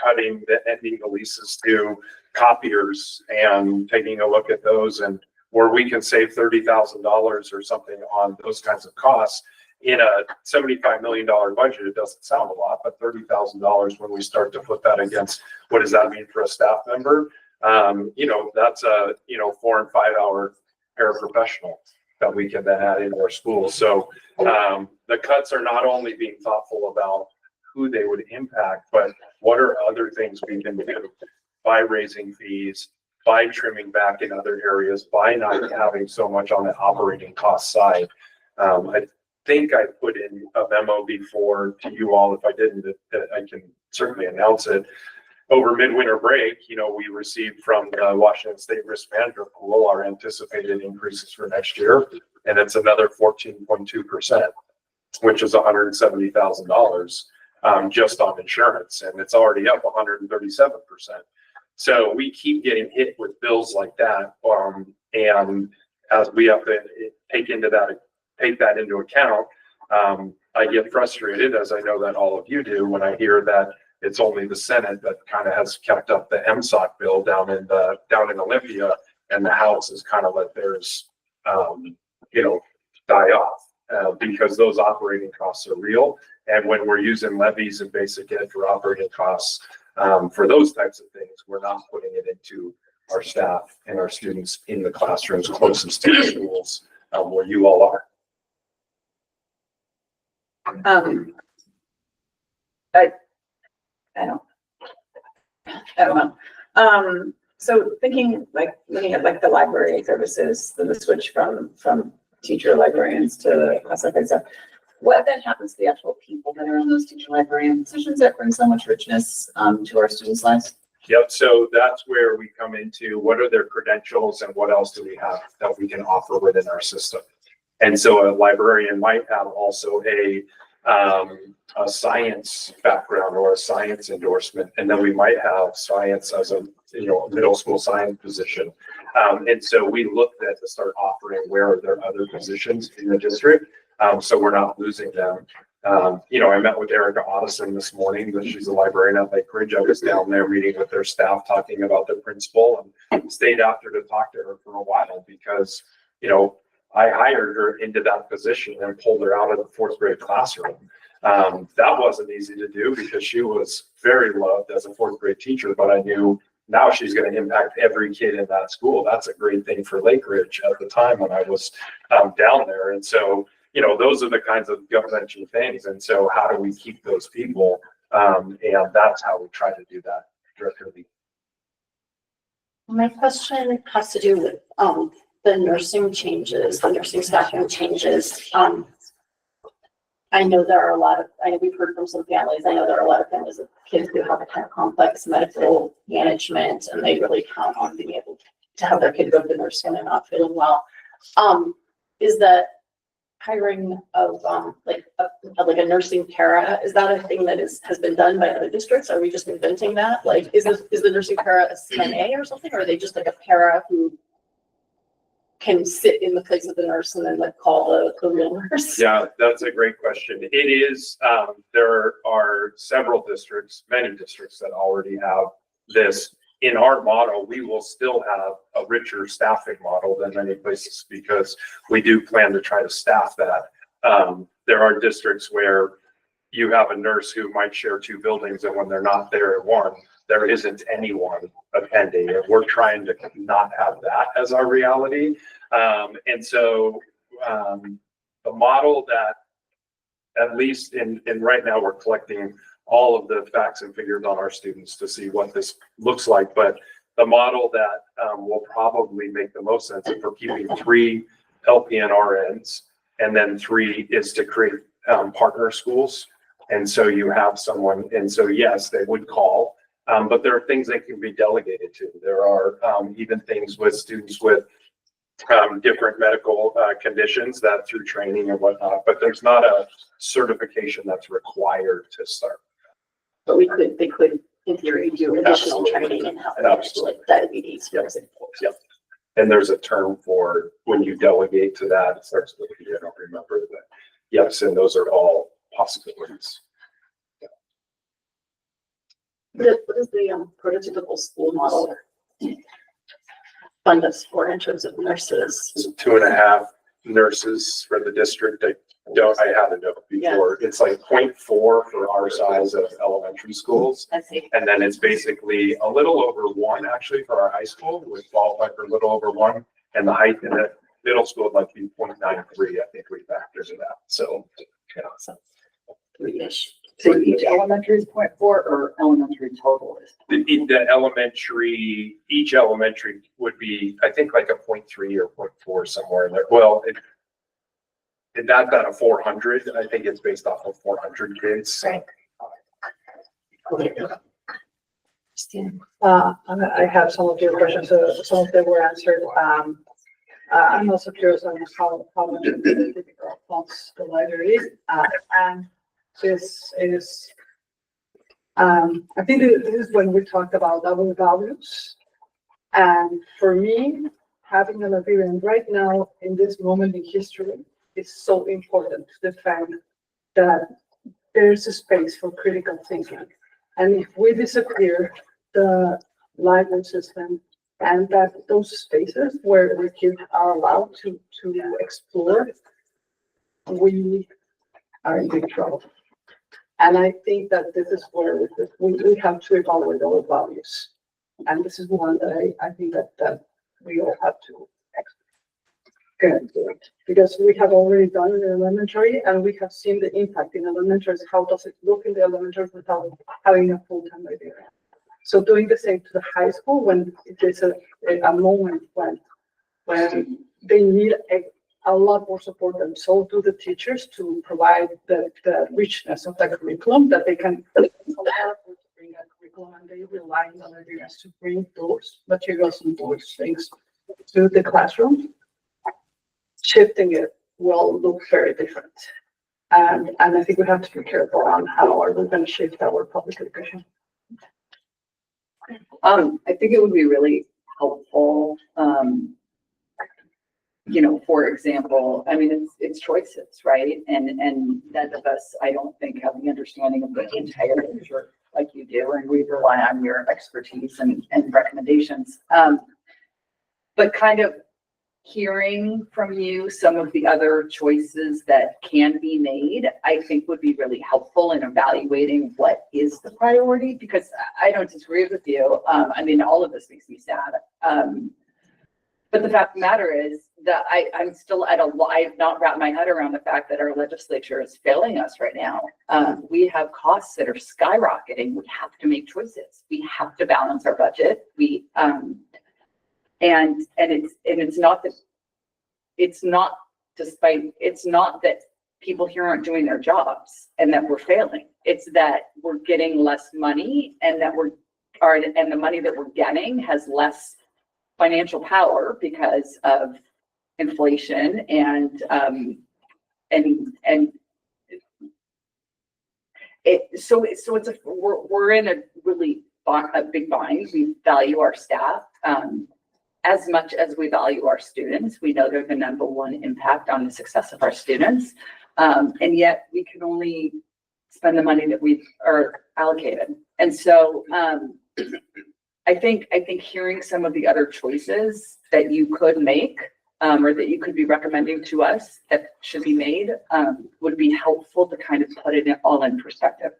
cutting ending the leases to copiers and taking a look at those, and where we can save $30,000 or something on those kinds of costs. In a $75 million budget, it doesn't sound a lot, but $30,000 when we start to put that against what does that mean for a staff member? That's a 4 and 5 hour paraprofessional that we can then add into our schools. So the cuts are not only being thoughtful about who they would impact, but what are other things we can do by raising fees, by trimming back in other areas, by not having so much on the operating cost side. I think I put in a memo before to you all. If I didn't, I can certainly announce it. Over midwinter break, we received from the Washington State Risk Management Pool our anticipated increases for next year, and it's another 14.2%, which is $170,000 just on insurance, and it's already up 137%. So we keep getting hit with bills like that, and as we have to take that into account, I get frustrated, as I know that all of you do, when I hear that it's only the Senate that kind of has kept up the MSOC bill down in Olympia, and the House has kind of let theirs, die off because those operating costs are real. And when we're using levies and basic ed for operating costs for those types of things, we're not putting it into our staff and our students in the classrooms closest to the schools where you all are. I don't know. So thinking looking at the library services, the switch from teacher librarians to classified and stuff, what then happens to the actual people that are in those teacher librarian positions that bring so much richness to our students' lives? Yep. So that's where we come into what are their credentials and what else do we have that we can offer within our system. And so a librarian might have also a science background or a science endorsement, and then we might have science as a middle school science position. And so we looked at to start offering where are there other positions in the district, so we're not losing them. I met with Erica Otteson this morning, but she's a librarian at Lake Ridge. I was down there meeting with their staff, talking about their principal, and stayed after to talk to her for a while because, I hired her into that position and pulled her out of the 4th grade classroom. That wasn't easy to do because she was very loved as a 4th grade teacher, but I knew now she's going to impact every kid in that school. That's a great thing for Lake Ridge at the time when I was down there. And so, those are the kinds of governmental things. And so how do we keep those people? And that's how we try to do that directly. My question has to do with the nursing changes, the nursing staffing changes. I know there are we've heard from some families. I know there are a lot of families of kids who have a kind of complex medical management, and they really count on being able to have their kid go to nursing and they're not feeling well. Is that hiring of a nursing para, is that a thing that has been done by other districts? Are we just inventing that? Is the nursing para a CNA or something, or are they just like a para who can sit in the place of the nurse and then call the real nurse? Yeah, that's a great question. It is, there are several districts, many districts that already have this in our model, we will still have a richer staffing model than many places because we do plan to try to staff that. There are districts where you have a nurse who might share 2 buildings, and when they're not there at one, there isn't anyone attending, and we're trying to not have that as our reality. And so the model that, at least in right now, we're collecting all of the facts and figures on our students to see what this looks like. But the model that will probably make the most sense if we're keeping 3 LPN RNs, and then 3 is to create partner schools. And so you have someone, and so yes, they would call, but there are things that can be delegated to. There are even things with students with different medical conditions that through training and whatnot, but there's not a certification that's required to start. But they could, in theory, do additional Absolutely. training and how to manage Absolutely. like diabetes, for Yep. example. Yep. And there's a term for when you delegate to that, it starts with, I don't remember that. Yes, and those are all possibilities. What is the prototypical school model fund us for in terms of nurses? So 2.5 nurses for the district. I had a note before. It's like 0.4 for our size of elementary schools. Let's see. And then it's basically a little over 1 actually for our high school. We qualify for a little over 1. And the height in the middle school would like to be 0.93. I think we factor in that. So, yeah. So 3-ish. So each elementary is 0.4 or elementary total is? The elementary, each elementary would be, I think, like a 0.3 or 0.4 somewhere in there. Well, that's out of 400. I think it's based off of 400 kids. Right. I have some of your questions, some of them were answered. I'm also curious on how much of the typical funds the library is. And this is, I think this is when we talked about our values. And for me, having an agreement right now in this moment in history is so important to defend that there's a space for critical thinking. And if we disappear the library system and that those spaces where the kids are allowed to explore, we are in big trouble. And I think that this is where we have to evaluate our values. And this is one that I think that we all have to get into it. Because we have already done it in elementary and we have seen the impact in elementary. How does it look in the elementary without having a full-time librarian? So doing the same to the high school when there's a moment when they need a lot more support, and so do the teachers to provide the richness of the curriculum that they can bring a curriculum, and they rely on the librarians to bring those materials and those things to the classroom. Shifting it will look very different. And I think we have to be careful on how are we going to shift our public education. I think it would be really helpful, for example, I mean, it's choices, right? And none of us, I don't think, have the understanding of the entire picture like you do, and we rely on your expertise and recommendations. But kind of hearing from you some of the other choices that can be made, I think would be really helpful in evaluating what is the priority, because I don't disagree with you. I mean, all of this makes me sad. But the fact of the matter is that I'm still I've not wrapped my head around the fact that our legislature is failing us right now. We have costs that are skyrocketing. We have to make choices. We have to balance our budget. And it's not that people here aren't doing their jobs and that we're failing. It's that we're getting less money and that and the money that we're getting has less financial power because of inflation and we're in a really big bind. We value our staff as much as we value our students. We know they're the number one impact on the success of our students, and yet we can only spend the money that we are allocated. And so I think hearing some of the other choices that you could make, or that you could be recommending to us that should be made, would be helpful to kind of put it all in perspective.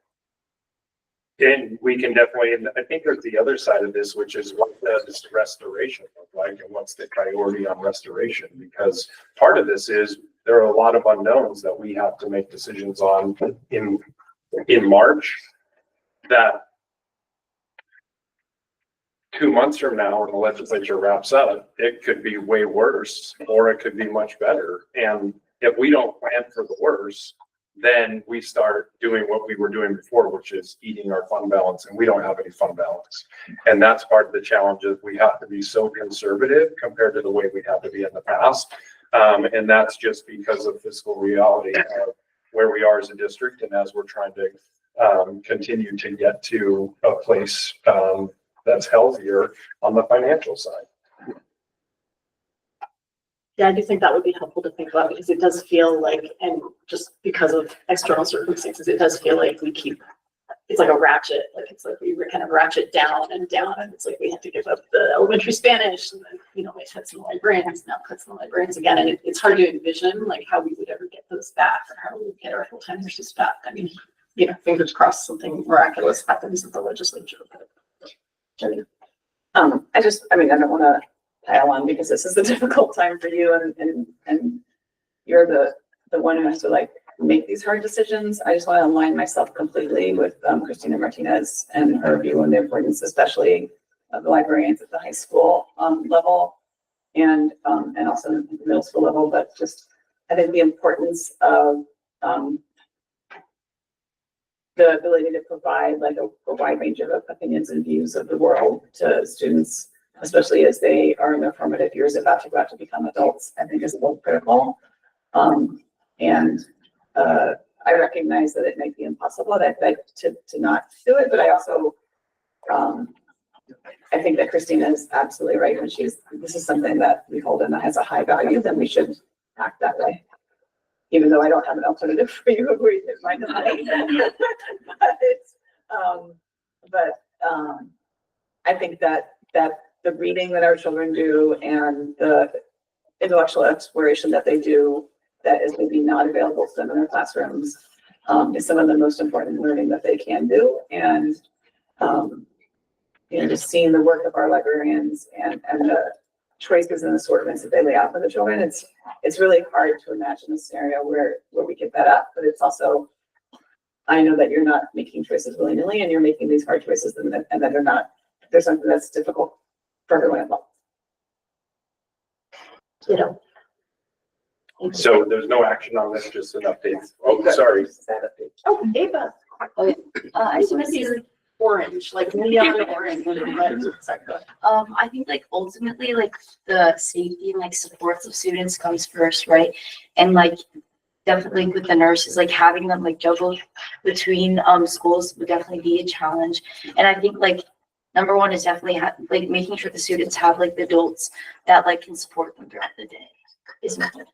And we can definitely, and I think there's the other side of this, which is what does restoration look like and what's the priority on restoration? Because part of this is there are a lot of unknowns that we have to make decisions on in March that 2 months from now, when the legislature wraps up, it could be way worse or it could be much better. And if we don't plan for the worst, then we start doing what we were doing before, which is eating our fund balance, and we don't have any fund balance. And that's part of the challenge, is we have to be so conservative compared to the way we had to be in the past. And that's just because of fiscal reality of where we are as a district, and as we're trying to continue to get to a place that's healthier on the financial side. Yeah, I do think that would be helpful to think about, because it does feel like, and just because of external circumstances, it does feel like it's like a ratchet, like it's like we kind of ratchet down, and it's like we had to give up the elementary Spanish, and then, it cuts in the librarians, now cuts in the librarians again, and it's hard to envision like how we would ever get those back, or how we would get our full-time nurses back. I mean, fingers crossed something miraculous happens at the legislature. I don't want to pile on, because this is a difficult time for you, and you're the one who has to like make these hard decisions. I just want to align myself completely with Christina Martinez and her view on the importance, especially of the librarians at the high school level, and also the middle school level. But just, I think the importance of the ability to provide like a wide range of opinions and views of the world to students, especially as they are in their formative years about to go out to become adults, I think is most critical. I recognize that it might be impossible to not do it, but I also, I think that Christina is absolutely right when this is something that we hold and that has a high value, then we should act that way. Even though I don't have an alternative for you, it might not. But I think that the reading that our children do and the intellectual exploration that they do that is maybe not available to them in their classrooms is some of the most important learning that they can do. And just seeing the work of our librarians and the choices and assortments that they lay out for the children, it's really hard to imagine a scenario where we give that up. But it's also, I know that you're not making choices willy-nilly, and you're making these hard choices, and that there's something that's difficult for everyone involved. So there's no action on this, just an update. Oh, sorry. Oh, Ava. I just want to see like orange, like neon orange. I think like ultimately like the safety and like supports of students comes first, right? And like definitely with the nurses, like having them like juggle between schools would definitely be a challenge. And I think like number one is definitely like making sure the students have like the adults that like can support them throughout the day.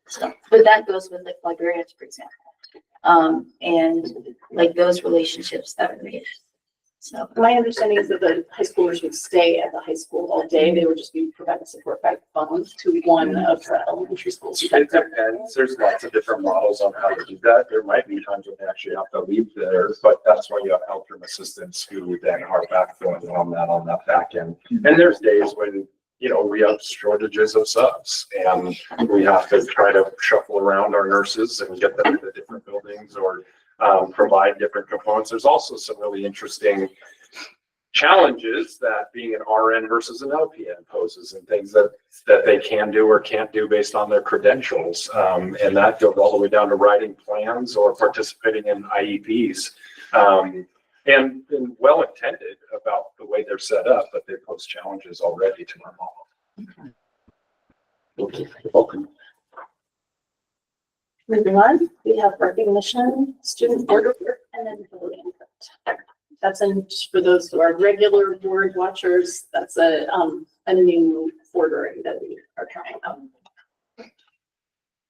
So, but that goes with like librarians, for example, and like those relationships that are made. So my understanding is that the high schoolers would stay at the high school all day. They would just be providing support by phone to one of the elementary schools. It depends. There's lots of different models on how to do that. There might be times when they actually have to leave there, but that's why you have help from assistants who then are backfilling on that back end. And there's days when we have shortages of subs, and we have to try to shuffle around our nurses and get them to different buildings or provide different components. There's also some really interesting challenges that being an RN versus an LPN poses, and things that they can do or can't do based on their credentials. And that goes all the way down to writing plans or participating in IEPs. And well intended about the way they're set up, but they pose challenges already to our model. Okay, welcome. Moving on, we have recognition, student board report, and then public input. That's for those who are regular board watchers. That's a new ordering that we are trying out.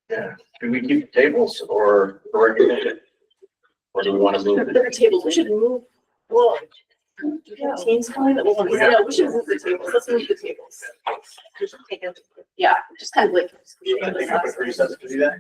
Yeah, do we keep tables or recognition? Or do we want to move it? There are tables. We should move. Well, yeah, teams coming that will want to, no, we should move the tables. Let's move the tables. Yeah, just kind of like. Recess to do that?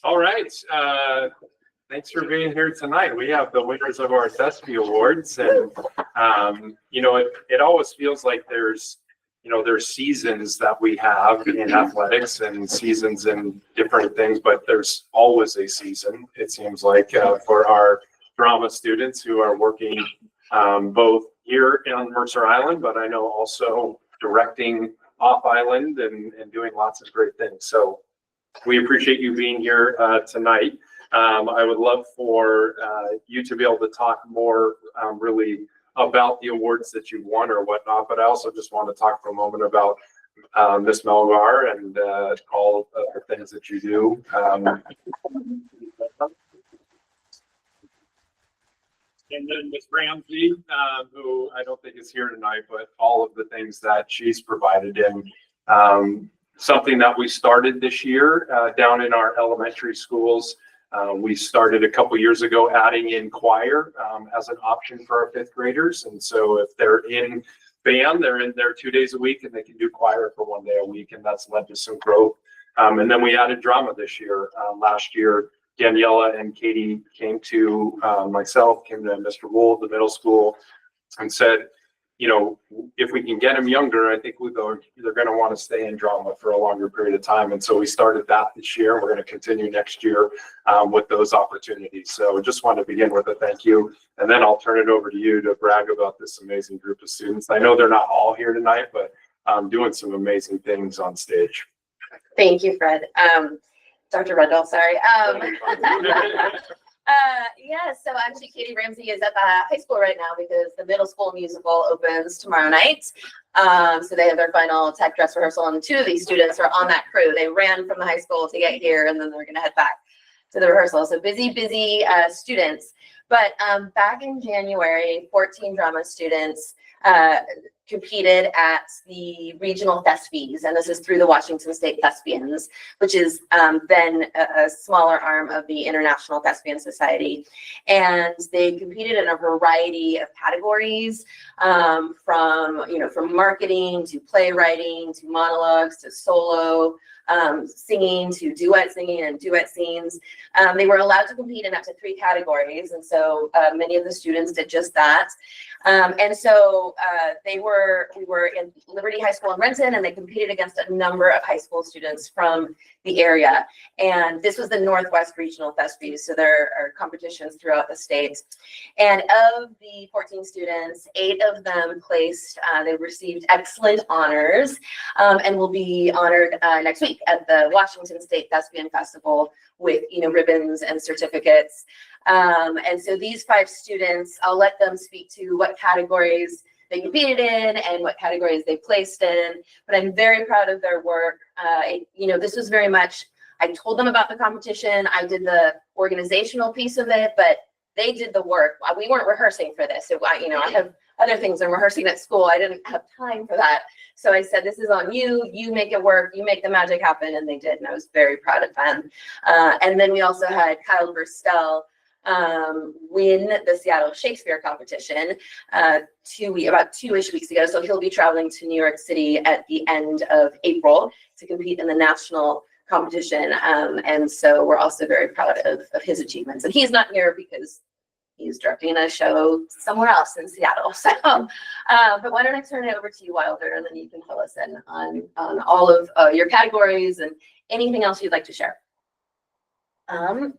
All right, thanks for being here tonight. We have the winners of our TESPI awards, and it always feels like there's seasons that we have in athletics and seasons in different things, but there's always a season, it seems like, for our drama students who are working both here on Mercer Island, but I know also directing off island and doing lots of great things. So we appreciate you being here tonight. I would love for you to be able to talk more really about the awards that you won or whatnot, but I also just want to talk for a moment about Miss Melgar and all of the things that you do. And then Miss Ramsey, who I don't think is here tonight, but all of the things that she's provided in. Something that we started this year down in our elementary schools. We started a couple years ago adding in choir as an option for our fifth graders. And so if they're in band, they're in there 2 days a week and they can do choir for 1 day a week. And that's led to some growth. And then we added drama this year. Last year, Daniela and Katie came to myself, came to Mr. Wool, the middle school, and said, if we can get them younger, I think they're going to want to stay in drama for a longer period of time. And so we started that this year. We're going to continue next year with those opportunities. So just want to begin with a thank you. And then I'll turn it over to you to brag about this amazing group of students. I know they're not all here tonight, but doing some amazing things on stage. Thank you, Fred. Dr. Rendell, sorry. So actually Katie Ramsey is at the high school right now because the middle school musical opens tomorrow night. So they have their final tech dress rehearsal, and 2 of these students are on that crew. They ran from the high school to get here, and then they're going to head back to the rehearsal. So busy students. But back in January, 14 drama students competed at the regional TESPIs, and this is through the Washington State Thespians, which is then a smaller arm of the International Thespian Society. And they competed in a variety of categories, from marketing to playwriting to monologues to solo singing to duet singing and duet scenes. They were allowed to compete in up to 3 categories, and so many of the students did just that. And so we were in Liberty High School in Renton, and they competed against a number of high school students from the area. And this was the Northwest Regional Thespies, so there are competitions throughout the state. And of the 14 students, 8 of them placed, they received excellent honors, and will be honored next week at the Washington State Thespian Festival with, ribbons and certificates. And so these 5 students, I'll let them speak to what categories they competed in and what categories they placed in, but I'm very proud of their work. This was very much, I told them about the competition, I did the organizational piece of it, but they did the work. We weren't rehearsing for this. I have other things I'm rehearsing at school. I didn't have time for that. So I said, this is on you. You make it work. You make the magic happen. And they did. And I was very proud of them. And then we also had Kyle Burstel win the Seattle Shakespeare competition about 2-ish weeks ago. So he'll be traveling to New York City at the end of April to compete in the national competition. And so we're also very proud of his achievements. And he's not here because he's directing a show somewhere else in Seattle. So, but why don't I turn it over to you, Wilder, and then you can fill us in on all of your categories and anything else you'd like to share.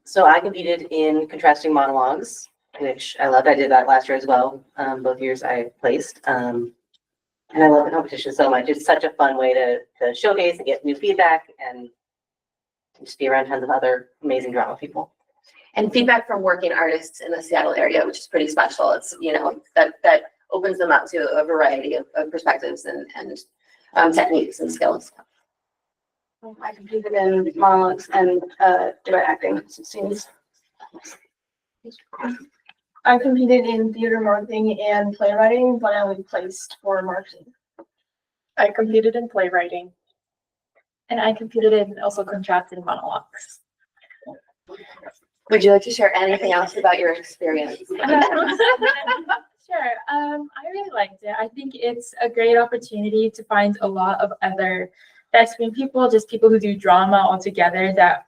So I competed in contrasting monologues, which I loved. I did that last year as well. Both years I placed. And I love the competition so much. It's such a fun way to showcase and get new feedback and just be around tons of other amazing drama people. And feedback from working artists in the Seattle area, which is pretty special. It's, that opens them up to a variety of perspectives and techniques and skills. I competed in monologues and duet acting scenes. I competed in theater marketing and playwriting, but I only placed for marketing. I competed in playwriting. And I competed in also contrasting monologues. Would you like to share anything else about your experience? Sure. I really liked it. I think it's a great opportunity to find a lot of other thespian people, just people who do drama all together that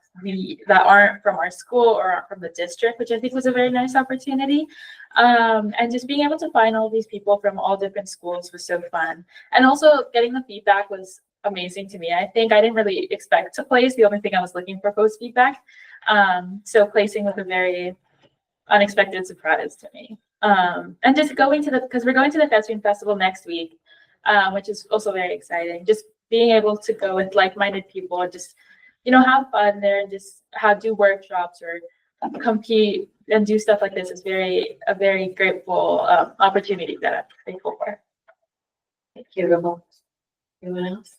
aren't from our school or aren't from the district, which I think was a very nice opportunity. And just being able to find all these people from all different schools was so fun. And also getting the feedback was amazing to me. I think I didn't really expect to place. The only thing I was looking for was feedback. So placing was a very unexpected surprise to me. And just because we're going to the Thespian Festival next week, which is also very exciting. Just being able to go with like-minded people and just, have fun there and just do workshops or compete and do stuff like this is a very grateful opportunity that I'm thankful for. Thank you, Ripple. Anyone else?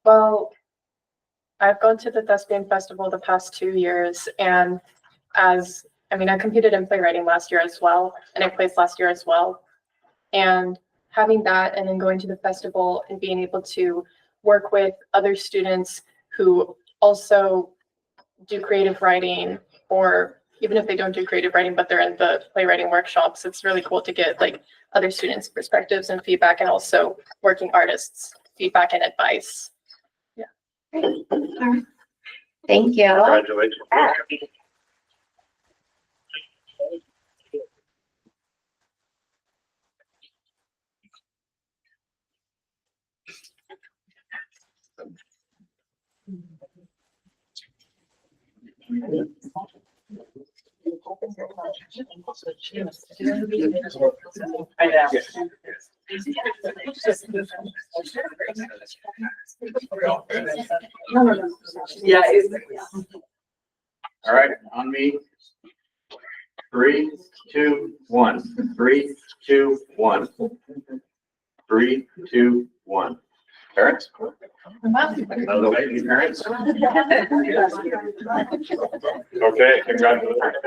Well, I've gone to the Thespian Festival the past 2 years, and I competed in playwriting last year as well, and I placed last year as well. And having that and then going to the festival and being able to work with other students who also do creative writing, or even if they don't do creative writing, but they're in the playwriting workshops, it's really cool to get other students' perspectives and feedback, and also working artists' feedback and advice. Yeah. Great. Thank you. Congratulations. All right, on me. 3, 2, 1. 3, 2, 1. 3, 2, 1. Parents? Another way, parents? Okay, congratulations.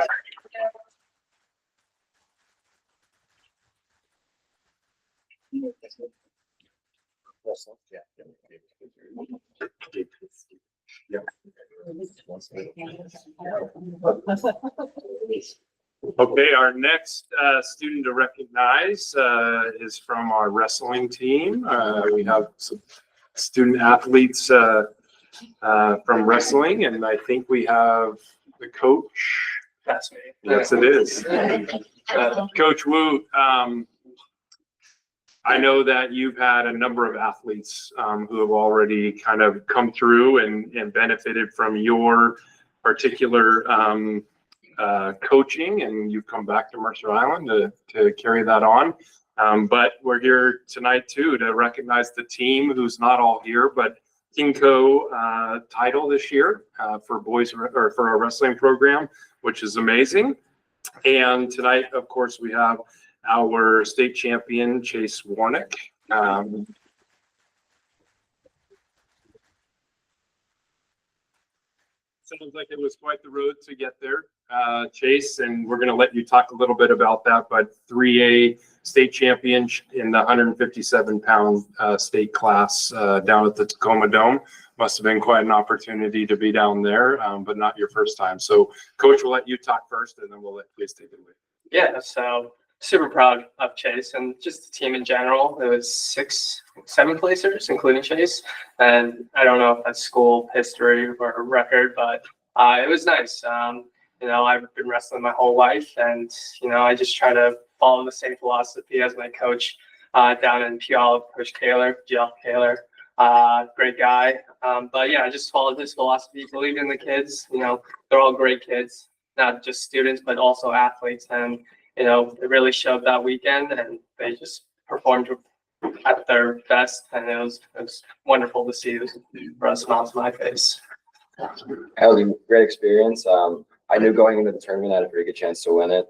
Okay, our next student to recognize is from our wrestling team. We have some student athletes from wrestling, and I think we have the coach. That's me. Yes, it is. Coach Wu, I know that you've had a number of athletes who have already kind of come through and benefited from your particular coaching, and you've come back to Mercer Island to carry that on. But we're here tonight too to recognize the team who's not all here, but Kinko title this year for boys or for our wrestling program, which is amazing. And tonight, of course, we have our state champion, Chase Warnick. Sounds like it was quite the road to get there, Chase, and we're going to let you talk a little bit about that. But 3A state champion in the 157-pound state class down at the Tacoma Dome. Must have been quite an opportunity to be down there, but not your first time. So, Coach, we'll let you talk first, and then we'll let Chase take it away. Yeah, so super proud of Chase and just the team in general. It was 7 placers, including Chase. And I don't know if that's school history or a record, but it was nice. You know, I've been wrestling my whole life, and, you know, I just try to follow the same philosophy as my coach down in Puyallup, Coach Kaler, Jeff Kaler. Great guy. But yeah, I just followed his philosophy, believed in the kids. You know, they're all great kids, not just students, but also athletes. And, you know, they really showed that weekend, and they just performed at their best. And it was wonderful to see. It brought a smile to my face. That was a great experience. I knew going into the tournament I had a pretty good chance to win it.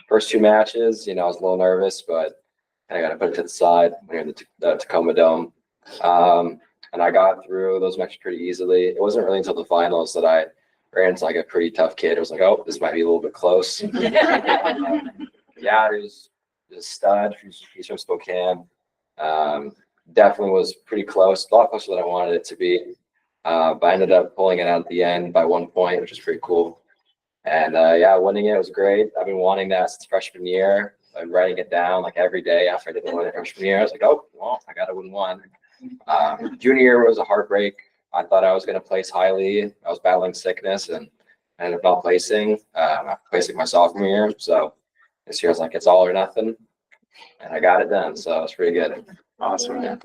First 2 matches, you know, I was a little nervous, but I got to put it to the side when you're in the Tacoma Dome. And I got through those matches pretty easily. It wasn't really until the finals that I ran into like a pretty tough kid. It was like, oh, this might be a little bit close. Yeah, he was a stud. He's from Spokane. Definitely was pretty close, a lot closer than I wanted it to be. But I ended up pulling it out at the end by 1 point, which was pretty cool. And yeah, winning it was great. I've been wanting that since freshman year. I'm writing it down like every day after I didn't win it freshman year. I was like, oh, well, I got to win one. Junior year was a heartbreak. I thought I was going to place highly. I was battling sickness and I ended up not placing. Placing my sophomore year. So this year I was like, it's all or nothing. And I got it done. So it's pretty good. Awesome. Yeah.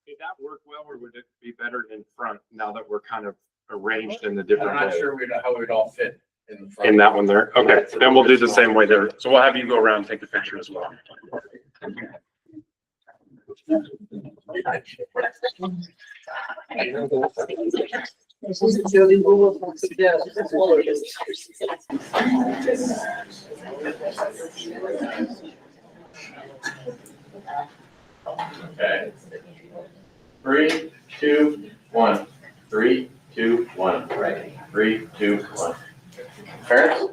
Did that work well, or would it be better in front now that we're kind of arranged in the different I'm not way? sure how we'd all fit in the front. In that one there? Okay, then we'll do the same way there. So we'll have you go around and take the picture as well. Okay. 3, 2, 1. 3, 2, 1. Right. 3, 2, 1. Parents?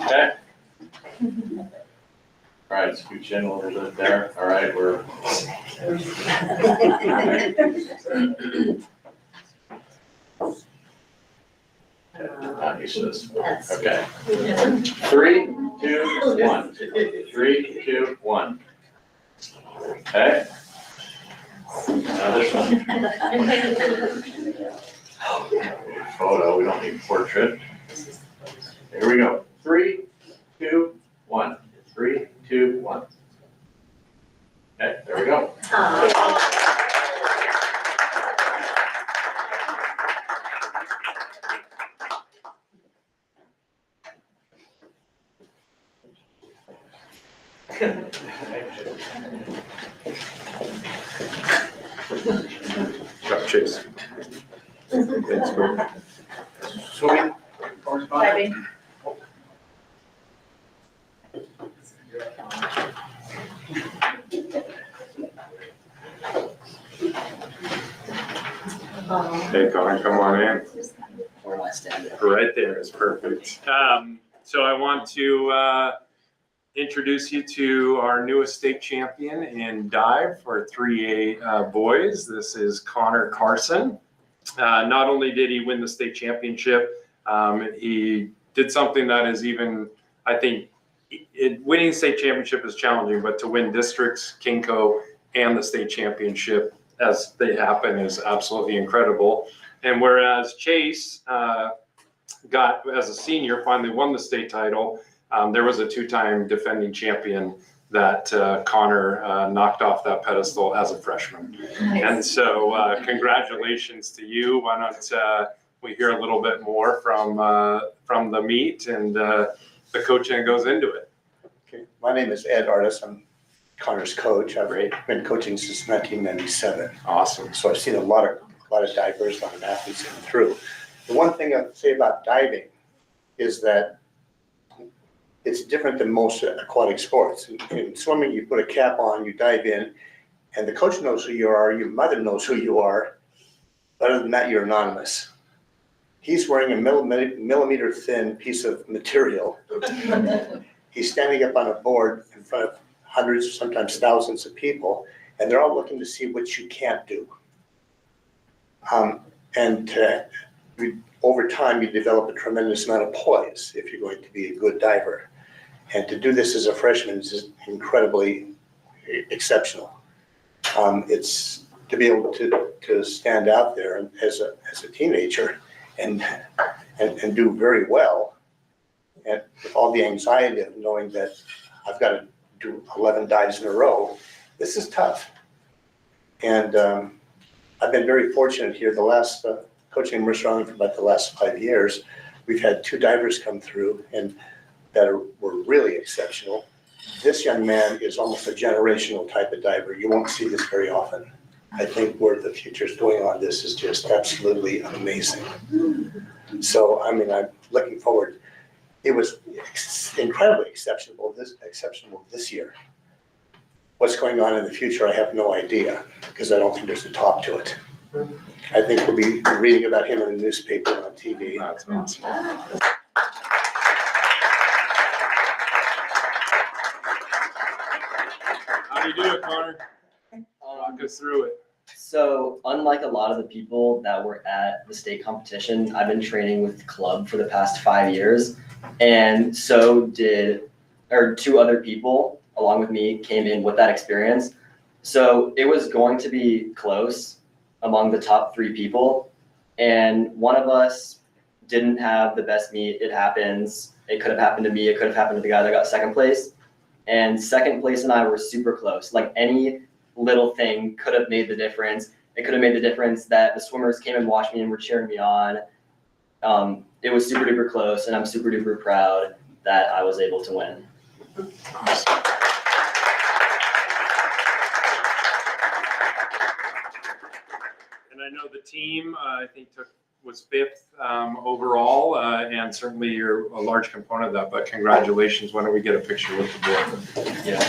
Okay. All right, scooch in a little bit there. All right, we're. Not used to this. Okay. 3, 2, 1. 3, 2, 1. Okay. Now this one. Photo, we don't need portrait. Here we go. 3, 2, 1. 3, 2, 1. Okay, there we go. Got Chase. Thanks, bro. Swimming, correspondence? Hey, Connor, come on in. Where do I stand? Right there is perfect. So I want to introduce you to our newest state champion in dive for 3A boys. This is Connor Carson. Not only did he win the state championship, he did something that is even, I think, winning state championship is challenging, but to win districts, Kinko, and the state championship as they happen is absolutely incredible. And whereas Chase got, as a senior, finally won the state title, there was a two-time defending champion that Connor knocked off that pedestal as a freshman. Nice. And so congratulations to you. Why don't we hear a little bit more from the meet and the coaching that goes into it. Okay. My name is Ed Artis. I'm Connor's coach. I've been coaching since 1997. Awesome. So I've seen a lot of divers, a lot of athletes come through. The one thing I'd say about diving is that it's different than most aquatic sports. In swimming, you put a cap on, you dive in, and the coach knows who you are, your mother knows who you are. But other than that, you're anonymous. He's wearing a millimeter thin piece of material. He's standing up on a board in front of hundreds, sometimes thousands of people, and they're all looking to see what you can't do. Over time, you develop a tremendous amount of poise if you're going to be a good diver. And to do this as a freshman is incredibly exceptional. It's to be able to stand out there as a teenager and do very well, and with all the anxiety of knowing that I've got to do 11 dives in a row. This is tough. And I've been very fortunate here. The last coaching in Mercer Island for about the last 5 years, we've had 2 divers come through and were really exceptional. This young man is almost a generational type of diver. You won't see this very often. I think where the future's going on this is just absolutely amazing. So, I mean, I'm looking forward. It was incredibly exceptional this year. What's going on in the future, I have no idea, because I don't think there's a top to it. I think we'll be reading about him in the newspaper and on TV. That's awesome. How do you do it, Connor? Walk us through it. So unlike a lot of the people that were at the state competition, I've been training with the club for the past 5 years. And so did, or 2 other people along with me came in with that experience. So it was going to be close among the top 3 people. And one of us didn't have the best meet. It happens. It could have happened to me. It could have happened to the guy that got 2nd place. And 2nd place and I were super close. Like any little thing could have made the difference. It could have made the difference that the swimmers came and watched me and were cheering me on. It was super duper close, and I'm super duper proud that I was able to win. Awesome. And I know the team, I think was 5th overall, and certainly you're a large component of that, but congratulations. Why don't we get a picture with the board? Yeah.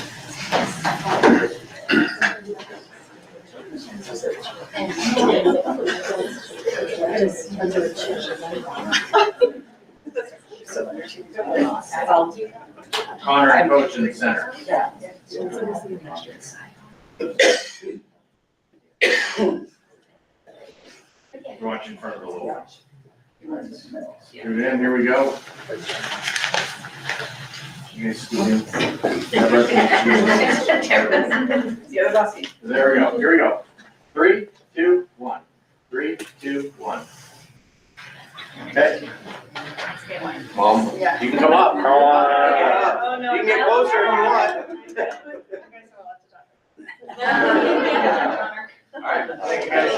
Connor, coach in the center. Watch in front of the little ones. Scoot in, here we go. You guys scoot in. There we go, here we go. 3, 2, 1. 3, 2, 1. Okay. Mom, you can come up. Come on. You can get closer if you want. All right, thank you guys.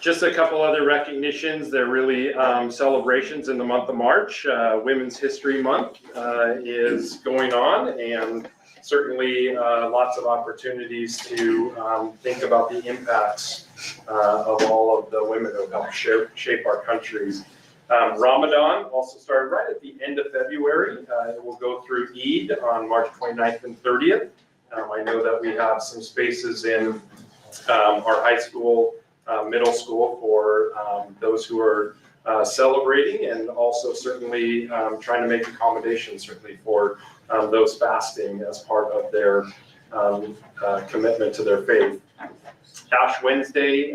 Just a couple other recognitions. They're really celebrations in the month of March. Women's History Month is going on, and certainly lots of opportunities to think about the impacts of all of the women who helped shape our countries. Ramadan also started right at the end of February. It will go through Eid on March 29th and 30th. I know that we have some spaces in our high school, middle school for those who are celebrating, and also certainly trying to make accommodations certainly for those fasting as part of their commitment to their faith. Ash Wednesday,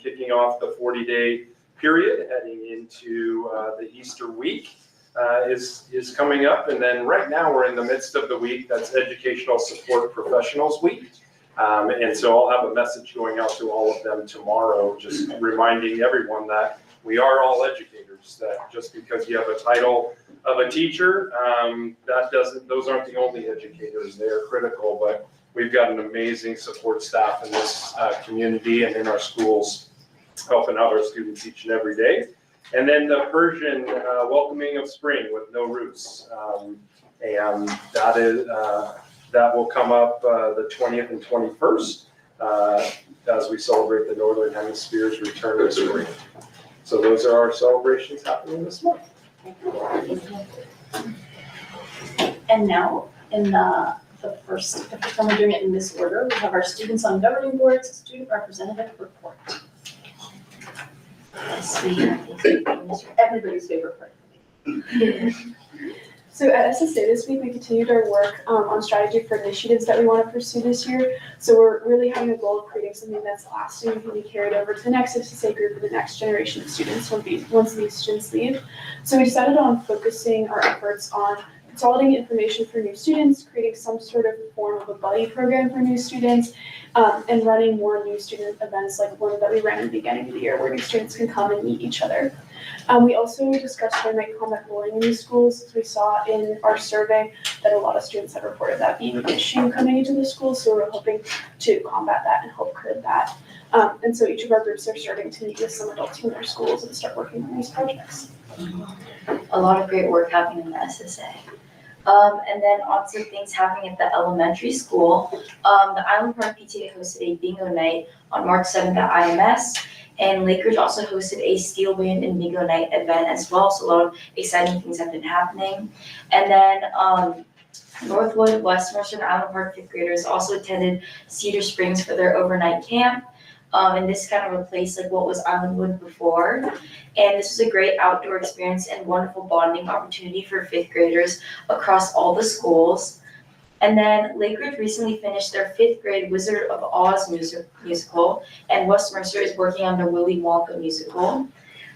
kicking off the 40-day period, heading into the Easter week is coming up. And then right now we're in the midst of the week that's Educational Support Professionals Week. And so I'll have a message going out to all of them tomorrow, just reminding everyone that we are all educators, that just because you have a title of a teacher, those aren't the only educators. They are critical, but we've got an amazing support staff in this community and in our schools, helping out our students each and every day. And then the Persian welcoming of spring with no roots. And that will come up the 20th and 21st as we celebrate the Northern Hemisphere's return to spring. So those are our celebrations happening this month. And now, in the first time we're doing it in this order, we have our students on governing boards, student representative report. Everybody's favorite part. So at SSA this week, we continued our work on strategy for initiatives that we want to pursue this year. So we're really having a goal of creating something that's lasting and can be carried over to the next SSA group and the next generation of students once these students leave. So we decided on focusing our efforts on consolidating information for new students, creating some sort of form of a buddy program for new students, and running more new student events like one that we ran in the beginning of the year where new students can come and meet each other. We also discussed how to make combat bullying in these schools, as we saw in our survey that a lot of students have reported that being an issue coming into the school, so we're hoping to combat that and help curb that. And so each of our groups are starting to meet with some adults in their schools and start working on these projects. A lot of great work happening in the SSA. And then also things happening at the elementary school. The Island Park PTA hosted a bingo night on March 7th at IMS, and Lake Ridge also hosted a steel band and bingo night event as well. So a lot of exciting things have been happening. And then Northwood, West Mercer, and Island Park fifth graders also attended Cedar Springs for their overnight camp. And this kind of replaced like what was Islandwood before. And this was a great outdoor experience and wonderful bonding opportunity for fifth graders across all the schools. And then Lake Ridge recently finished their fifth grade Wizard of Oz musical, and West Mercer is working on their Willy Wonka musical.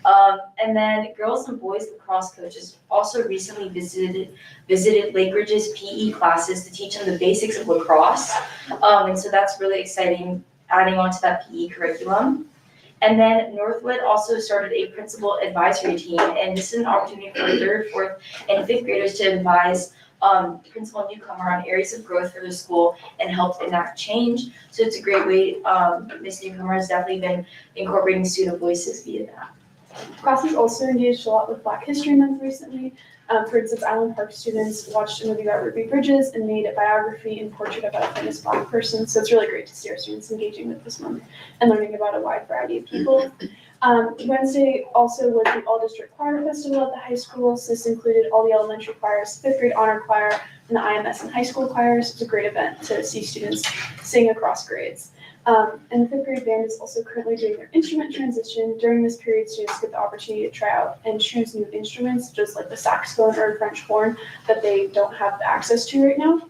And then girls and boys lacrosse coaches also recently visited Lake Ridge's PE classes to teach them the basics of lacrosse. And so that's really exciting, adding on to that PE curriculum. And then Northwood also started a principal advisory team, and this is an opportunity for third, fourth, and fifth graders to advise principal and newcomer on areas of growth for the school and help enact change. So it's a great way. Miss Newcomer has definitely been incorporating student voices via that. Classes also engaged a lot with Black History Month recently. For instance, Island Park students watched a movie about Ruby Bridges and made a biography and portrait about a famous Black person. So it's really great to see our students engaging with this month and learning about a wide variety of people. Wednesday also was the All District Choir Festival at the high school. So this included all the elementary choirs, fifth grade honor choir, and the IMS and high school choirs. It's a great event to see students sing across grades. And the fifth grade band is also currently doing their instrument transition. During this period, students get the opportunity to try out and choose new instruments, just like the saxophone or French horn that they don't have access to right now.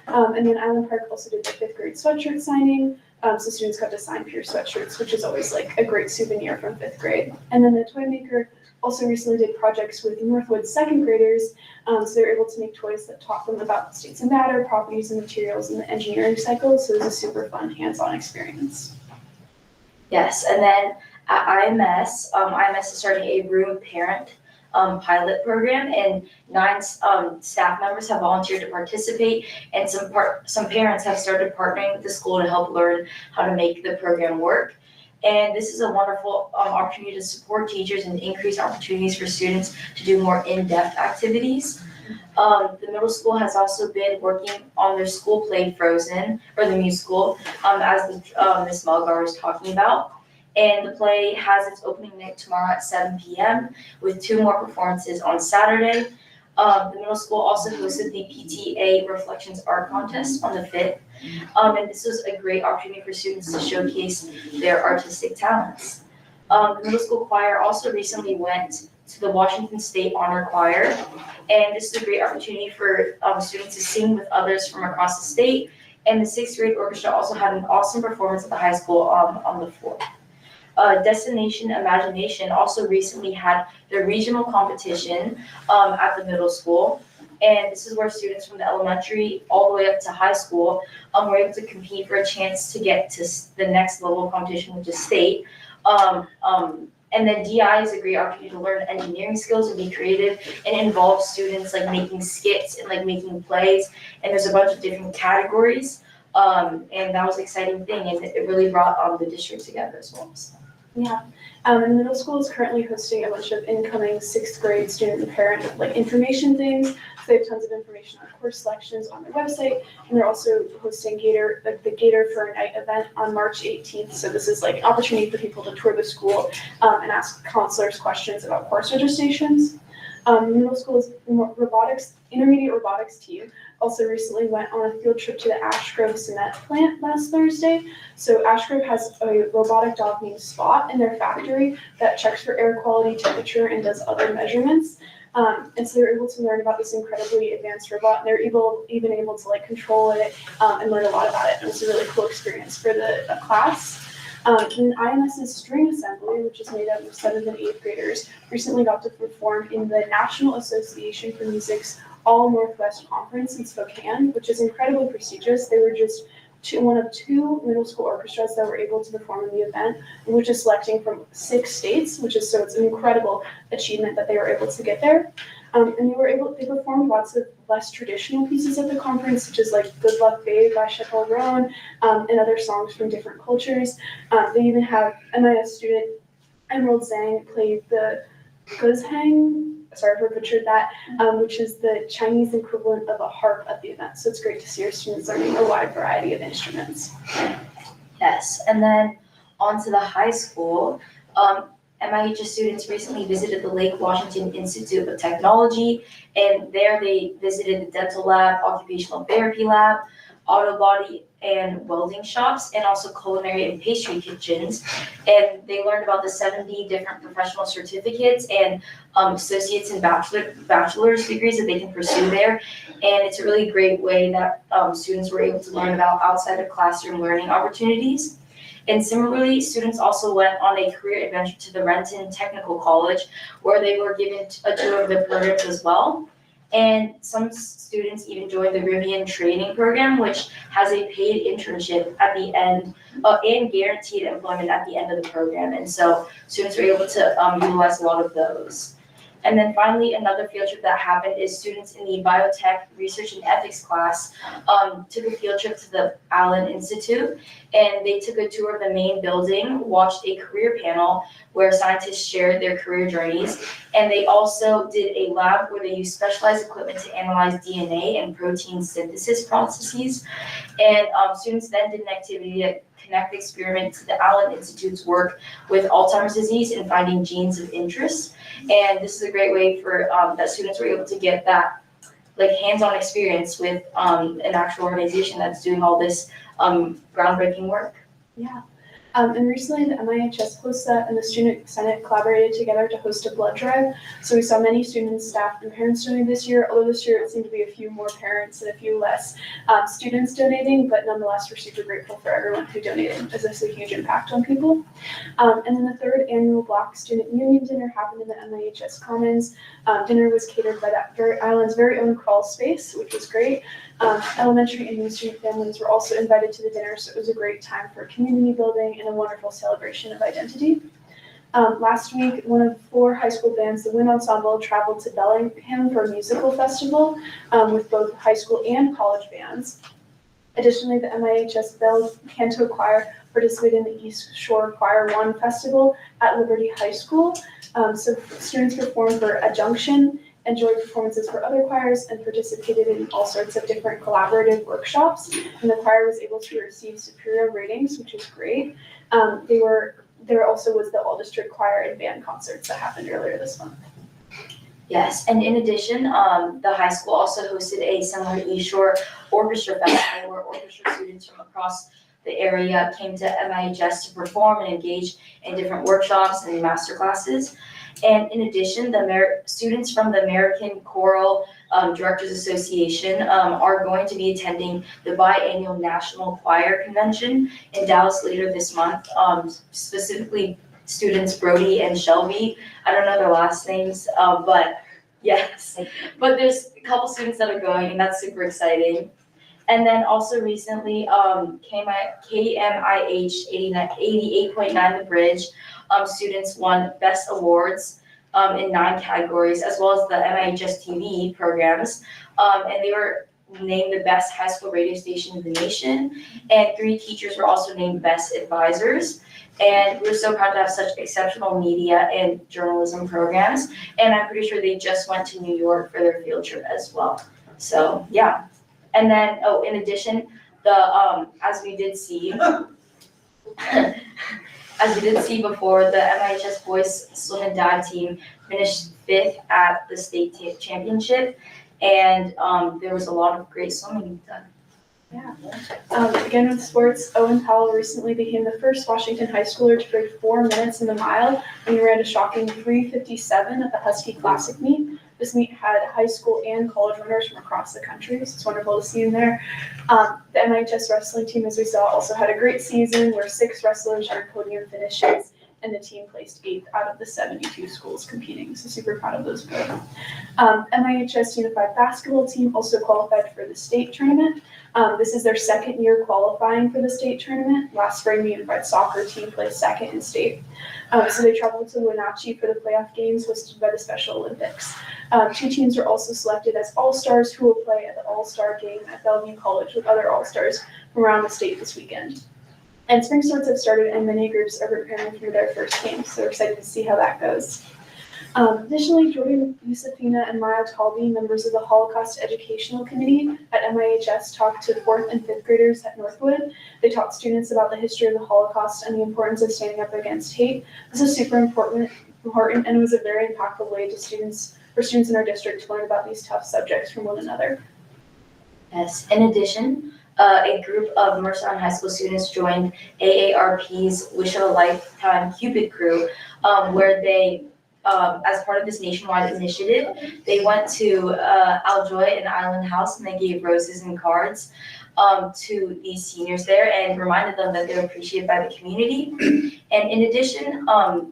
And then Island Park also did the fifth grade sweatshirt signing. So students got to sign Pure sweatshirts, which is always like a great souvenir from fifth grade. And then the Toy Maker also recently did projects with Northwood's second graders. So they were able to make toys that taught them about states of matter, properties and materials in the engineering cycle. So it was a super fun hands-on experience. Yes, and then at IMS, IMS is starting a room parent pilot program, and 9 staff members have volunteered to participate, and some parents have started partnering with the school to help learn how to make the program work. And this is a wonderful opportunity to support teachers and increase opportunities for students to do more in-depth activities. The middle school has also been working on their school play Frozen, or the musical, as Ms. Mulgar was talking about. And the play has its opening night tomorrow at 7 p.m. with 2 more performances on Saturday. The middle school also hosted the PTA Reflections Art Contest on the 5th. And this was a great opportunity for students to showcase their artistic talents. The middle school choir also recently went to the Washington State Honor Choir. And this is a great opportunity for students to sing with others from across the state. And the 6th grade orchestra also had an awesome performance at the high school on the 4th. Destination Imagination also recently had their regional competition at the middle school. And this is where students from the elementary all the way up to high school were able to compete for a chance to get to the next level of competition, which is state. And then DI is a great opportunity to learn engineering skills and be creative and involve students like making skits and like making plays. And there's a bunch of different categories. And that was an exciting thing, and it really brought the district together as well. So. Yeah, and the middle school is currently hosting a bunch of incoming 6th grade student and parent like information things. So they have tons of information on course selections on their website, and they're also hosting the Gator for a Night event on March 18th. So this is like an opportunity for people to tour the school and ask counselors questions about course registrations. Middle school's intermediate robotics team also recently went on a field trip to the Ashgrove cement plant last Thursday. So Ashgrove has a robotic dog named Spot in their factory that checks for air quality, temperature, and does other measurements. And so they're able to learn about this incredibly advanced robot, and they're even able to like control it and learn a lot about it. And it's a really cool experience for the class. And IMS's string assembly, which is made up of 7th and 8th graders, recently got to perform in the National Association for Music's All Northwest Conference in Spokane, which is incredibly prestigious. They were just one of 2 middle school orchestras that were able to perform in the event, which is selecting from 6 states, it's an incredible achievement that they were able to get there. And they performed lots of less traditional pieces at the conference, such as like Good Luck Babe by Chappell Roan, and other songs from different cultures. They even have MIS student Emerald Zhang played the Guzheng, sorry if I butchered that, which is the Chinese equivalent of a harp at the event. So it's great to see our students learning a wide variety of instruments. Yes, and then on to the high school. MIHS students recently visited the Lake Washington Institute of Technology, and there they visited the dental lab, occupational therapy lab, auto body and welding shops, and also culinary and pastry kitchens. And they learned about the 70 different professional certificates and associates and bachelor's degrees that they can pursue there. And it's a really great way that students were able to learn about outside of classroom learning opportunities. And similarly, students also went on a career adventure to the Renton Technical College, where they were given a tour of the programs as well. And some students even joined the Rivian training program, which has a paid internship at the end and guaranteed employment at the end of the program. And so students were able to utilize a lot of those. And then finally, another field trip that happened is students in the biotech research and ethics class took a field trip to the Allen Institute, and they took a tour of the main building, watched a career panel where scientists shared their career journeys, and they also did a lab where they used specialized equipment to analyze DNA and protein synthesis processes. And students then did an activity to connect the experiment to the Allen Institute's work with Alzheimer's disease and finding genes of interest. And this is a great way for that students were able to get that like hands-on experience with an actual organization that's doing all this groundbreaking work. Yeah. And recently the MIHS CLOSA and the Student Senate collaborated together to host a blood drive. So we saw many students, staff, and parents donating this year, although this year it seemed to be a few more parents and a few less students donating, but nonetheless, we're super grateful for everyone who donated, as this has a huge impact on people. And then the 3rd annual Black Student Union Dinner happened in the MIHS Commons. Dinner was catered by that island's very own crawl space, which was great. Elementary and youth student families were also invited to the dinner, so it was a great time for community building and a wonderful celebration of identity. Last week, one of 4 high school bands, the Wind Ensemble, traveled to Bellingham for a musical festival with both high school and college bands. Additionally, the MIHS Bell Canto Choir participated in the East Shore Choir 1 Festival at Liberty High School. So students performed for Adjunction, enjoyed performances for other choirs, and participated in all sorts of different collaborative workshops. And the choir was able to receive superior ratings, which is great. They were there also was the all-district choir and band concerts that happened earlier this month. Yes, and in addition, the high school also hosted a summer East Shore Orchestra Festival where orchestra students from across the area came to MIHS to perform and engage in different workshops and master classes. And in addition, the students from the American Choral Directors Association are going to be attending the biannual National Choir Convention in Dallas later this month, specifically students Brody and Shelby. I don't know their last names, but yes. But there's a couple students that are going, and that's super exciting. And then also recently, KMIH 88.9 The Bridge students won Best Awards in 9 categories, as well as the MIHS TV programs. And they were named the best high school radio station in the nation. And 3 teachers were also named Best Advisors. And we're so proud to have such exceptional media and journalism programs. And I'm pretty sure they just went to New York for their field trip as well. So, yeah. And then, in addition, as we did see before, the MIHS boys swim and dive team finished 5th at the state championship, and there was a lot of great swimming done. Yeah. Again with sports, Owen Powell recently became the first Washington high schooler to break 4 minutes in the mile when he ran a shocking 3:57 at the Husky Classic meet. This meet had high school and college runners from across the country, so it's wonderful to see him there. The MIHS wrestling team, as we saw, also had a great season where 6 wrestlers earned podium finishes, and the team placed 8th out of the 72 schools competing, so super proud of those both. MIHS Unified Basketball team also qualified for the state tournament. This is their 2nd year qualifying for the state tournament. Last spring, the Unified Soccer team placed 2nd in state. So they traveled to Wenatchee for the playoff games hosted by the Special Olympics. 2 teams were also selected as All-Stars who will play at the All-Star game at Bellevue College with other All-Stars from around the state this weekend. And spring sports have started and many groups are preparing for their first games, so we're excited to see how that goes. Additionally, Jordan Yusufina and Maya Talby, members of the Holocaust Educational Committee at MIHS, talked to 4th and 5th graders at Northwood. They taught students about the history of the Holocaust and the importance of standing up against hate. This is super important, and it was a very impactful way for students in our district to learn about these tough subjects from one another. Yes, in addition, a group of Merced High School students joined AARP's Wish of a Lifetime Cupid crew, where they, as part of this nationwide initiative, they went to Aljoy, an island house, and they gave roses and cards to these seniors there and reminded them that they're appreciated by the community. And in addition,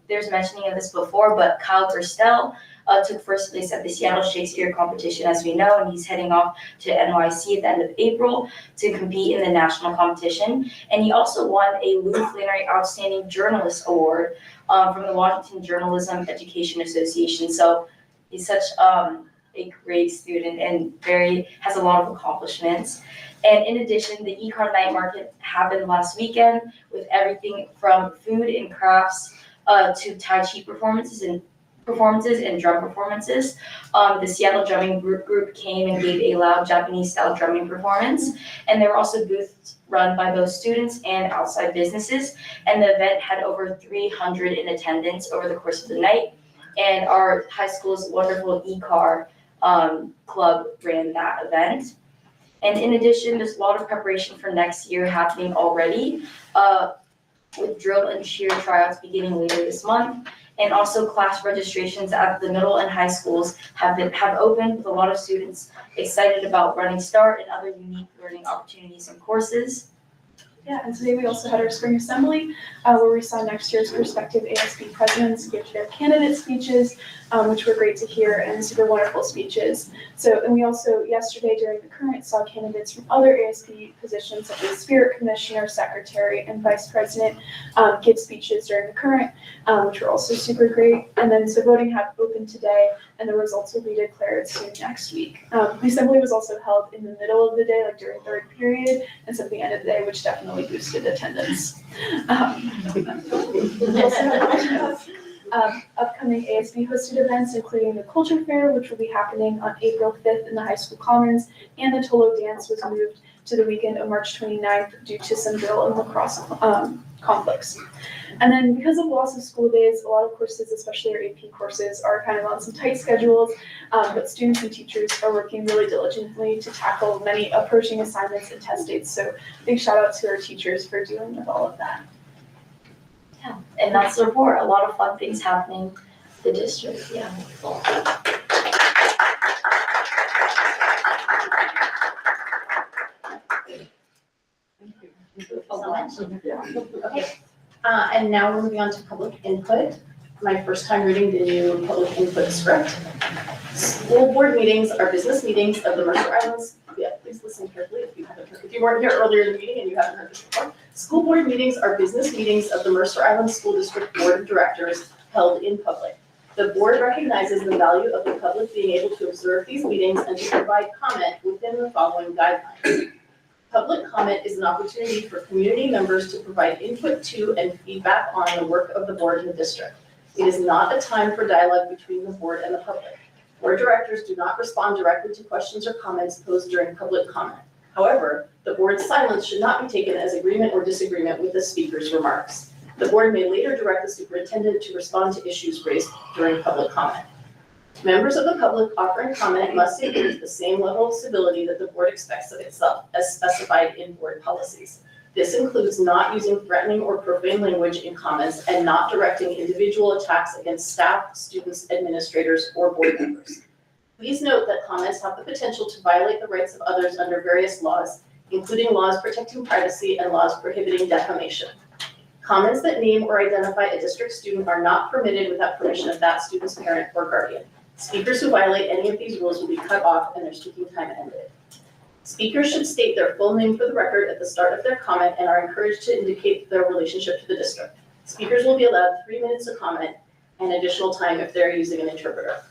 there's mentioning of this before, but Kyle Gerstel took first place at the Seattle Shakespeare competition, as we know, and he's heading off to NYC at the end of April to compete in the national competition. And he also won a Lou Flannery Outstanding Journalist Award from the Washington Journalism Education Association. So he's such a great student and has a lot of accomplishments. And in addition, the eCard Night Market happened last weekend with everything from food and crafts to Tai Chi performances and drum performances. The Seattle Drumming Group came and gave a loud Japanese-style drumming performance. And there were also booths run by both students and outside businesses. And the event had over 300 in attendance over the course of the night. And our high school's wonderful e-car club ran that event. And in addition, there's a lot of preparation for next year happening already, with drill and cheer tryouts beginning later this month. And also class registrations at the middle and high schools have opened, with a lot of students excited about Running Start and other unique learning opportunities and courses. Yeah, and today we also had our spring assembly where we saw next year's prospective ASB presidents give their candidate speeches, which were great to hear and super wonderful speeches. And we also yesterday during the current saw candidates from other ASB positions such as Spirit Commissioner, Secretary, and Vice President give speeches during the current, which were also super great. And then so voting had opened today and the results will be declared soon next week. The assembly was also held in the middle of the day, like during third period, and so at the end of the day, which definitely boosted attendance. Upcoming ASB hosted events, including the Culture Fair, which will be happening on April 5th in the High School Commons, and the Tolo Dance was moved to the weekend of March 29th due to some drill and lacrosse conflicts. And then because of loss of school days, a lot of courses, especially our AP courses, are kind of on some tight schedules, but students and teachers are working really diligently to tackle many approaching assignments and test dates. So big shout out to our teachers for dealing with all of that. Yeah, and that's the report. A lot of fun things happening in the district, yeah. Okay, and now we're moving on to public input. My first time reading the new public input script. School board meetings are business meetings of the Mercer Islands. Yeah, please listen carefully if you haven't heard, if you weren't here earlier in the meeting and you haven't heard this before. School board meetings are business meetings of the Mercer Islands School District Board of Directors held in public. The board recognizes the value of the public being able to observe these meetings and to provide comment within the following guidelines. Public comment is an opportunity for community members to provide input to and feedback on the work of the board in the district. It is not a time for dialogue between the board and the public. Board directors do not respond directly to questions or comments posed during public comment. However, the board's silence should not be taken as agreement or disagreement with the speaker's remarks. The board may later direct the superintendent to respond to issues raised during public comment. Members of the public offering comment must adhere to the same level of civility that the board expects of itself as specified in board policies. This includes not using threatening or profane language in comments and not directing individual attacks against staff, students, administrators, or board members. Please note that comments have the potential to violate the rights of others under various laws, including laws protecting privacy and laws prohibiting defamation. Comments that name or identify a district student are not permitted without permission of that student's parent or guardian. Speakers who violate any of these rules will be cut off and their speaking time ended. Speakers should state their full name for the record at the start of their comment and are encouraged to indicate their relationship to the district. Speakers will be allowed 3 minutes to comment and additional time if they're using an interpreter.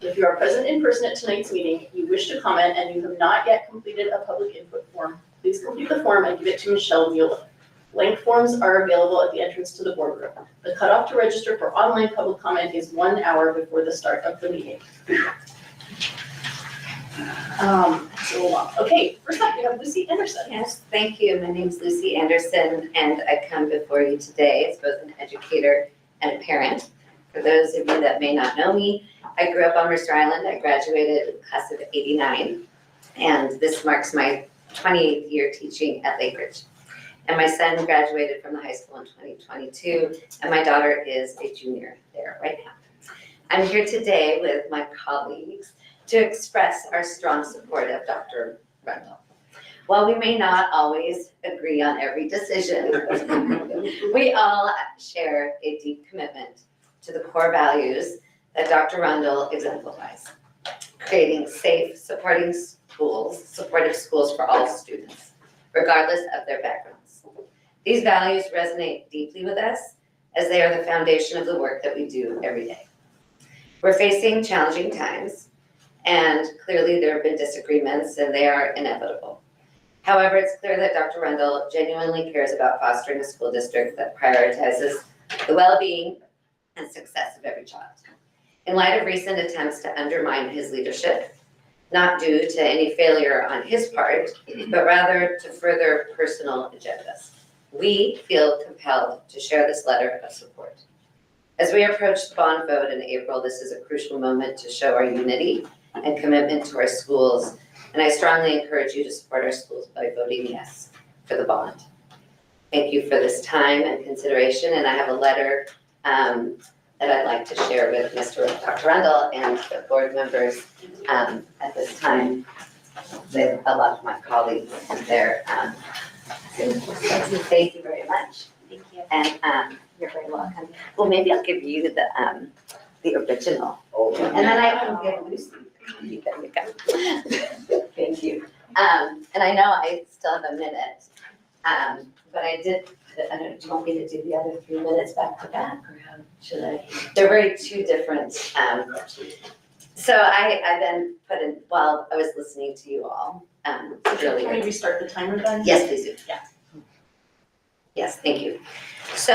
If you are present in person at tonight's meeting, you wish to comment and you have not yet completed a public input form, please complete the form and give it to Michelle Mueller. Blank forms are available at the entrance to the boardroom. The cutoff to register for online public comment is 1 hour before the start of the meeting. Okay, first up we have Lucy Anderson. Yes, thank you. My name is Lucy Anderson and I come before you today as both an educator and a parent. For those of you that may not know me, I grew up on Mercer Island. I graduated in the class of '89 and this marks my 28th year teaching at Lake Ridge. And my son graduated from the high school in 2022, and my daughter is a junior there right now. I'm here today with my colleagues to express our strong support of Dr. Rundle. While we may not always agree on every decision, we all share a deep commitment to the core values that Dr. Rundle exemplifies, creating safe, supportive schools for all students, regardless of their backgrounds. These values resonate deeply with us as they are the foundation of the work that we do every day. We're facing challenging times, and clearly there have been disagreements and they are inevitable. However, it's clear that Dr. Rundle genuinely cares about fostering a school district that prioritizes the well-being and success of every child. In light of recent attempts to undermine his leadership, not due to any failure on his part, but rather to further personal agendas, we feel compelled to share this letter of support. As we approach the bond vote in April, this is a crucial moment to show our unity and commitment to our schools, and I strongly encourage you to support our schools by voting yes for the bond. Thank you for this time and consideration, and I have a letter that I'd like to share with Dr. Rundle and the board members at this time. With a lot of my colleagues there. Thank you very much. Thank you. And you're very welcome. Well, maybe I'll give you the original. And then I can give Lucy. There you go. Thank you. And I know I still have a minute, but I don't know, do you want me to do the other 3 minutes back to back, or how should I? They're very two different. So I then put in, while I was listening to you all earlier. Can we restart the timer then? Yes, please do. Yeah. Yes, thank you. So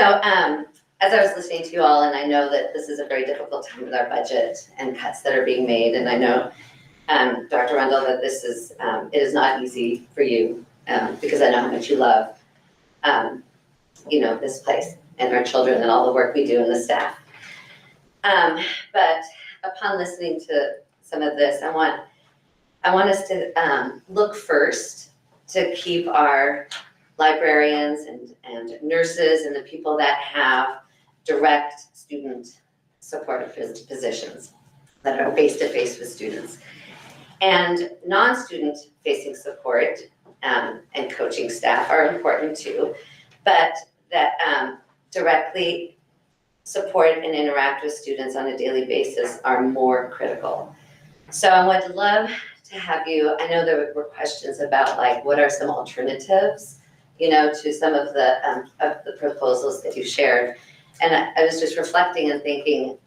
as I was listening to you all, and I know that this is a very difficult time with our budget and cuts that are being made, and I know, Dr. Rundle, that this is, it is not easy for you because I know how much you love this place and our children and all the work we do and the staff. But upon listening to some of this, I want us to look first to keep our librarians and nurses and the people that have direct student supportive positions that are face-to-face with students. And non-student facing support and coaching staff are important too, but that directly support and interact with students on a daily basis are more critical. So I would love to have you, I know there were questions about like, what are some alternatives, to some of the proposals that you shared. And I was just reflecting and thinking,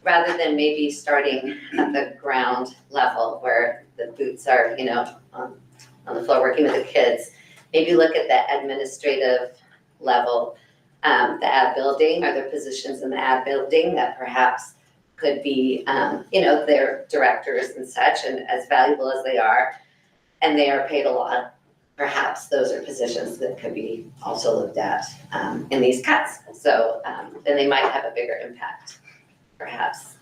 rather than maybe starting at the ground level where the boots are, on the floor working with the kids, maybe look at the administrative level, the ad building. Are there positions in the ad building that perhaps could be, their directors and such, and as valuable as they are, and they are paid a lot, perhaps those are positions that could be also looked at in these cuts. So then they might have a bigger impact, perhaps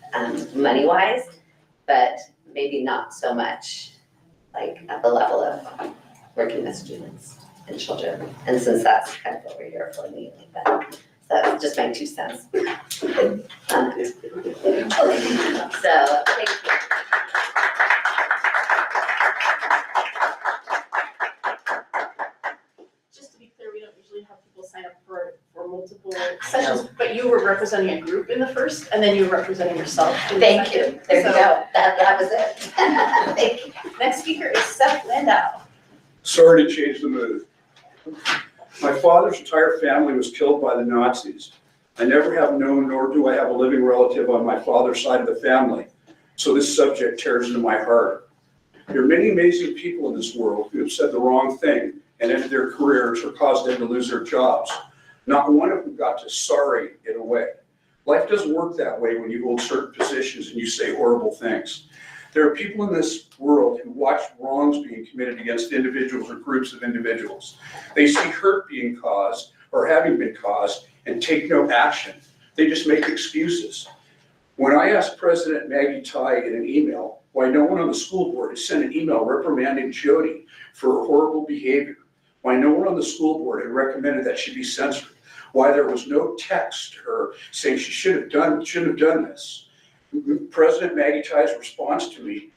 money-wise, but maybe not so much like at the level of working with students and children. And since that's kind of what we're here for mainly, but that's just my 2 cents. So, thank you. Just to be clear, we don't usually have people sign up for multiple sessions, but you were representing a group in the first, and then you were representing yourself in the Thank second. you. There you So- go. That was it. Thank you. Next speaker is Seth Landau. Sorry to change the mood. My father's entire family was killed by the Nazis. I never have known, nor do I have a living relative on my father's side of the family, so this subject tears into my heart. There are many amazing people in this world who have said the wrong thing and ended their careers or caused them to lose their jobs. Not one of them got to sorry it away. Life doesn't work that way when you hold certain positions and you say horrible things. There are people in this world who watch wrongs being committed against individuals or groups of individuals. They see hurt being caused or having been caused and take no action. They just make excuses. When I asked President Maggie Tai in an email why no one on the school board had sent an email reprimanding Jody for her horrible behavior, why no one on the school board had recommended that she be censored, why there was no text to her saying she shouldn't have done this, President Maggie Tai's response to me,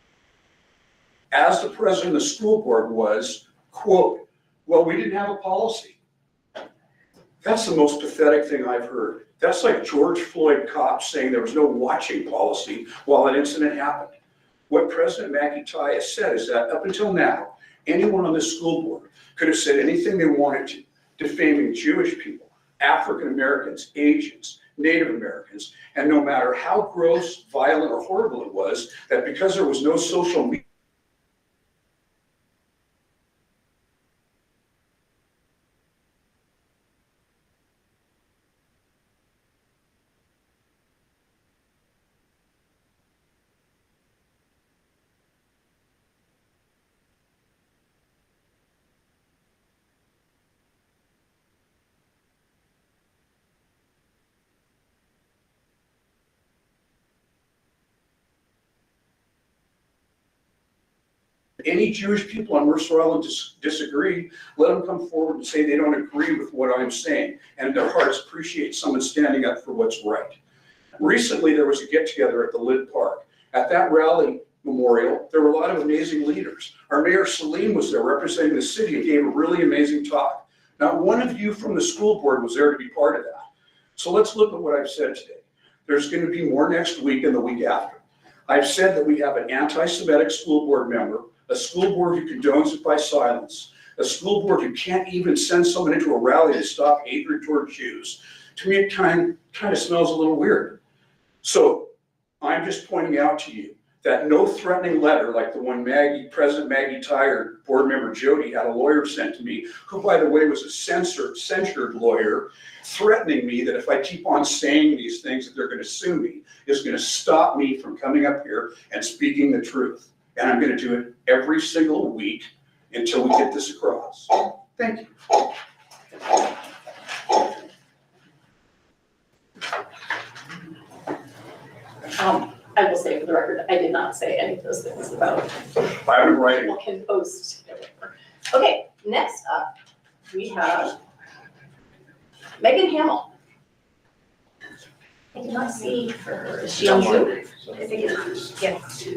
as the president of the school board, was, quote, "Well, we didn't have a policy." That's the most pathetic thing I've heard. That's like George Floyd cops saying there was no watching policy while an incident happened. What President Maggie Tai has said is that up until now, anyone on this school board could have said anything they wanted to, defaming Jewish people, African Americans, Asians, Native Americans, and no matter how gross, violent, or horrible it was, that because there was no social media, any Jewish people on Mercer Island disagree, let them come forward and say they don't agree with what I'm saying, and in their hearts appreciate someone standing up for what's right. Recently, there was a get-together at the Lid Park. At that rally memorial, there were a lot of amazing leaders. Our Mayor Salim was there representing the city and gave a really amazing talk. Not one of you from the school board was there to be part of that. So let's look at what I've said today. There's going to be more next week and the week after. I've said that we have an anti-Semitic school board member, a school board who condones it by silence, a school board who can't even send someone into a rally to stop hatred toward Jews. To me, it kind of smells a little weird. So I'm just pointing out to you that no threatening letter like the one President Maggie Tai or board member Jody had a lawyer sent to me, who, by the way, was a censured lawyer, threatening me that if I keep on saying these things that they're going to sue me, is going to stop me from coming up here and speaking the truth. And I'm going to do it every single week until we get this across. Thank you. I will say for the record, I did not say any of those things about I'm writing. people can post. Okay, next up, we have Megan Hamill. I cannot see her. Is she on Zoom? I think it's, yes.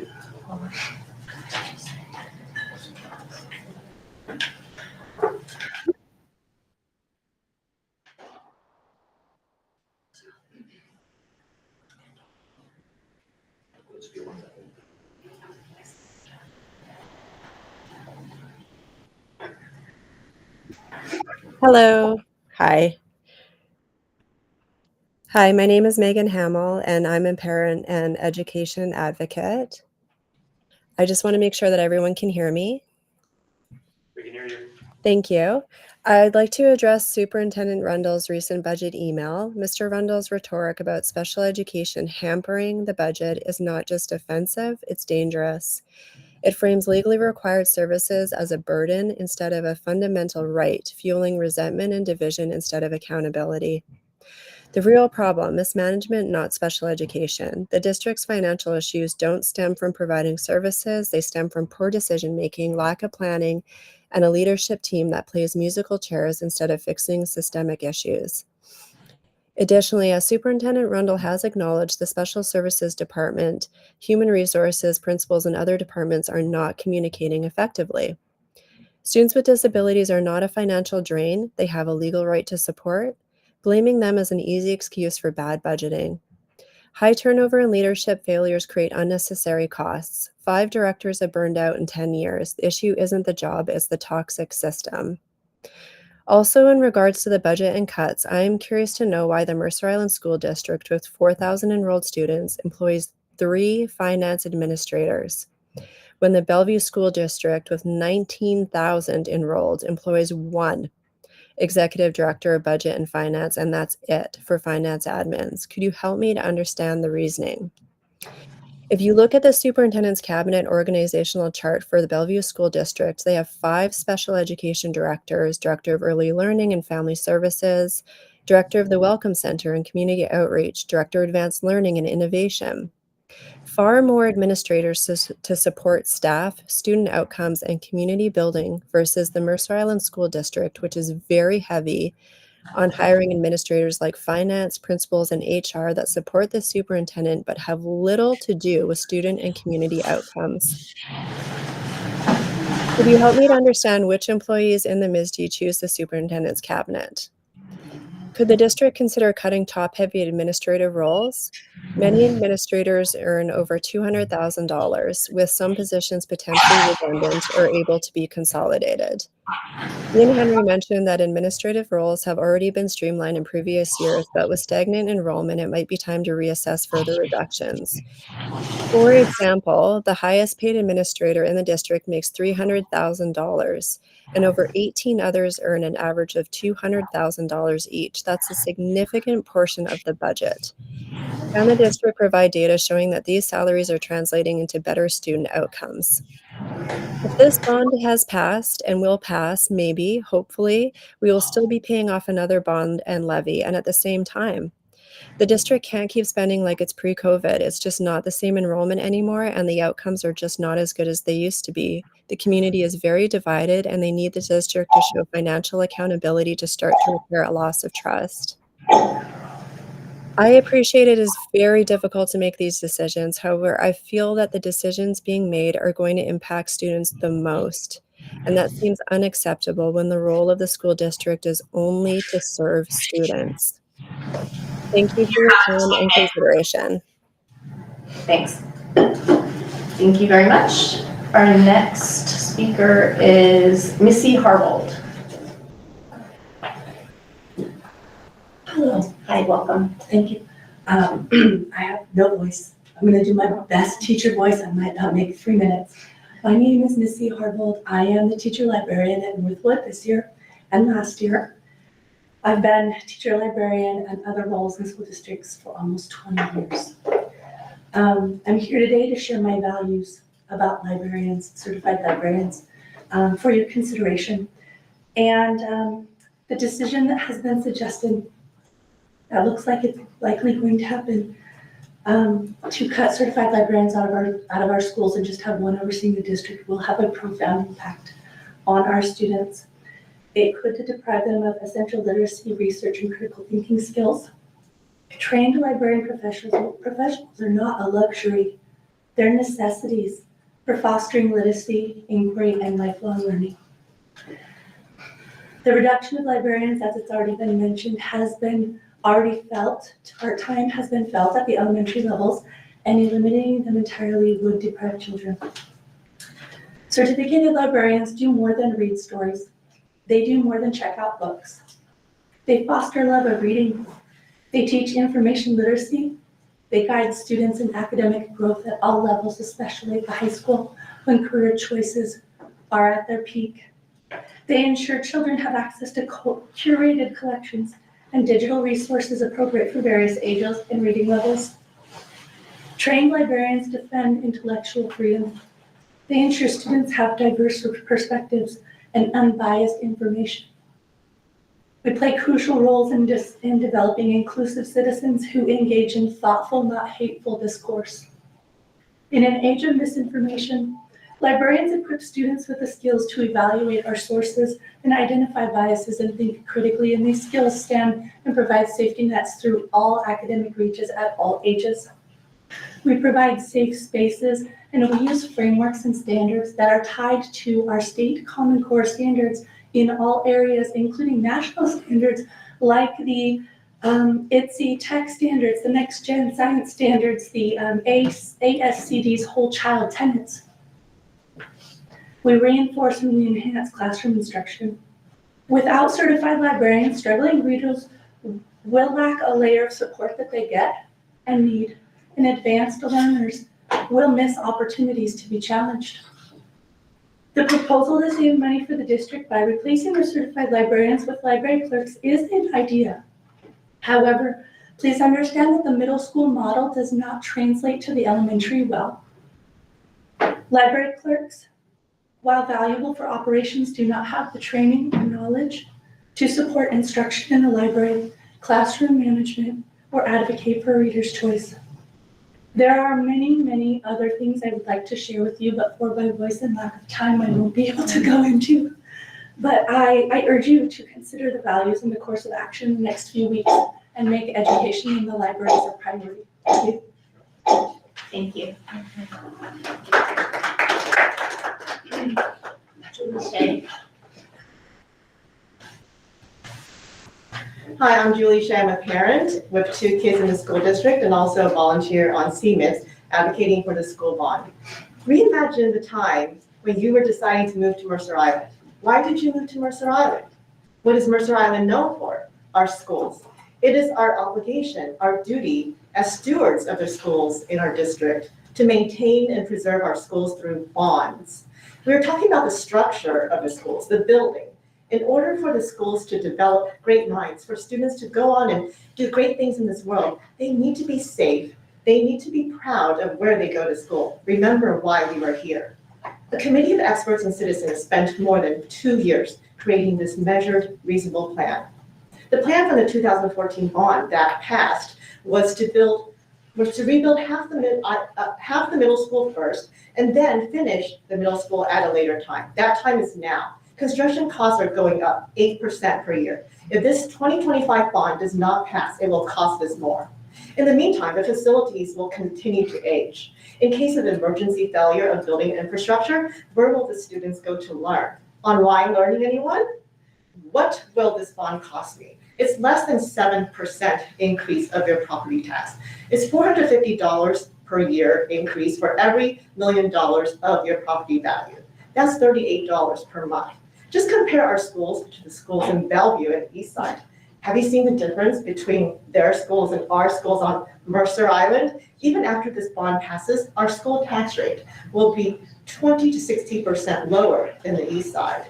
Hello. Hi. Hi, my name is Megan Hamill, and I'm a parent and education advocate. I just want to make sure that everyone can hear me. We can hear you. Thank you. I'd like to address Superintendent Rundle's recent budget email. Mr. Rundle's rhetoric about special education hampering the budget is not just offensive, it's dangerous. It frames legally required services as a burden instead of a fundamental right, fueling resentment and division instead of accountability. The real problem, mismanagement, not special education. The district's financial issues don't stem from providing services, they stem from poor decision-making, lack of planning, and a leadership team that plays musical chairs instead of fixing systemic issues. Additionally, as Superintendent Rundle has acknowledged, the Special Services Department, Human Resources, principals, and other departments are not communicating effectively. Students with disabilities are not a financial drain, they have a legal right to support. Blaming them is an easy excuse for bad budgeting. High turnover and leadership failures create unnecessary costs. 5 directors have burned out in 10 years. The issue isn't the job, it's the toxic system. Also, in regards to the budget and cuts, I am curious to know why the Mercer Island School District, with 4,000 enrolled students, employs 3 finance administrators, when the Bellevue School District, with 19,000 enrolled, employs 1 executive director of budget and finance, and that's it for finance admins. Could you help me to understand the reasoning? If you look at the superintendent's cabinet organizational chart for the Bellevue School District, they have 5 special education directors, director of early learning and family services, director of the Welcome Center and community outreach, director of advanced learning and innovation. Far more administrators to support staff, student outcomes, and community building versus the Mercer Island School District, which is very heavy on hiring administrators like finance, principals, and HR that support the superintendent but have little to do with student and community outcomes. Could you help me to understand which employees in the MISD choose the superintendent's cabinet? Could the district consider cutting top-heavy administrative roles? Many administrators earn over $200,000, with some positions potentially redundant or able to be consolidated. Ian Henry mentioned that administrative roles have already been streamlined in previous years, but with stagnant enrollment, it might be time to reassess further reductions. For example, the highest paid administrator in the district makes $300,000, and over 18 others earn an average of $200,000 each. That's a significant portion of the budget. Can the district provide data showing that these salaries are translating into better student outcomes? If this bond has passed and will pass, maybe, hopefully, we will still be paying off another bond and levy, and at the same time. The district can't keep spending like it's pre-COVID. It's just not the same enrollment anymore, and the outcomes are just not as good as they used to be. The community is very divided, and they need the district to show financial accountability to start to repair a loss of trust. I appreciate it is very difficult to make these decisions. However, I feel that the decisions being made are going to impact students the most, and that seems unacceptable when the role of the school district is only to serve students. Thank you for your time and consideration. Thanks. Thank you very much. Our next speaker is Missy Harbold. Hello. Hi, welcome. Thank you. I have no voice. I'm going to do my best teacher voice. I might not make 3 minutes. My name is Missy Harbold. I am the teacher librarian at Northwood this year and last year. I've been teacher librarian and other roles in school districts for almost 20 years. I'm here today to share my values about librarians, certified librarians, for your consideration. And the decision that has been suggested, that looks like it's likely going to happen. To cut certified librarians out of our schools and just have one overseeing the district will have a profound impact on our students. It could deprive them of essential literacy, research, and critical thinking skills. Trained librarian professionals are not a luxury. They're necessities for fostering literacy, inquiry, and lifelong learning. The reduction of librarians, as it's already been mentioned, has been already felt. Part-time has been felt at the elementary levels, and eliminating them entirely would deprive children. Certificated librarians do more than read stories. They do more than check out books. They foster love of reading. They teach information literacy. They guide students in academic growth at all levels, especially at the high school when career choices are at their peak. They ensure children have access to curated collections and digital resources appropriate for various ages and reading levels. Trained librarians defend intellectual freedom. They ensure students have diverse perspectives and unbiased information. We play crucial roles in developing inclusive citizens who engage in thoughtful, not hateful discourse. In an age of misinformation, librarians equip students with the skills to evaluate our sources and identify biases and think critically, and these skills stand and provide safety nets through all academic reaches at all ages. We provide safe spaces, and we use frameworks and standards that are tied to our state Common Core standards in all areas, including national standards like the ITSE tech standards, the Next Gen Science standards, the ASCD's whole child tenets. We reinforce and we enhance classroom instruction. Without certified librarians, struggling readers will lack a layer of support that they get and need, and advanced learners will miss opportunities to be challenged. The proposal to save money for the district by replacing the certified librarians with library clerks is an idea. However, please understand that the middle school model does not translate to the elementary well. Library clerks, while valuable for operations, do not have the training and knowledge to support instruction in the library, classroom management, or advocate for a reader's choice. There are many, many other things I would like to share with you, but for my voice and lack of time, I won't be able to go into. But I urge you to consider the values in the course of action in the next few weeks and make education in the libraries a priority. Thank you. Thank you. Hi, I'm Julie Shea. I'm a parent with 2 kids in the school district and also a volunteer on CMIS advocating for the school bond. Reimagine the time when you were deciding to move to Mercer Island. Why did you move to Mercer Island? What is Mercer Island known for? Our schools. It is our obligation, our duty as stewards of the schools in our district to maintain and preserve our schools through bonds. We are talking about the structure of the schools, the building. In order for the schools to develop great minds, for students to go on and do great things in this world, they need to be safe. They need to be proud of where they go to school. Remember why we were here. A committee of experts and citizens spent more than 2 years creating this measured, reasonable plan. The plan from the 2014 bond that passed was to rebuild half the middle school first, and then finish the middle school at a later time. That time is now. Construction costs are going up 8% per year. If this 2025 bond does not pass, it will cost us more. In the meantime, the facilities will continue to age. In case of emergency failure of building infrastructure, where will the students go to learn? Online learning, anyone? What will this bond cost me? It's less than 7% increase of your property tax. It's $450 per year increase for every $1 million of your property value. That's $38 per month. Just compare our schools to the schools in Bellevue and Eastside. Have you seen the difference between their schools and our schools on Mercer Island? Even after this bond passes, our school tax rate will be 20 to 60% lower than the East Side.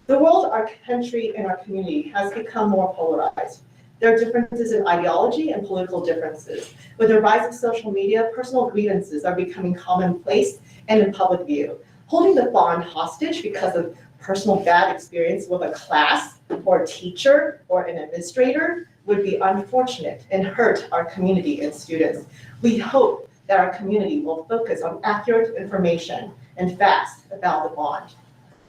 The world, our country, and our community has become more polarized. There are differences in ideology and political differences. With the rise of social media, personal grievances are becoming commonplace and in public view. Holding the bond hostage because of personal bad experience with a class or a teacher or an administrator would be unfortunate and hurt our community and students. We hope that our community will focus on accurate information and facts about the bond.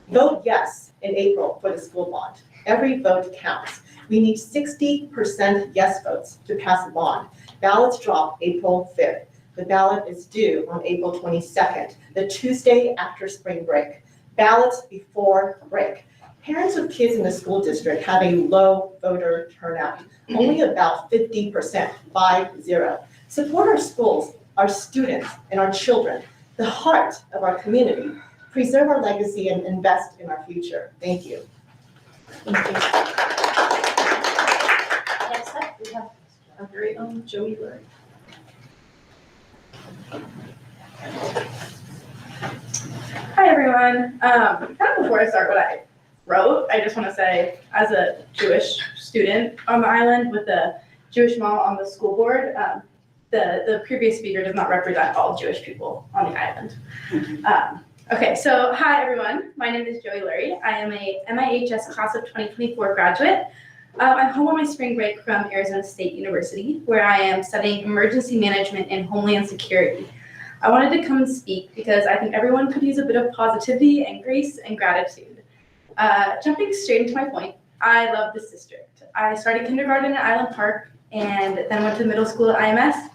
Vote yes in April for the school bond. Every vote counts. We need 60% yes votes to pass the bond. Ballots drop April 5th. The ballot is due on April 22nd, the Tuesday after spring break. Ballots before break. Parents of kids in the school district have a low voter turnout, only about 50%, 50. Support our schools, our students, and our children, the heart of our community. Preserve our legacy and invest in our future. Thank you. Thank you. Next up, we have our very own Joey Lurie. Hi, everyone. Kind of before I start what I wrote, I just want to say, as a Jewish student on the island with a Jewish mom on the school board, the previous speaker does not represent all Jewish people on the island. Okay, so hi, everyone. My name is Joey Lurie. I am a MIHS class of 2024 graduate. I'm home on my spring break from Arizona State University, where I am studying emergency management and homeland security. I wanted to come and speak because I think everyone could use a bit of positivity and grace and gratitude. Jumping straight into my point, I love this district. I started kindergarten at Island Park and then went to middle school at IMS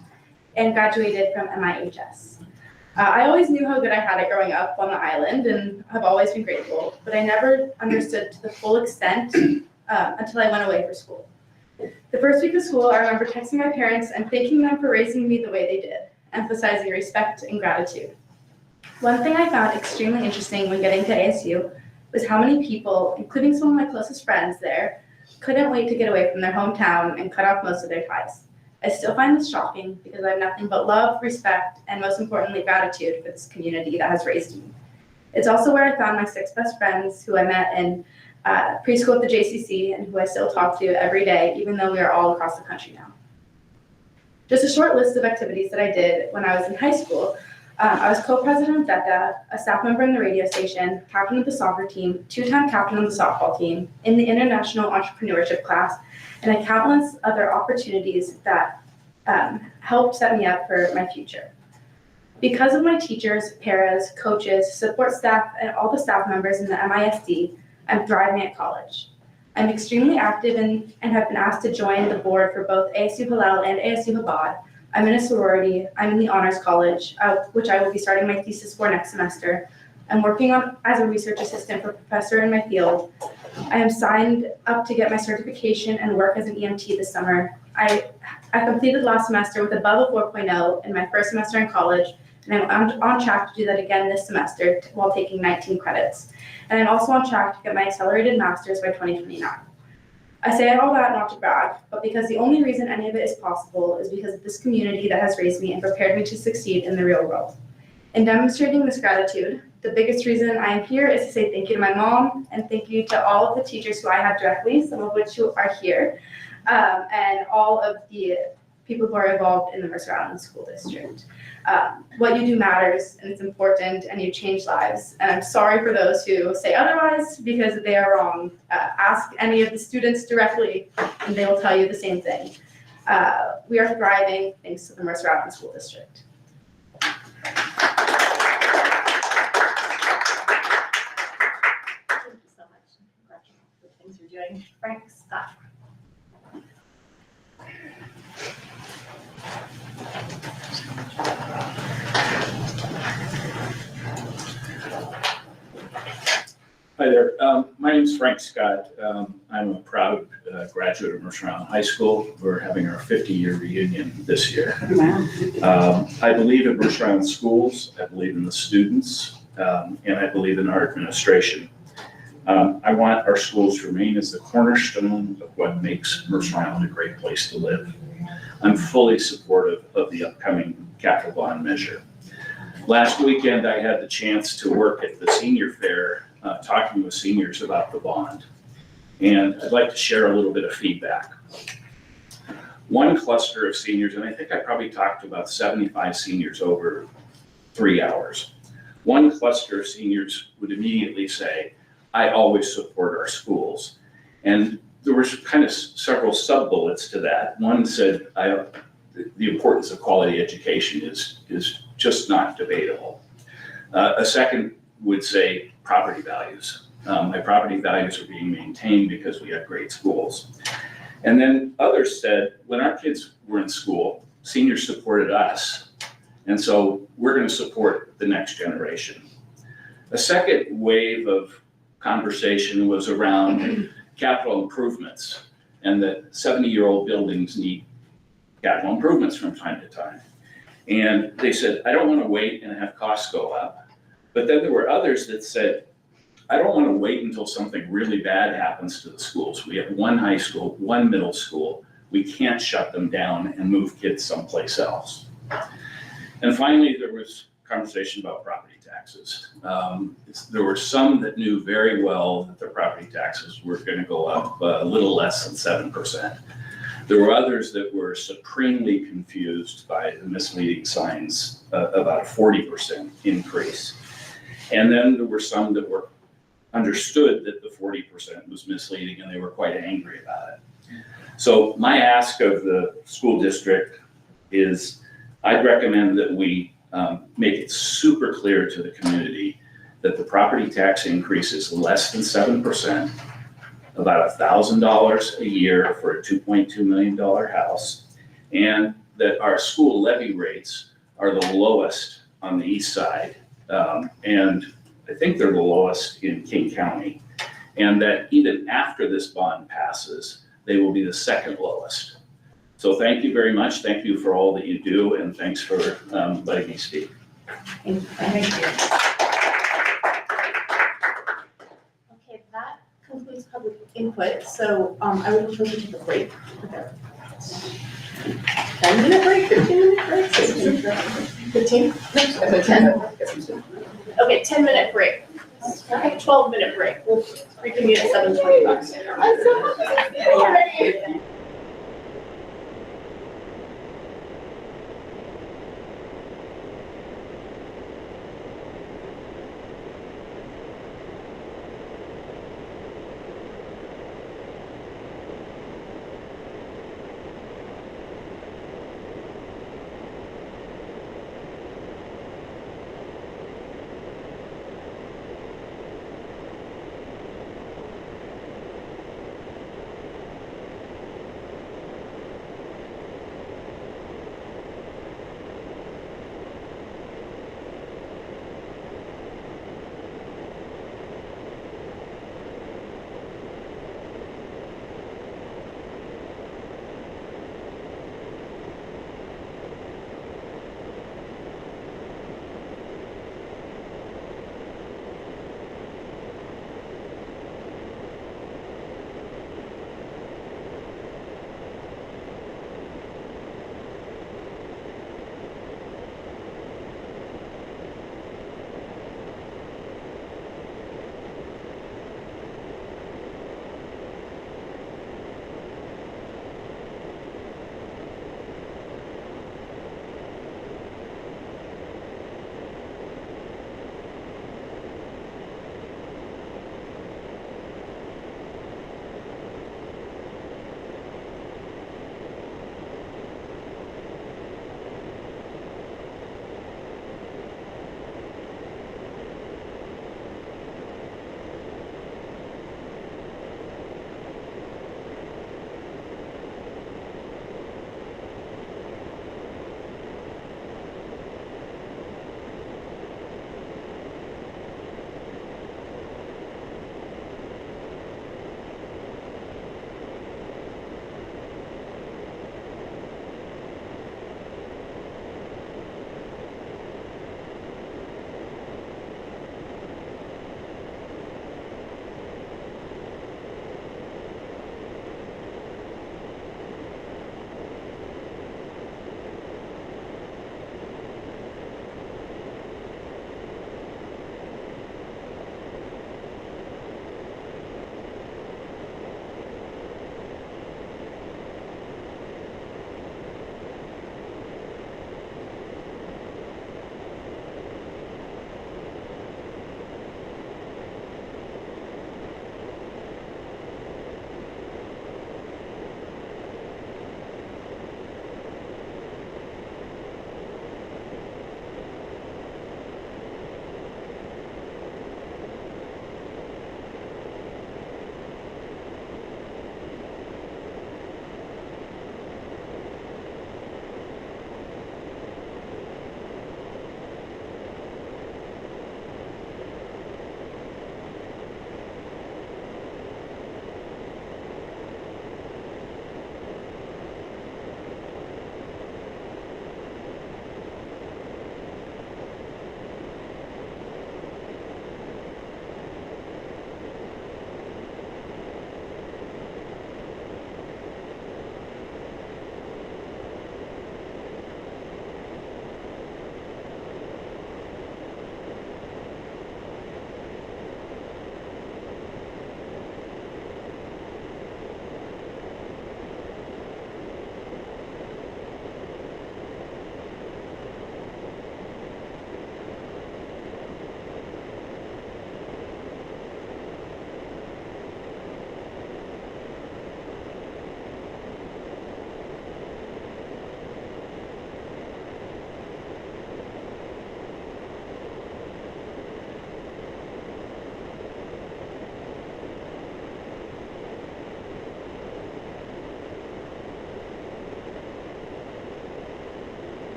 and graduated from MIHS. I always knew how good I had it growing up on the island and have always been grateful, but I never understood to the full extent until I went away for school. The first week of school, I remember texting my parents and thanking them for raising me the way they did, emphasizing respect and gratitude. One thing I found extremely interesting when getting to ASU was how many people, including some of my closest friends there, couldn't wait to get away from their hometown and cut off most of their ties. I still find this shocking because I have nothing but love, respect, and most importantly, gratitude for this community that has raised me. It's also where I found my 6 best friends who I met in preschool at the JCC and who I still talk to every day, even though we are all across the country now. Just a short list of activities that I did when I was in high school. I was co-president of DECA, a staff member in the radio station, captain of the soccer team, 2-time captain of the softball team, in the international entrepreneurship class, and had countless other opportunities that helped set me up for my future. Because of my teachers, paras, coaches, support staff, and all the staff members in the MISD, I'm thriving at college. I'm extremely active and have been asked to join the board for both ASU Hillel and ASU Chabad. I'm in a sorority. I'm in the Honors College, which I will be starting my thesis for next semester. I'm working as a research assistant for a professor in my field. I am signed up to get my certification and work as an EMT this summer. I completed last semester with above a 4.0 in my first semester in college, and I'm on track to do that again this semester while taking 19 credits. And I'm also on track to get my accelerated master's by 2029. I say all that not to brag, but because the only reason any of it is possible is because of this community that has raised me and prepared me to succeed in the real world. In demonstrating this gratitude, the biggest reason I am here is to say thank you to my mom and thank you to all of the teachers who I have directly, some of which are here, and all of the people who are involved in the Mercer Island School District. What you do matters and it's important and you change lives. And I'm sorry for those who say otherwise because they are wrong. Ask any of the students directly and they will tell you the same thing. We are thriving thanks to the Mercer Island School District. Thank you so much. Congratulations for the things you're doing. Frank Scott. Hi there. My name is Frank Scott. I'm a proud graduate of Mercer Island High School. We're having our 50-year reunion this year. Wow. I believe in Mercer Island schools. I believe in the students, and I believe in our administration. I want our schools to remain as the cornerstone of what makes Mercer Island a great place to live. I'm fully supportive of the upcoming capital bond measure. Last weekend, I had the chance to work at the senior fair talking with seniors about the bond. And I'd like to share a little bit of feedback. One cluster of seniors, and I think I probably talked to about 75 seniors over 3 hours. One cluster of seniors would immediately say, I always support our schools. And there were kind of several sub-bullets to that. One said, the importance of quality education is just not debatable. A second would say property values. My property values are being maintained because we have great schools. And then others said, when our kids were in school, seniors supported us. And so we're going to support the next generation. A second wave of conversation was around capital improvements, and that 70-year-old buildings need capital improvements from time to time. And they said, I don't want to wait and have costs go up. But then there were others that said, I don't want to wait until something really bad happens to the schools. We have one high school, one middle school. We can't shut them down and move kids someplace else. And finally, there was conversation about property taxes. There were some that knew very well that their property taxes were going to go up a little less than 7%. There were others that were supremely confused by the misleading signs about a 40% increase. And then there were some that were understood that the 40% was misleading and they were quite angry about it. So my ask of the school district is I'd recommend that we make it super clear to the community that the property tax increase is less than 7%, about $1,000 a year for a $2.2 million house, and that our school levy rates are the lowest on the east side, and I think they're the lowest in King County, and that even after this bond passes, they will be the second lowest. So thank you very much. Thank you for all that you do, and thanks for letting me speak. Thank you. Okay, that concludes public input. So I would like to take a break. 10-minute break, 15-minute break, 15? Okay, 10. Okay, 10-minute break. Okay, 12-minute break. We'll reconvene at 7:25.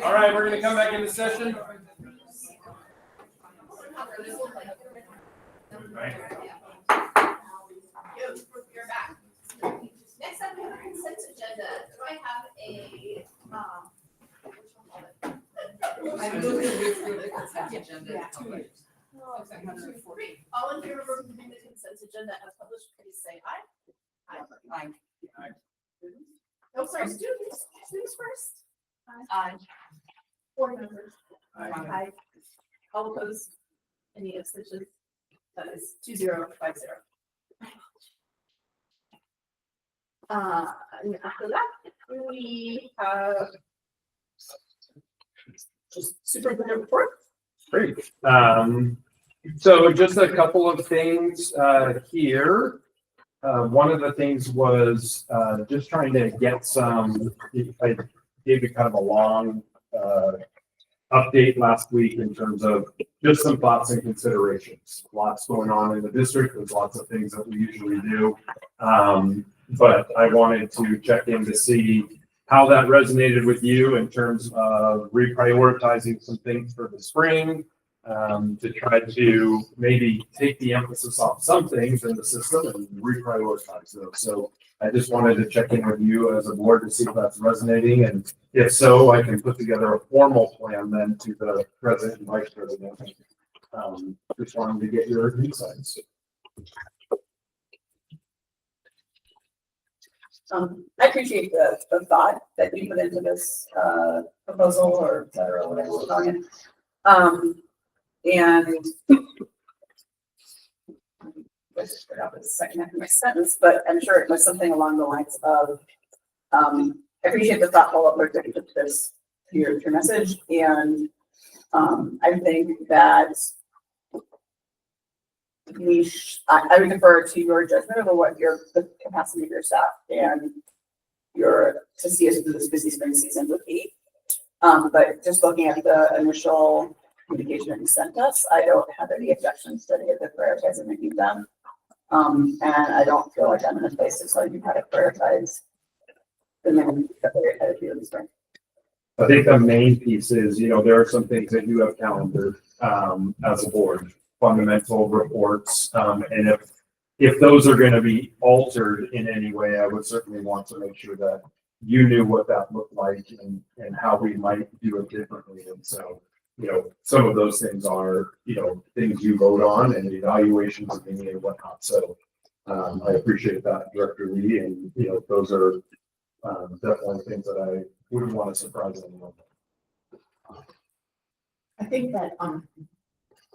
All right, we're gonna come back into session. You're back. Next up, we have a consent agenda. Do I have a, I'm looking through the consent agenda. Yeah. All in favor of approving the consent agenda as published, please say aye. Aye. Oh, sorry, students first. Aye. Board members. Aye. All opposed? Any abstentions? That is 2050. And after that, we have just superintendent report. Great. So just a couple of things here. One of the things was just trying to get some, I gave you kind of a long update last week in terms of just some thoughts and considerations. Lots going on in the district. There's lots of things that we usually do. But I wanted to check in to see how that resonated with you in terms of reprioritizing some things for the spring, to try to maybe take the emphasis off some things in the system and reprioritize those. So I just wanted to check in with you as a board to see if that's resonating. And if so, I can put together a formal plan then to the president and vice president. Just wanted to get your insights. I appreciate the thought that you put into this proposal or et cetera, whatever we're calling it. And I just forgot the second half of my sentence, but I'm sure it was something along the lines of I appreciate the thoughtful approach that you took to this to your message. And I think that I would defer to your judgment over what the capacity of your staff and to see us through this busy spring season would be. But just looking at the initial communication that you sent us, I don't have any objections to any of the prioritizing that you've done. And I don't feel like I'm in a place to tell you how to prioritize and then get very ahead of you in the spring. I think the main piece is, there are some things that you have calendared as a board, fundamental reports. And if those are going to be altered in any way, I would certainly want to make sure that you knew what that looked like and how we might do it differently. And so, some of those things are, things you vote on and evaluations of being and whatnot. So I appreciate that, Director Lee. And, those are definitely things that I wouldn't want to surprise anyone. I think that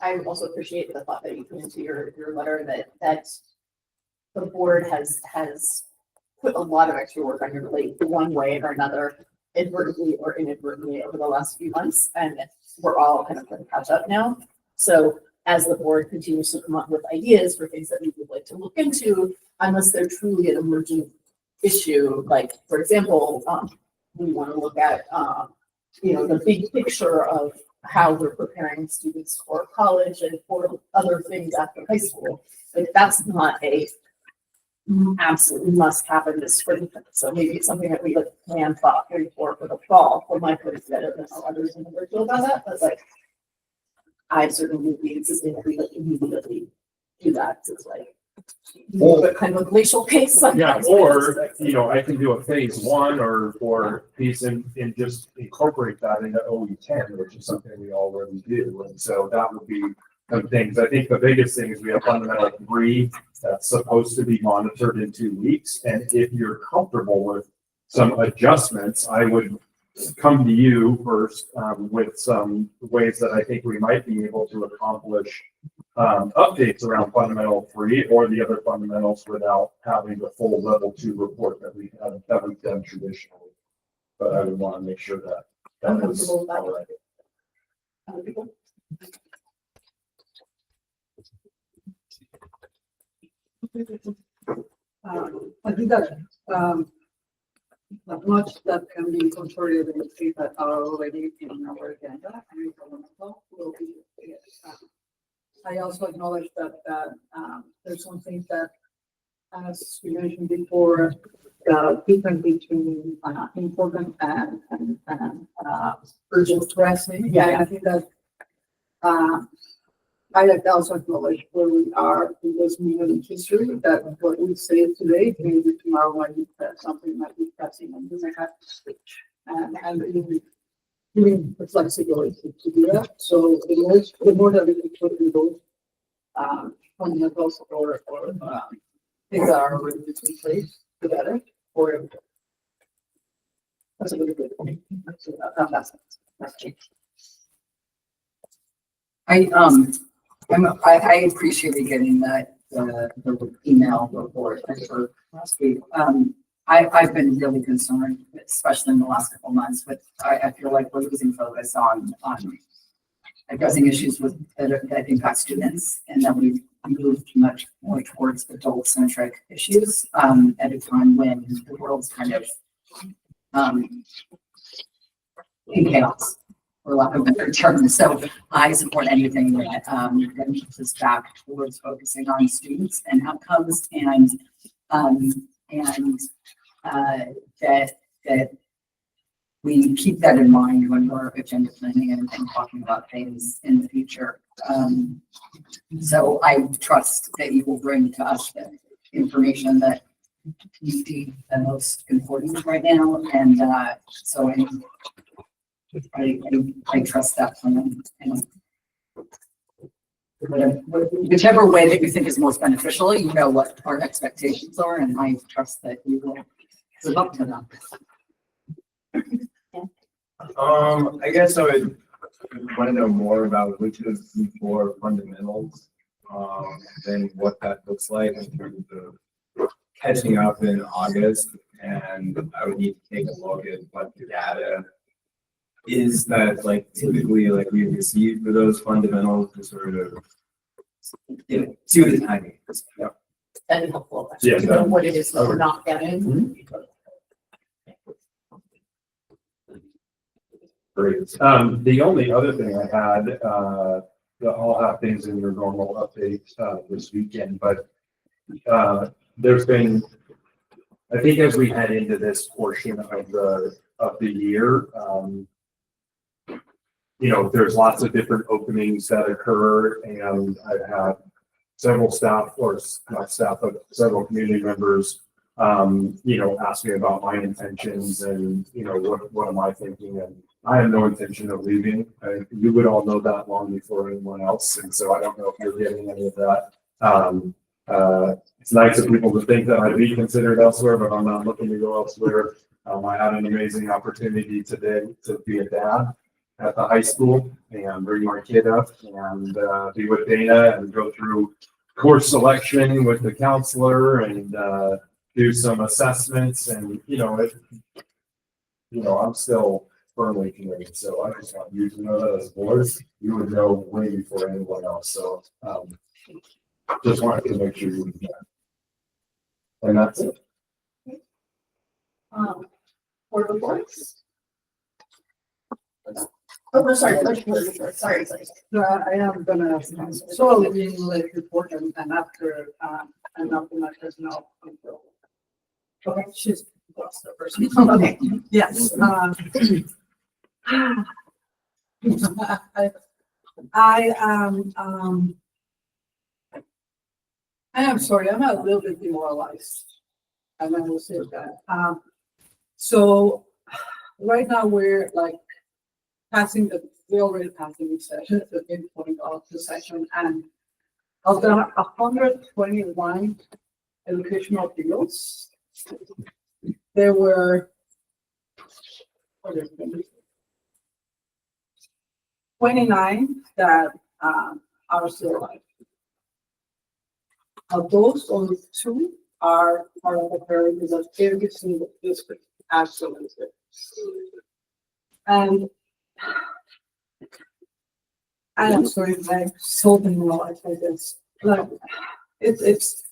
I also appreciate the thought that you put into your letter that the board has put a lot of extra work on your plate one way or another, advertently or inadvertently over the last few months, and we're all kind of playing catch up now. So as the board continues to come up with ideas for things that we would like to look into, unless they're truly an emergent issue, like for example, we want to look at the big picture of how we're preparing students for college and for other things after high school. Like that's not a absolutely must happen this spring. So maybe it's something that we like plan thoughtfully for the fall. For my part, I don't know how others in the board feel about that, but like I certainly would be insisting that we like immediately do that. It's like kind of a glacial pace. Yeah, or I can do a phase one or piece and just incorporate that into OE10, which is something we already do. And so that would be some things. I think the biggest thing is we have fundamental 3 that's supposed to be monitored in 2 weeks. And if you're comfortable with some adjustments, I would come to you first with some ways that I think we might be able to accomplish updates around fundamental 3 or the other fundamentals without having the full level 2 report that we haven't done traditionally. But I would want to make sure that that was all right. Other people? I think that not much that can be incorporated in the things that are already in our agenda and fundamental will be. I also acknowledge that there's some things that as we mentioned before, the difference between important and urgent pressing. Yeah, I think that I like to also acknowledge where we are in this moment in history, that what we say today, maybe tomorrow might be something might be pressing and we might have to switch. And giving the flexibility to do that. So the more that we can put in those fundamentals or things that are already in place, the better for everybody. That's a really good point. I appreciated getting that, the email report for last week. I've been really concerned, especially in the last couple of months, but I feel like we're losing focus on addressing issues that impact students, and that we've moved much more towards adult-centric issues, at a time when the world's kind of, in chaos, for lack of a better term. So I support anything that keeps us back towards focusing on students and outcomes, and that we keep that in mind when we're agenda planning and talking about things in the future. So I trust that you will bring to us the information that you deem the most important right now, and so I trust that plan. And whichever way that you think is most beneficial, you know what our expectations are, and I trust that you will live up to them. I guess I would want to know more about which of the four fundamentals, and what that looks like in terms of catching up in August. And I would need to take a look at what the data is that like typically like we receive for those fundamentals to sort of, you know, see what the timing is. Yeah. That'd be helpful. Yeah, To know what it is that we're not getting. Great. The only other thing I had, I'll have things in your normal update this weekend, but there's been, I think as we head into this portion of the year, you know, there's lots of different openings that occur, and I've had several staff, or not staff, but several community members, you know, ask me about my intentions and, you know, what am I thinking? And I have no intention of leaving. You would all know that long before anyone else. And so I don't know if you're getting any of that. It's nice of people to think that I'd be considered elsewhere, but I'm not looking to go elsewhere. I had an amazing opportunity today to be a dad at the high school and bring my kid up and be with Dana and go through course selection with the counselor and do some assessments. And, you know, I'm still firmly committed. So I just want you to know that as boards, you would know way before anyone else. So just wanted to make sure you would know. And that's it. Board reports? Oh, sorry, sorry. No, I am gonna, so I'll be like report and after my personnel. Okay, she's lost the person. Okay, yes. I am sorry, I'm a little bit demoralized. And I will say that. So right now we're like we're already passing the session, the midpoint of the session, and of the 121 educational deals, there were 29 that are still alive. Of those, only 2 are part of the priorities of every single district. Absolutely. And I am sorry, I'm so demoralized by this. Like, it's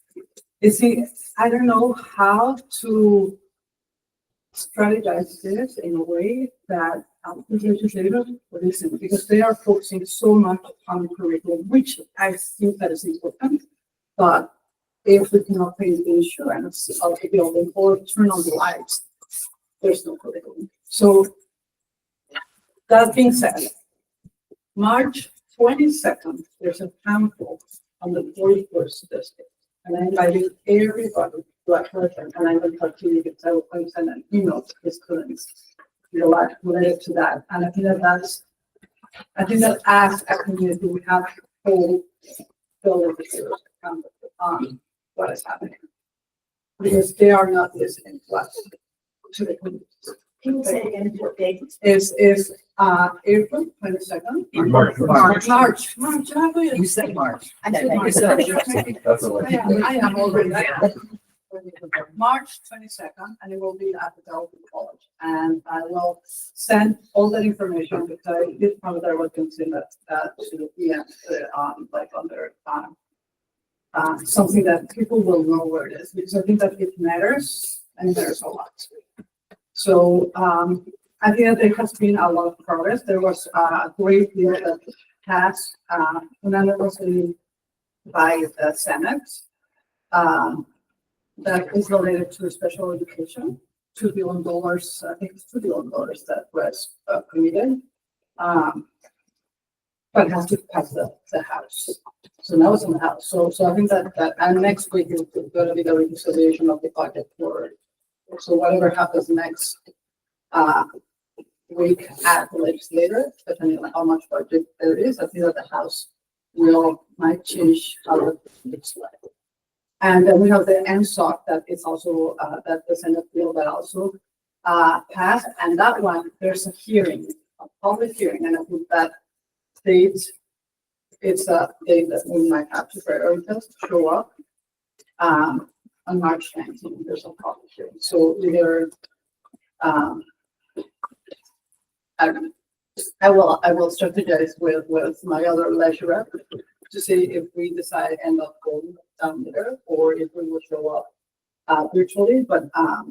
I don't know how to strategize this in a way that legislators will listen, because they are focusing so much on the curriculum, which I think that is important. But if we cannot pay the insurance of the building or turn on the lights, there's no curriculum. So that being said, March 22nd, there's a town hall on the 41st district. And I invited everybody to attend, and I will continue to tell, I send an email to the students, related to that. And I think that as a community, we have whole building materials on what is happening. Because they are not listening to us, to the community. Can you say again what date? Is April 22nd? March. You said March. I said March. That's a lot. I am already there. March 22nd, and it will be at the Delphi College. And I will send all that information, because I did promise that I will consider that to be like under something that people will know where it is, because I think that it matters, and it matters a lot. So I think that there has been a lot of progress. There was a great deal that passed unanimously by the Senate that is related to special education, $2 billion, I think it's $2 billion that was committed. But it has to pass the House. So now it's in the House. So I think that and next week is going to be the reconciliation of the budget for. So whatever happens next week at the legislature, depending on how much budget there is, I think that the House might change how it looks like. And then we have the NSOC that is also that the Senate bill that also passed, and that one there's a hearing, a public hearing, and I think that states it's a date that we might have to prioritize to show up. On March 19th, there's a public hearing. So either I will strategize with my other lecturer to see if we decide end up going down there or if we will show up virtually. But I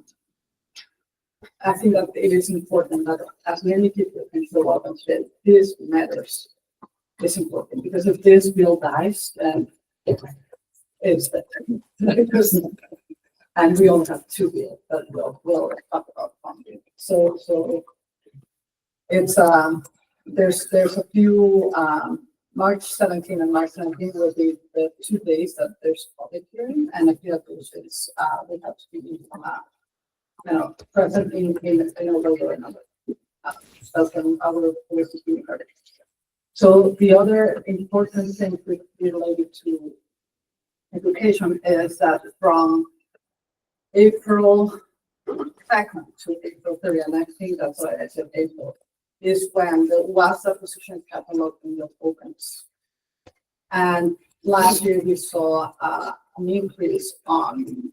think that it is important that as many people can show up and say this matters. It's important because if this bill dies, then it's better. And we only have two bills that we'll talk about funding. So it's there's a few March 17 and March 19 will be the 2 days that there's public hearing, and if you have those days, we have to be present in a way or another. That's when our voices being heard. So the other important thing related to education is that from April 2nd to April 30th, and I think that's why I said April, is when the WhatsApp position catalog opens. And last year we saw an increase on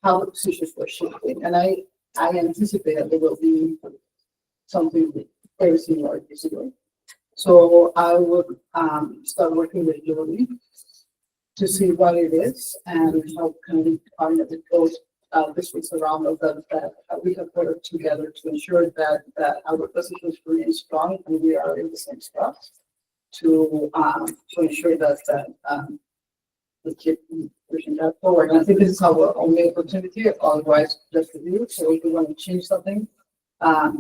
how the positions were shifting, and I anticipate that there will be something very similar this year. So I would start working with Julie to see what it is and how can we partner with those districts around us that we have worked together to ensure that our positions remain strong and we are in the same spot to ensure that we keep pushing that forward. And I think this is our only opportunity, otherwise just review. So if we want to change something, I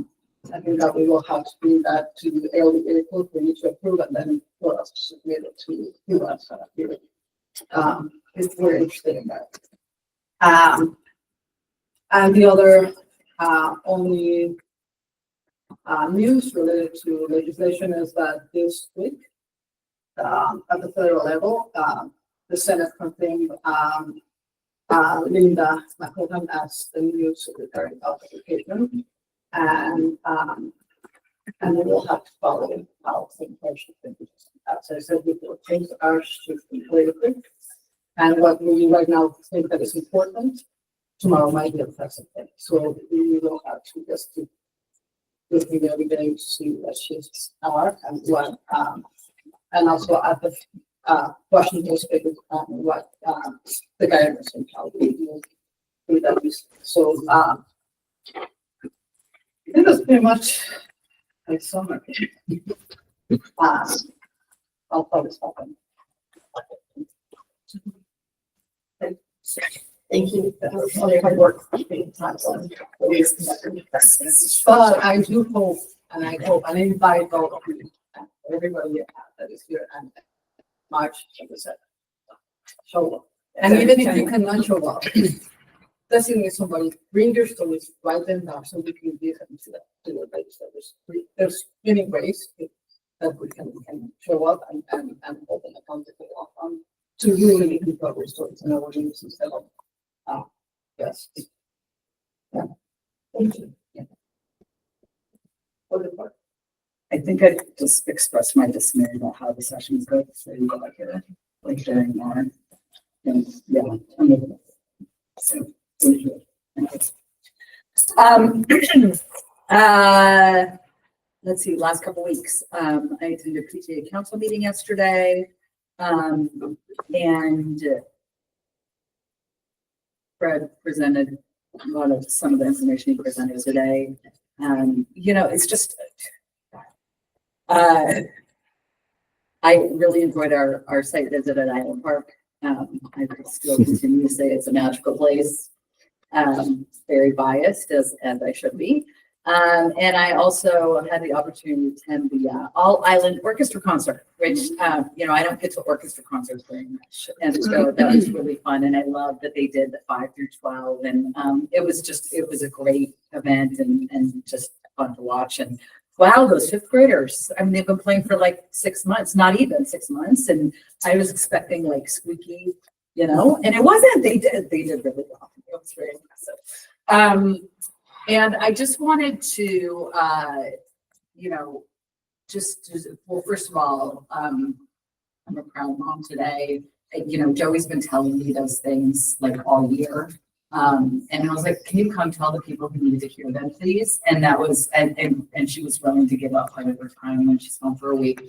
think that we will have to bring that to the early April for you to approve and then for us to submit it to us. If we're interested in that. And the other only news related to legislation is that this week at the federal level, the Senate confirmed Linda McCollum as the new Secretary of Education. And we will have to follow our information. As I said before, things are shifting very quick. And what we right now think that is important, tomorrow might be a present day. So we will have to just keep looking every day to see what shifts are and what, and also at the Washington newspaper what the guidance and how we do that. So I think that's pretty much like summer. I'll probably stop them. Thank you for all your hard work. But I do hope, and I hope, and I invite all of you, everybody that is here, and March, like I said, show up. And even if you cannot show up, designate somebody, bring your stories, write them down so we can give them to the legislators. There's many ways that we can show up and open accountable to really improve our stories and our news instead of, yes. Yeah. Thank you. Yeah. I think I just expressed my dismay about how the sessions go, so you go like it, like sharing more. And yeah, I'm moving it. So, thank you. Let's see, last couple weeks, I attended PTA council meeting yesterday. And Fred presented a lot of some of the information he presented today. It's just, I really enjoyed our site visit at Island Park. I still continue to say it's a magical place. Very biased as I should be. And I also had the opportunity to attend the All Island Orchestra concert, which, I don't get to orchestra concerts very much. And so that was really fun. And I love that they did the 5 through 12. And it was a great event and just fun to watch. And wow, those fifth graders, I mean, they've been playing for like 6 months, not even 6 months. And I was expecting like squeaky, and it wasn't. They did really well. It was very impressive. And I just wanted to, well, first of all, I'm a proud mom today. Joey's been telling me those things like all year. And I was like, can you come tell the people who need to hear them, please? And that was, and she was willing to give up part of her time when she's gone for a week.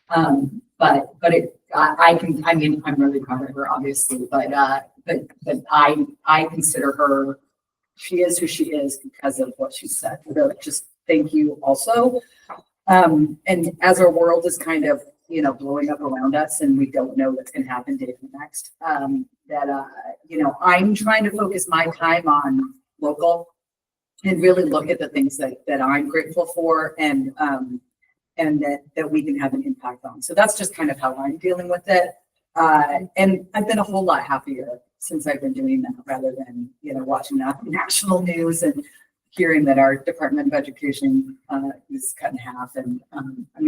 I'm really proud of her, obviously, but I consider her, she is who she is because of what she said. So just thank you also. And as our world is kind of, blowing up around us and we don't know what's going to happen day to next, I'm trying to focus my time on local and really look at the things that I'm grateful for and that we can have an impact on. So that's just kind of how I'm dealing with it. And I've been a whole lot happier since I've been doing that rather than, watching the national news and hearing that our Department of Education is cut in half. And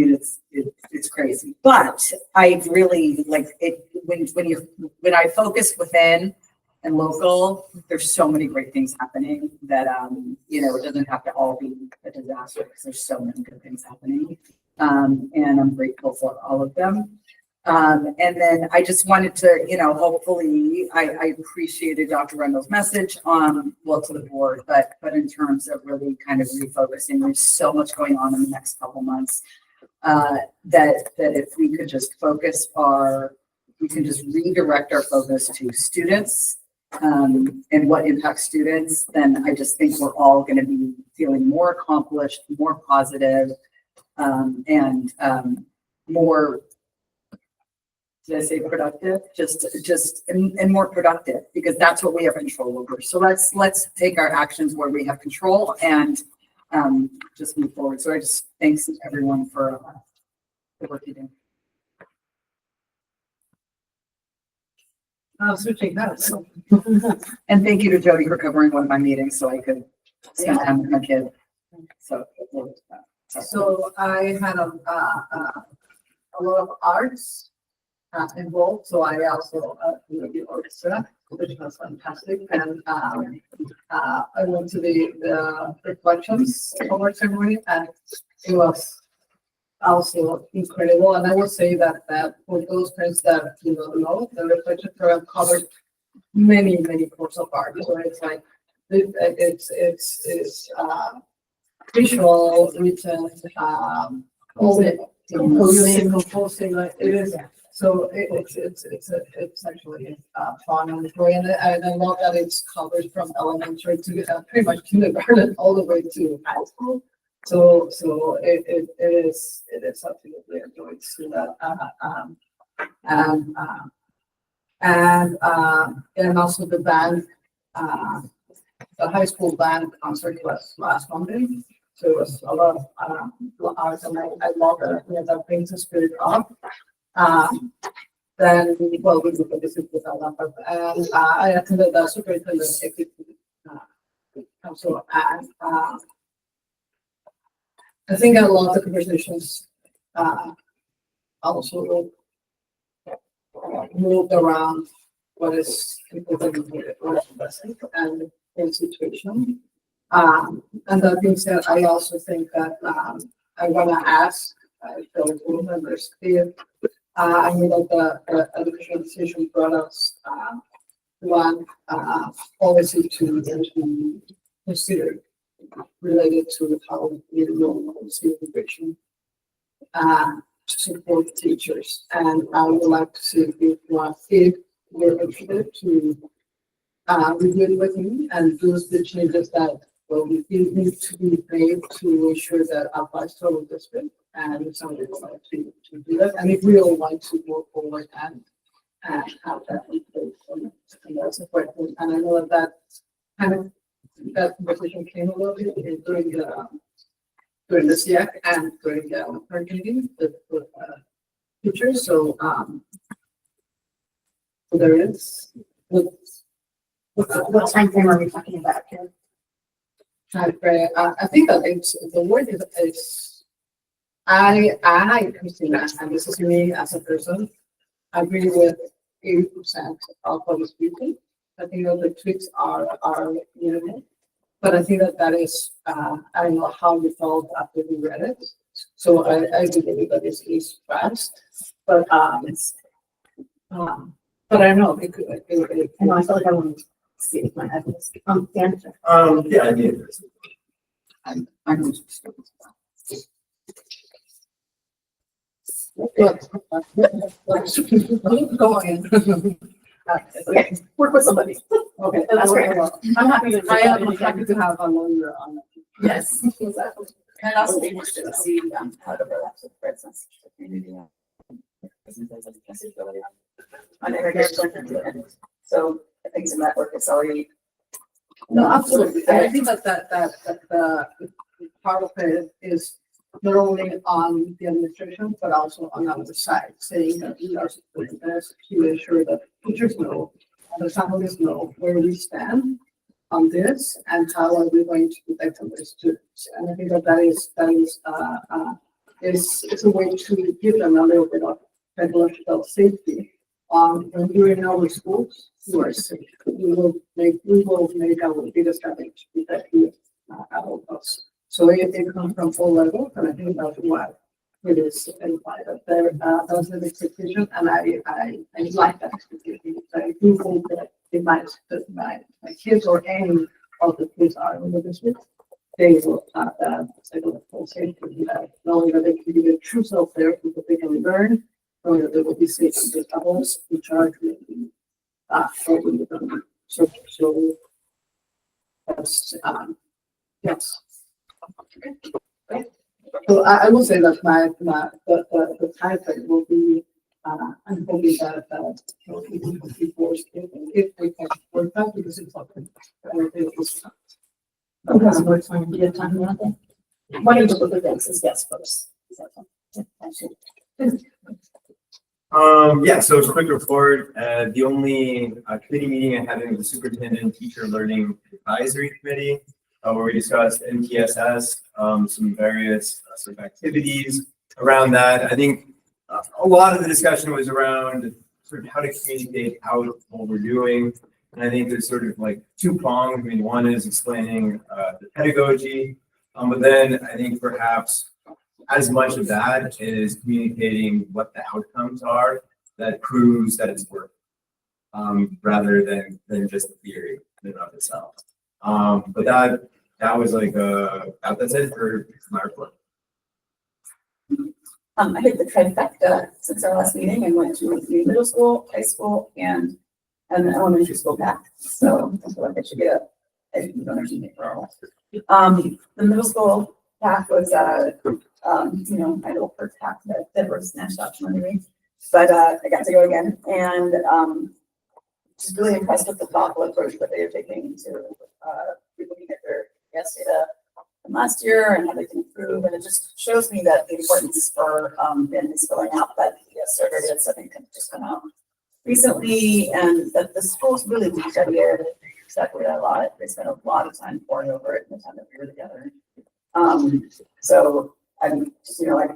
it's crazy. But I really like it when I focus within and local, there's so many great things happening that, it doesn't have to all be a disaster because there's so many good things happening. And I'm grateful for all of them. And then I just wanted to, hopefully I appreciated Dr. Rendell's message to the board, but in terms of really kind of refocusing, there's so much going on in the next couple months that if we could just we can just redirect our focus to students and what impacts students, then I just think we're all going to be feeling more accomplished, more positive, and more, did I say productive? And more productive, because that's what we have control over. So let's take our actions where we have control and just move forward. So I just thanks everyone for the work you do. Switching that. And thank you to Jody for covering one of my meetings so I could spend time with my kid. So I had a lot of arts involved, so I also the orchestra, which was fantastic, and I went to the reflections award ceremony, and it was also incredible. And I will say that for those friends that don't know, the reflection program covers many courses of art. So it's like it's visual, written, composing, like it is. So it's actually fun and enjoying it, and I love that it's covered from elementary to pretty much kindergarten all the way to high school. So it is absolutely a joy to see that. And also the band, the high school band concert was last Monday. So it was a lot of hours, and I love that. Yeah, that brings the spirit up. Then, well, we look at this with that, and I attended the superintendent executive council, and I think a lot of the conversations also moved around what is important and the situation. And that being said, I also think that I want to ask the board members if I mean that the education decision brought us one policy to consider related to how we know immigration to support teachers. And I would like to see if we're interested to review it with me and do the changes that we feel need to be made to ensure that applies to our district. And if somebody would like to do that, and if we all want to move forward and have that in place, and that's important. And I know that kind of that conversation came a little bit during the SIAC and during the parent meeting with teachers. So there is. What time frame are we talking about here? I think that the word is I Christina, and this is me as a person, agree with 80% of what is written. I think that the tweaks are minimal, but I think that is I don't know how you felt after you read it. So I believe that this is fast, but I don't know. It could. No, I feel like I want to see if my head is Dan. Yeah, I did. I know. Go on. Okay, work with somebody. Okay, that's great. I'm happy to. I am happy to have a lawyer on that. Yes, exactly. And also be interested to see how it overlaps with Fred's community. So I think some network is already. No, absolutely. I think that the part of it is not only on the administration, but also on our side, saying that we are supporting this to ensure that teachers know, and the families know where we stand on this and how are we going to protect our students. And I think that is a way to give them a little bit of psychological safety. When you're in our schools, you are safe. We will make our biggest effort to protect you at all costs. So it comes from all levels, and I think that's why it is implied that that's an expectation, and I like that expectation. I do hope that if my kids or any of the kids are in the district, they will have that psychological safety, knowing that they can be their true self there, because they can learn, knowing that they will be safe in the levels, which are really helping them. So that's yes. So I will say that the time frame will be I'm hoping that we can be forced if we can work out, because it's not because we're trying to get time out there. Why don't you look at this as guest first? Yeah, so it's a quick report. The only committee meeting I had with the superintendent teacher learning advisory committee, where we discussed MTSS, some various sort of activities around that. I think a lot of the discussion was around sort of how to communicate out what we're doing. And I think there's sort of like two prongs. I mean, one is explaining the pedagogy, but then I think perhaps as much of that is communicating what the outcomes are that proves that it's working, rather than just the theory in and of itself. But that was like that's it for my report. I hit the trifecta since our last meeting and went to the middle school, high school, and an elementary school back. So I feel like I should get a donation for all. The middle school path was I don't first half that was snatched up from under me, but I got to go again, and just really impressed with the thoughtful approach that they are taking to, looking at their gas data from last year and how they can improve. And it just shows me that the importance for, Ben is filling out that PS survey that's, I think, just come out recently, and that the schools really looked at it exactly a lot. They spent a lot of time pouring over it in the time that we were together. So I'm just, like,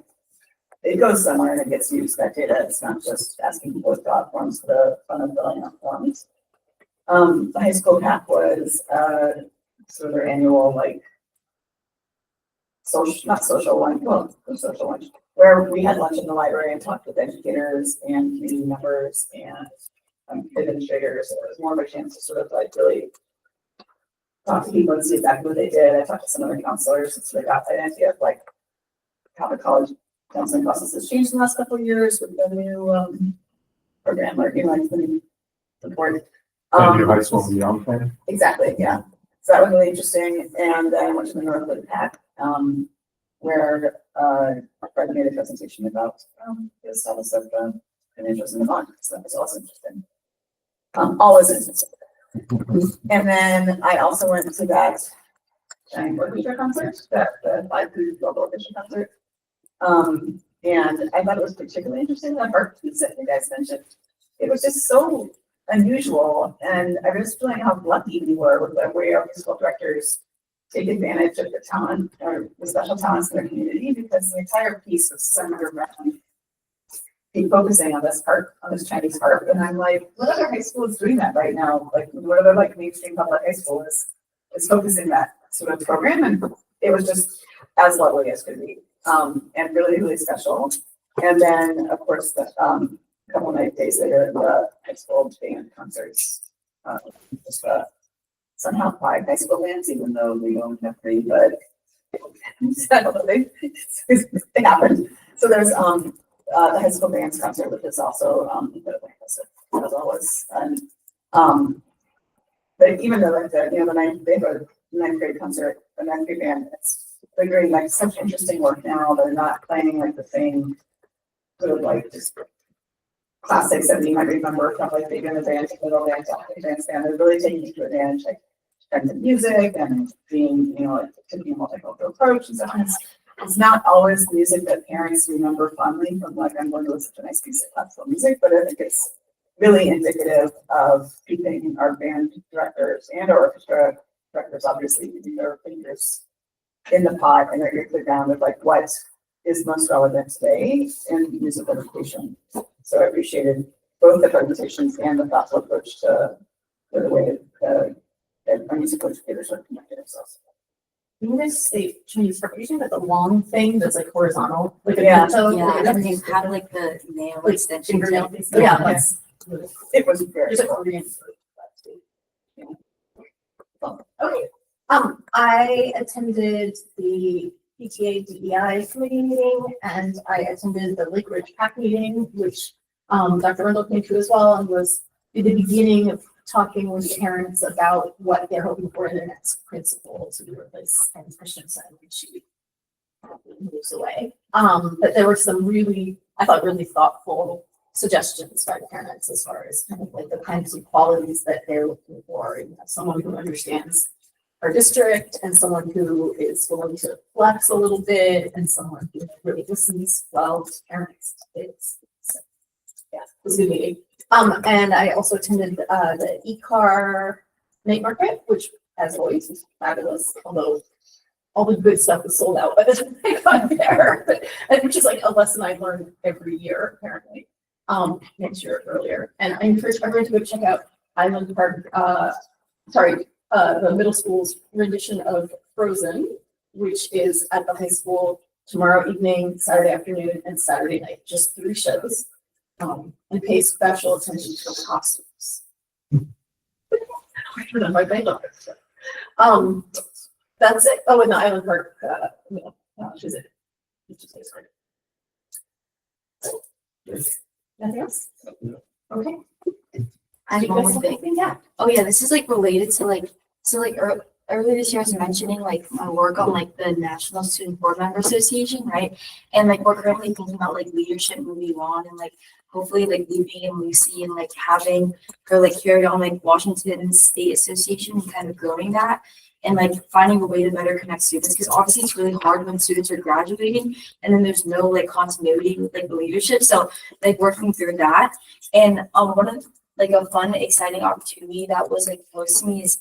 it goes somewhere and it gets used, that data. It's not just asking people to fill out forms for the fun of filling out forms. The high school CAP was sort of their annual, like, not social lunch, well, the social lunch, where we had lunch in the library and talked with educators and community members and administrators. So it was more of a chance to sort of like really talk to people and see exactly what they did. I talked to some of the counselors and sort of got that idea of like how the college counseling process has changed in the last couple of years with the new program, or like the board. Your high school and beyond plan? Exactly, yeah. So that was really interesting. And then I went to the Northwood PAC, where Fred made a presentation about the status of an interest in the bond. So that was also interesting. Always interesting. And then I also went to that giant orchestra concert, the 5 Food Global Orchestra concert. And I thought it was particularly interesting, that art piece that you guys mentioned. It was just so unusual, and I was feeling how lucky we were with the way our school directors take advantage of the talent or the special talents in their community, because the entire piece was centered around focusing on this harp, on this Chinese harp. And I'm like, what other high school is doing that right now? Like, what other like mainstream public high school is focusing that sort of program? And it was just as lovely as could be, and really, really special. And then, of course, the couple of days later, the high school band concerts, just somehow 5 high school bands, even though we only have 3, but they happened. So there's the high school bands concert, which is also incredibly impressive as always. And but even though like they have a 9th grade concert, the 9th grade band, they're doing like such interesting work now. They're not playing like the same sort of like just classic 1700 number stuff like they do in the band, little dance, dance band. They're really taking into advantage like kinds of music and being, like taking a multicultural approach and stuff. It's not always music that parents remember fondly from like, I'm going to listen to nice piece of classical music, but I think it's really indicative of keeping our band directors and our orchestra directors, obviously, keeping their fingers in the pot and their ear to the ground of like what is most relevant today in musical education. So I appreciated both the presentations and the thoughtful approach to the way that our musical educators are connected themselves. You guys say Chinese preparation, but the long thing that's like horizontal, like Yeah. And they have like the nail Like extension. fingernail. Yeah. That's It was very just like cool. Korean. Okay. I attended the PTA DEI committee meeting, and I attended the Lake Ridge PAC meeting, which Dr. Rundle came to as well, and was at the beginning of talking with parents about what they're hoping for in their next principal to replace Ken Christensen when she moves away. But there were some really, I thought, really thoughtful suggestions by the parents as far as kind of like the kinds of qualities that they're looking for in someone who understands our district and someone who is willing to flex a little bit and someone who really listens well to parents. So, yeah, it was a good meeting. And I also attended the e-car night market, which as always is fabulous, although all the good stuff is sold out by the time I got there, which is like a lesson I learned every year, apparently. Next year earlier. And I encourage everyone to go check out Island Park, the middle school's rendition of Frozen, which is at the high school tomorrow evening, Saturday afternoon, and Saturday night. Just 3 shows. And pay special attention to the costumes. That's it. Oh, and the Island Park, which is it? Nothing else? Okay. I have one more thing. Yeah. Oh yeah, this is like related to like earlier this year I was mentioning like my work on like the National Student Board Member Association, right? And like we're currently thinking about like leadership moving on and like hopefully like looping and Lucy and like having her like carry on like Washington State Association and kind of growing that and like finding a way to better connect students because obviously it's really hard when students are graduating and then there's no like continuity with like the leadership. So like working through that. And one of like a fun, exciting opportunity that was like close to me is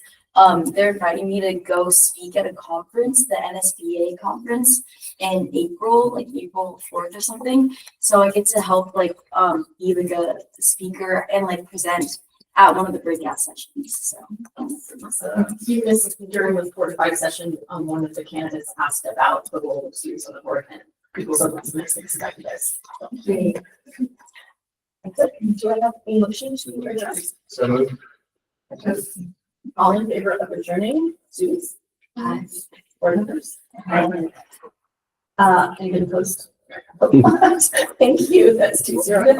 they're inviting me to go speak at a conference, the NSBA conference in April, like April 4th or something. So I get to help like be like a speaker and like present at one of the breakout sessions. So You missed during the 4 to 5 session, one of the candidates asked about the role of students on the board and people said that's the next thing to guide you guys. Do I have a motion to adjourn? So moved. All in favor of adjourning, students? Board members? Anybody opposed? Thank you, that's 2-0.